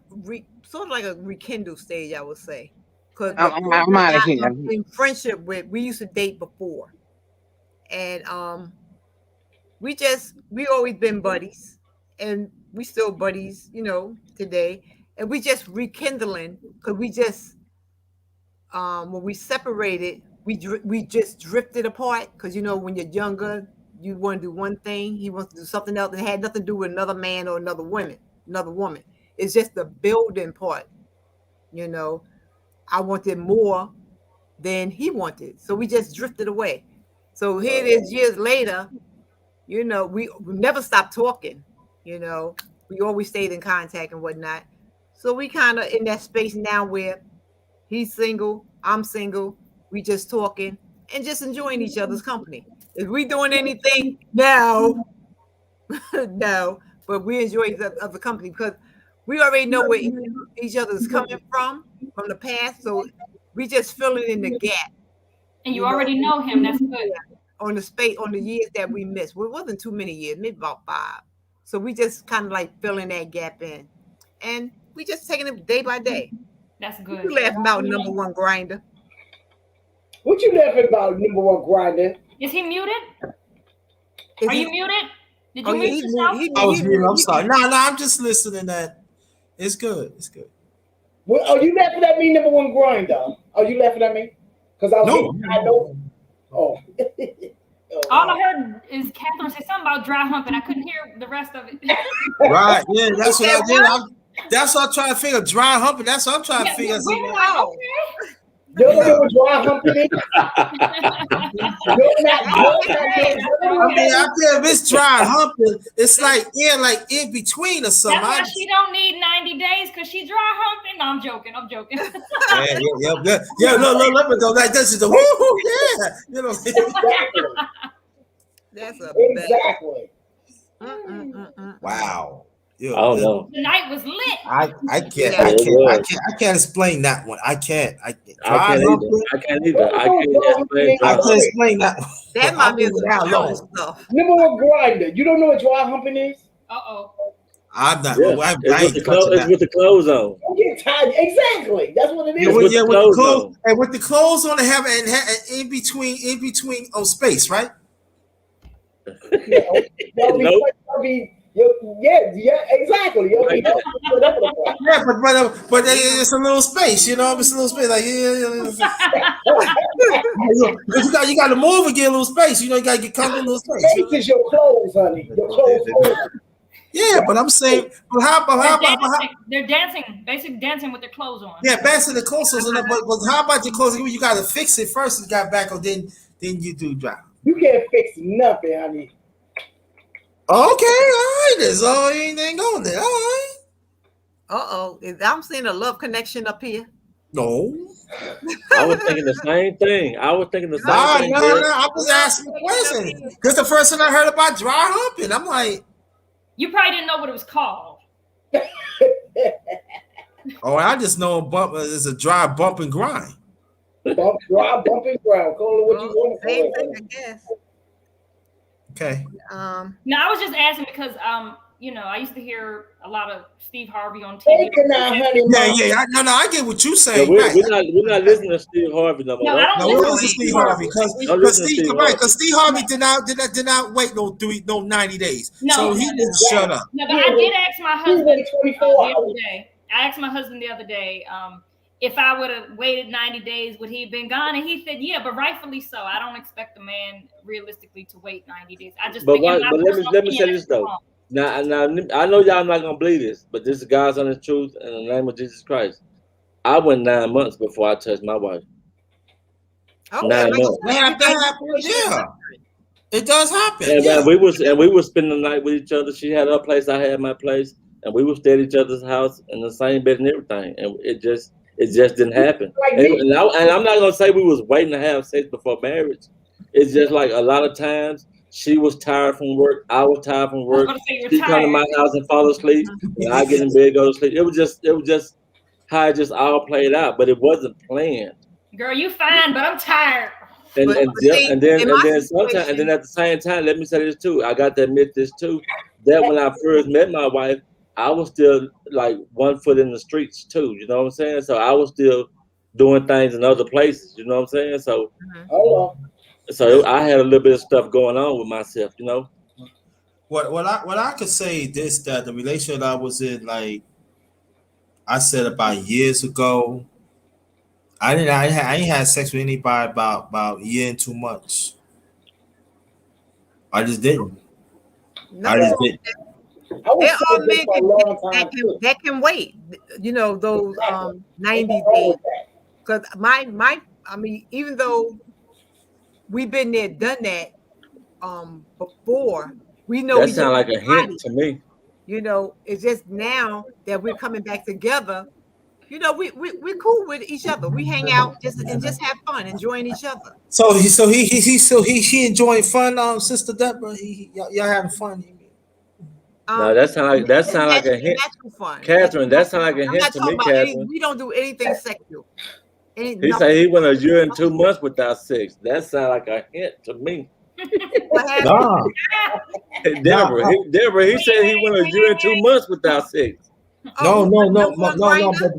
sort of like a rekindle stage. I would say because I'm out of here. I'm in friendship with. We used to date before, and we always been buddies, and we still buddies, today, and we just rekindling because we just when we separated, we just drifted apart because when you're younger, you want to do one thing, he wants to do something else, and it had nothing to do with another man or another woman. It's just the building part. I wanted more than he wanted, so we just drifted away. So here it is years later. We never stopped talking. We always stayed in contact and whatnot. So we kind of in that space now where he's single, I'm single. We just talking and just enjoying each other's company. If we doing anything now, no, but we enjoy each other's company because we already know where each other's coming from the past. So we just filling in the gap. And you already know him. That's good. On the years that we missed. Well, it wasn't too many years, maybe about 5. So we just kind of like filling that gap in. And we just taking it day by day. That's good. You laughing about number one grinder. What you laughing about, number one grinder? Is he muted? Is Are he- you muted? Did you Oh, yeah, mute he's yourself? I was he- reading. I'm sorry. No, I'm just listening. That it's good. It's good. Well, are you laughing at me, number one grinder? Are you laughing at me? Because I was No. I know. Oh. All I heard is Catherine say something about dry humping. I couldn't hear the rest of it. Right. Yeah, that's what I did. That's what I'm trying to figure. Dry humping. That's what I'm trying to figure. We were like, okay. You don't know what dry humping is? I mean, I feel if it's dry humping, it's like in between or something. That's why she don't need 90 days because she dry humping. No, I'm joking. Yeah. No, let me go. Like this is the woo, yeah. That's a Exactly. Wow. Yeah, I don't know. The night was lit. I can't. Yeah, I can't explain that one. I can't either. I can't explain that one. That might be some long. stuff. Number one grinder. You don't know what dry humping is? Uh-oh. I'm not. Yeah. I It's ain't touching that. with the clothes on. Don't get tired. Exactly. That's what it is. Yeah, with the clothes on. And with the clothes on, they have and in between space, right? Yeah, exactly. Yeah, but it's a little space, It's a little space, like because you got to move and get a little space. You got to get comfortable in a little space. Space is your clothes, honey. Your clothes. Yeah, but I'm saying, but how They're dancing, basically dancing with their clothes on. Yeah, passing the clothes on, but how about your clothes? You got to fix it first. You got back, or then you do dry. You can't fix nothing, honey. Okay, all right. There's all anything going there. All right. I'm seeing a love connection up here. No. I was thinking the same thing. I was asking a question because the first time I heard about dry humping, I'm like, you probably didn't know what it was called. I just know it's a dry bump and grind. Dry bump and grind. Call it what you want to Same call thing, it. I guess. Okay. No, I was just asking because I used to hear a lot of Steve Harvey on TV. I get what you're saying. We're not listening to Steve Harvey no more. No, we're listening to Steve Harvey because Steve Harvey did not wait no 90 days. No, so he didn't shut up. No, but I did ask my husband the other day. I asked my husband the other day, if I would have waited 90 days, would he have been gone? And he said, yeah, but rightfully so. I don't expect a man realistically to wait 90 days. I just let me say this though. Now, I know y'all not gonna believe this, but this is God's honest truth in the name of Jesus Christ. I went 9 months before I touched my wife. Okay, 9 like months. That happens, yeah. It does happen. And Yeah. we was spending the night with each other. She had her place, I had my place, and we would stay at each other's house in the same bed and everything. And it just didn't happen. Like And, me. and I'm not gonna say we was waiting to have sex before marriage. It's just like a lot of times she was tired from work, I was tired from I was work. going to say you were She come to tired. my house and fall asleep, and I get in bed, go to sleep. It was just how it just all played out, but it wasn't planned. Girl, you fine, but I'm tired. And But and, see, and then in and my then sometimes and situation, then at the same time, let me say this too. I got to admit this too. That when I first met my wife, I was still like 1 foot in the streets too. You know what I'm saying? So I was still doing things in other places. You know what I'm saying? So Hold on. I had a little bit of stuff going on with myself. You know. What I could say this, that the relationship I was in, like I said about years ago, I ain't had sex with anybody about a year and 2 months. I just didn't. no, I just didn't. I was there are celibate men for a long time too. that can wait. You know, those Exactly. 90 Ain't nothing wrong days. with that. Because I mean, even though we've been there, done that before, we know That each sounds like other's a body. hint to me. You know, it's just now that we're coming back together. You know, we're cool with each other. We hang out just have fun, enjoying each other. So he enjoying fun, Sister Deborah. Y'all having fun. No, that sound like a hint, Natural fun. Catherine. That sound like a I'm hint not to talking me, about any. Catherine. We don't do anything sexual. He said he went a year and 2 months without sex. That sounds like a hint to me. What happened? Nah, Deborah, he said he went a year and 2 months without sex. no, Grinder?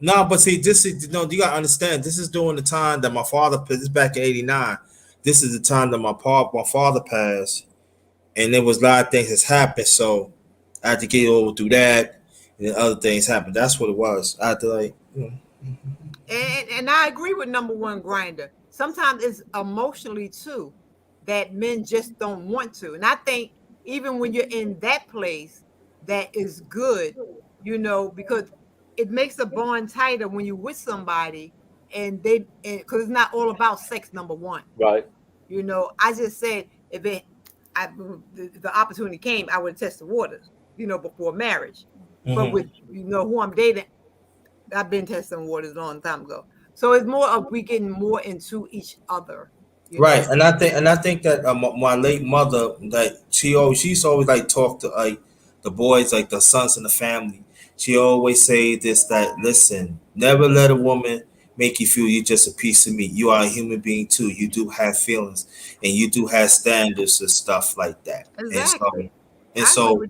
but see, this is you gotta understand. This is during the time that my father. This is back in '89. This is the time that my father passed, and there was a lot of things that's happened. So I had to get over through that, and then other things happened. That's what it was. I had to like. And I agree with number one Grinder. Sometimes it's emotionally too that men just don't want to. And I think even when you're in that place, that is good, you know, because it makes a bond tighter when you're with somebody and because it's not all about sex, number one. Right. You know, I just said if the opportunity came, I would test the waters, you know, before marriage. But with who I'm dating, I've been testing waters a long time ago. So it's more of we getting more into each other. Right, and I think that my late mother, that she used to always like talk to like the boys, like the sons in the family. She always say this, that listen, never let a woman make you feel you're just a piece of meat. You are a human being too. You do have feelings, and you do have standards and stuff like that. Exactly. And so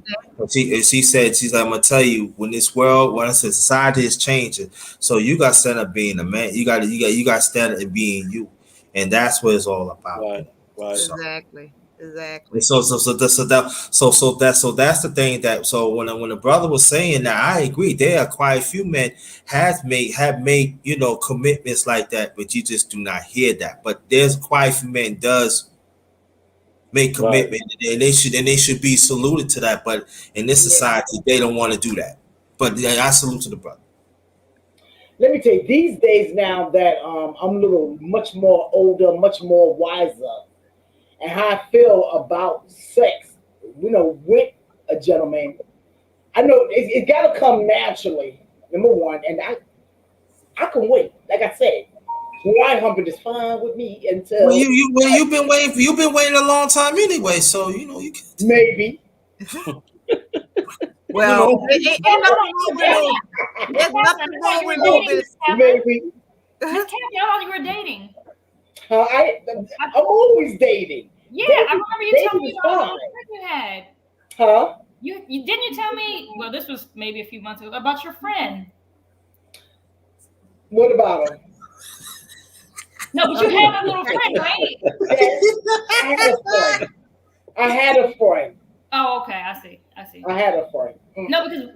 she said, she's like, I'm gonna tell you, when this world, when I said society is changing, so you got to stand up being a man. You got to stand up and being you. And that's what it's all about. Right. Exactly. So that's the thing that when the brother was saying that, I agree. There are quite a few men have made commitments like that, but you just do not hear that. But there's quite a few men does make commitment, and they should be saluted to that. But in this society, they don't want to do that. But I salute to the brother. Let me tell you, these days now that I'm a little much more older, much more wiser, and how I feel about sex, with a gentleman, I know it got to come naturally. Number one, and I can wait. Like I said, wine humping is fine with me until you've been waiting a long time anyway. So you can maybe. Well, there's nothing wrong with this. Maybe. Miss Kathy, how long you were dating? I'm always dating. Yeah, I remember you telling me about fine. the trip you had. Huh? You didn't you tell me? Well, this was maybe a few months ago about your friend. What about him? No, but you had a little friend, right? Yes, I had a friend. Oh, okay. I see. I had a friend. No, because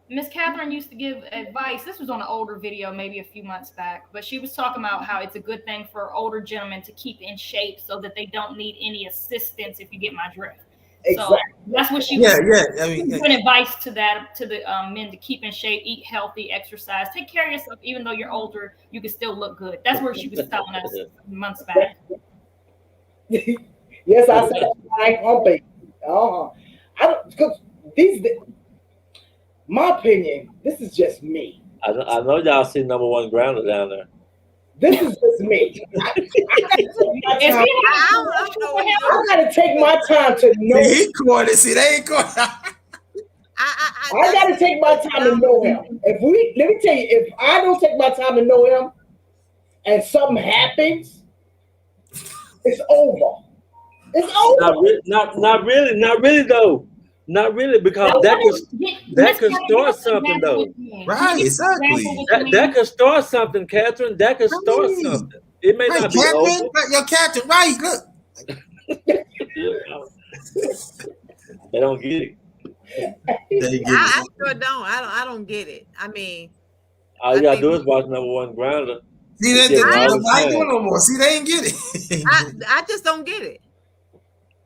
Miss Catherine used to give advice. This was on an older video, maybe a few months back, but she was talking about how it's a good thing for older gentlemen to keep in shape so that they don't need any assistance, if you get my drift. Exactly. That's what she Yeah, was. yeah. I mean, Good advice to the men to keep in shape, eat healthy, exercise, take care of yourself. Even though you're older, you can still look good. That's where she was telling us months back. Yes, I said I ain't on baby. I don't because my opinion, this is just me. I know y'all see number one grounder down there. This is just me. I gotta take my time to know. he corny. See, they ain't corny. I gotta take my time to know him. Let me tell you, if I don't take my time to know him and something happens, it's over. It's over. Not really though. Not really, because that could start something though. Right, exactly. That could start something, Catherine. That could start something. It may not be over. Your Catherine, right? Look. They don't get it. I sure don't. I don't get it. I mean, all you gotta do is watch number one grounder. See, I ain't doing no more. See, they ain't get it. I just don't get it.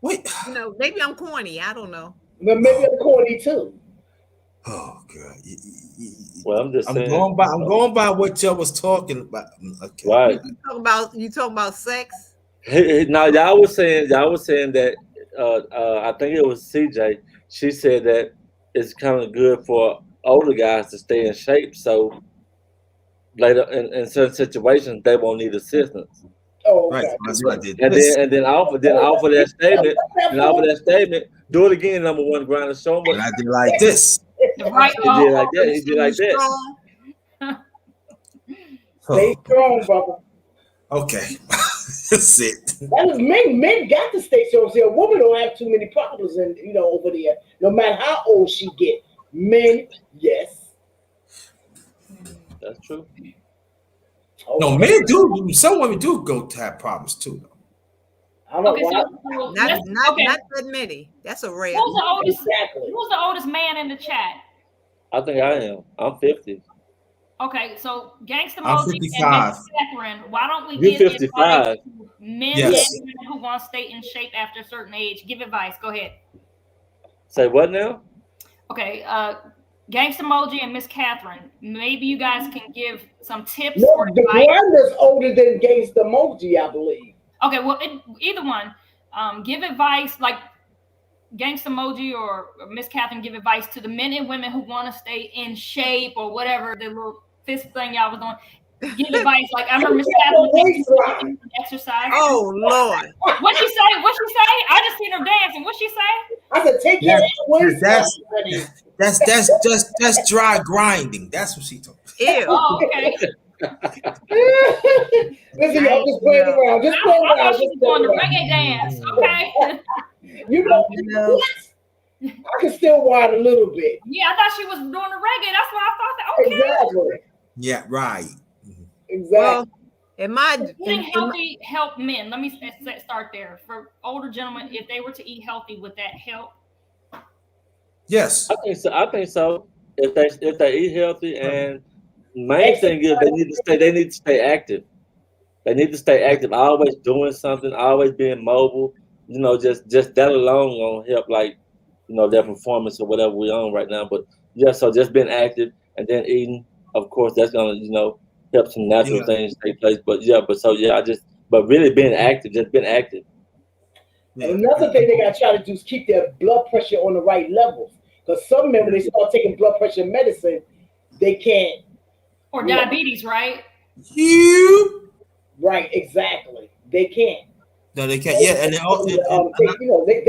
Wait. You know, maybe I'm corny. I don't know. But maybe I'm corny too. Oh God. Well, I'm just saying. I'm going by what y'all was talking about. Okay. Right. You talking about sex? Now y'all was saying that I think it was CJ. She said that it's kind of good for older guys to stay in shape, so later in certain situations they won't need assistance. Oh, right. That's what I did. And then offer that statement. Do it again, number one grounder. Show them what. And I did like this. Right. He did like that. He did like that. Stay strong, brother. Okay. That's it. That is men got to stay strong. See, a woman don't have too many problems over there. No matter how old she get. Men, yes. That's true. No, men do. Some women do go to have problems too. I don't Okay, know. Not that many. That's a rare. Who's the oldest man in the chat? I think I am. I'm 50. Okay, so Gangsta I'm Moji 55. and Catherine, why don't we You're give 55. advice to men Yes. and women who want to stay in shape after a certain age? Give advice. Go ahead. Say what now? Okay, Gangsta Moji and Miss Catherine, maybe you guys can give some tips No, or the advice. grander's older than Gangsta Moji, I believe. Okay, well, either one. Give advice like Gangsta Moji or Miss Catherine. Give advice to the men and women who want to stay in shape or whatever the little fist thing y'all was doing. Give advice like I remember Miss Catherine exercise. Oh Lord! What she say? What she say? I just seen her dancing. What she say? I said, take your waist. That's dry grinding. That's what she told me. Ew. Oh, okay. Listen, y'all just playing around. Just playing I around. thought she was doing the reggae dance. Okay. You know what? I can still whine a little bit. Yeah, I thought she was doing the reggae. That's why I thought that. Okay. Exactly. Yeah, right. Exactly. Well, Eating healthy help men. Let me start there. For older gentlemen, if they were to eat healthy, would that help? Yes. I think so. If they eat healthy, and main thing is they need to stay active. They need to stay active, always doing something, always being mobile. Just that alone gonna help, their performance or whatever we're on right now. But yeah, so just being active and then eating, of course, that's gonna help some natural things take place. But really being active, just being active. And another thing they got to try to do is keep their blood pressure on the right levels. Because some men, when they start taking blood pressure medicine, they can't. Or diabetes, right? Right, exactly. They can't. No, they can't. Yeah, and they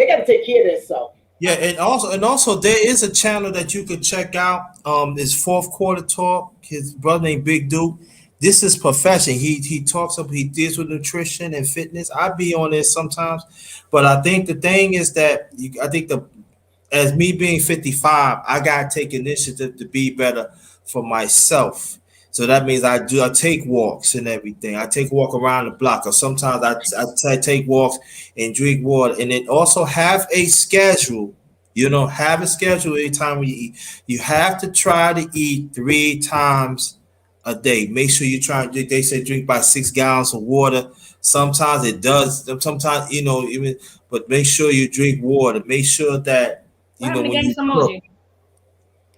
got to take care of themselves. Yeah, and also there is a channel that you can check out. It's Fourth Quarter Talk. His brother named Big Duke. This is profession. He talks up. He deals with nutrition and fitness. I be on this sometimes, but I think the thing is that as me being 55, I gotta take initiative to be better for myself. So that means I take walks and everything. I take a walk around the block, or sometimes I take walks and drink water. And then also have a schedule. Have a schedule every time you eat. You have to try to eat 3 times a day. Make sure you try. They say drink by 6 gallons of water. Sometimes it does. Sometimes even. But make sure you drink water. Make sure that What when happened to you Gangsta cook. Emoji?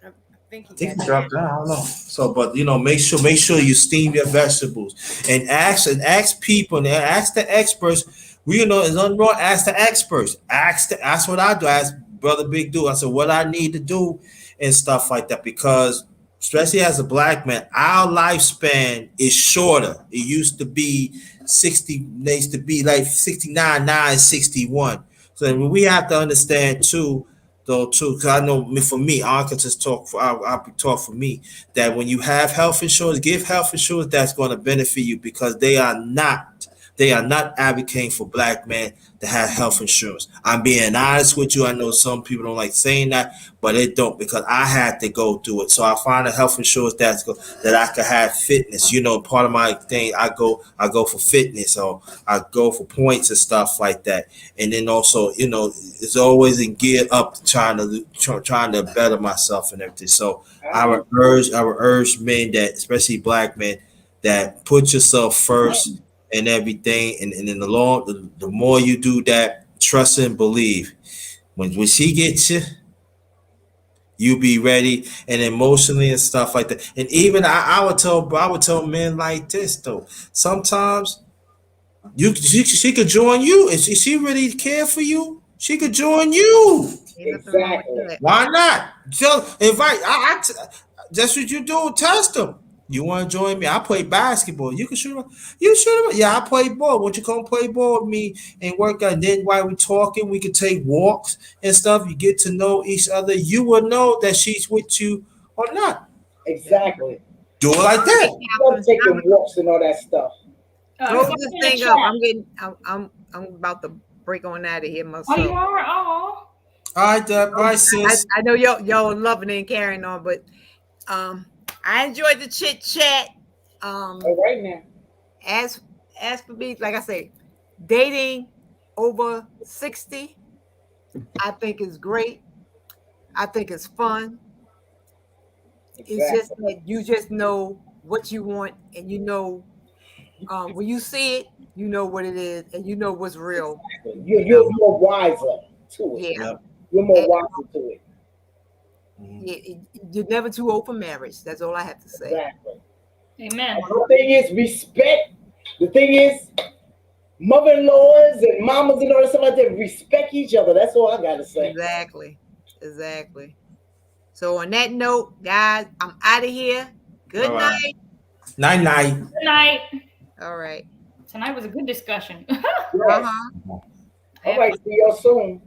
I think I think he dropped down. I don't know. So, but make sure you steam your vegetables and ask people and ask the experts. It's nothing wrong. Ask the experts. That's what I do. Ask Brother Big Dude. I said what I need to do and stuff like that because especially as a black man, our lifespan is shorter. It used to be 60. It used to be like 69, 9, 61. So we have to understand too. Though too, because I know for me, I can just talk for I'll talk for me that when you have health insurance, give health insurance that's going to benefit you because they are not advocating for black men to have health insurance. I'm being honest with you. I know some people don't like saying that, but it don't because I had to go through it. So I find a health insurance that I could have fitness. Part of my thing, I go for fitness or I go for points and stuff like that. And then also, it's always in gear up trying to better myself and everything. So I would urge men that, especially black men, that put yourself first and everything, and in the more you do that, trust and believe. When she gets you be ready and emotionally and stuff like that. And even I would tell men like this though. Sometimes she could join you. If she really care for you, she could join you. Exactly. Why not? Just invite. That's what you do. Test them. You want to join me? I play basketball. You can shoot. You shoot. Yeah, I play ball. Won't you come play ball with me and work out? And then while we're talking, we can take walks and stuff. You get to know each other. You will know that she's with you or not. Exactly. Do it like that. I'm taking walks and all that stuff. Close this thing up. I'm about to break on out of here myself. Oh, you are? Oh. All right, bye, sis. I know y'all loving it and carrying on, but I enjoyed the chit chat. All right now. As for me, like I say, dating over 60, I think is great. I think it's fun. Exactly. It's just that you just know what you want, and when you see it, you know what it is, and you know what's real. You're more wiser to it. Yeah. You're more wiser to it. You're never too old for marriage. That's all I have to say. Exactly. Amen. The thing is respect. The thing is, mother-in-laws and mamas and all that stuff like that respect each other. That's all I gotta say. Exactly. So on that note, guys, I'm out of here. Good All night. right. Night. Good night. All right. Tonight was a good discussion. All right. See y'all soon.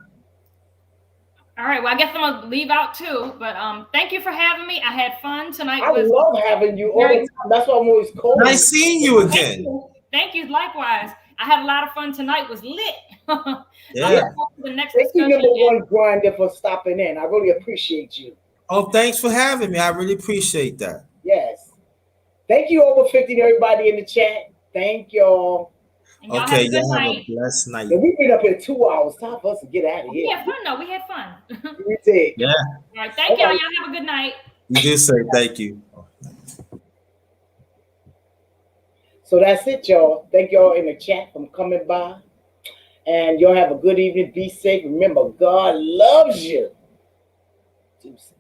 All right. Well, I guess I'm gonna leave out too. But thank you for having me. I had fun tonight. I love having you all the time. That's why I'm always calling. Nice seeing you again. Thank you. Likewise. I had a lot of fun tonight. Was lit. Yeah. The next Thank you, discussion. number one grinder, for stopping in. I really appreciate you. Oh, thanks for having me. I really appreciate that. Yes. Thank you, over 50, everybody in the chat. Thank y'all. And y'all Okay, have a good y'all have night. a blessed night. And we've been up here 2 hours. Time for us to get out of We here. had fun though. We had fun. We did. Yeah. All right. Thank y'all. Y'all have a good night. You did say thank you. So that's it, y'all. Thank y'all in the chat for coming by. And y'all have a good evening. Be safe. Remember, God loves you. Deuces.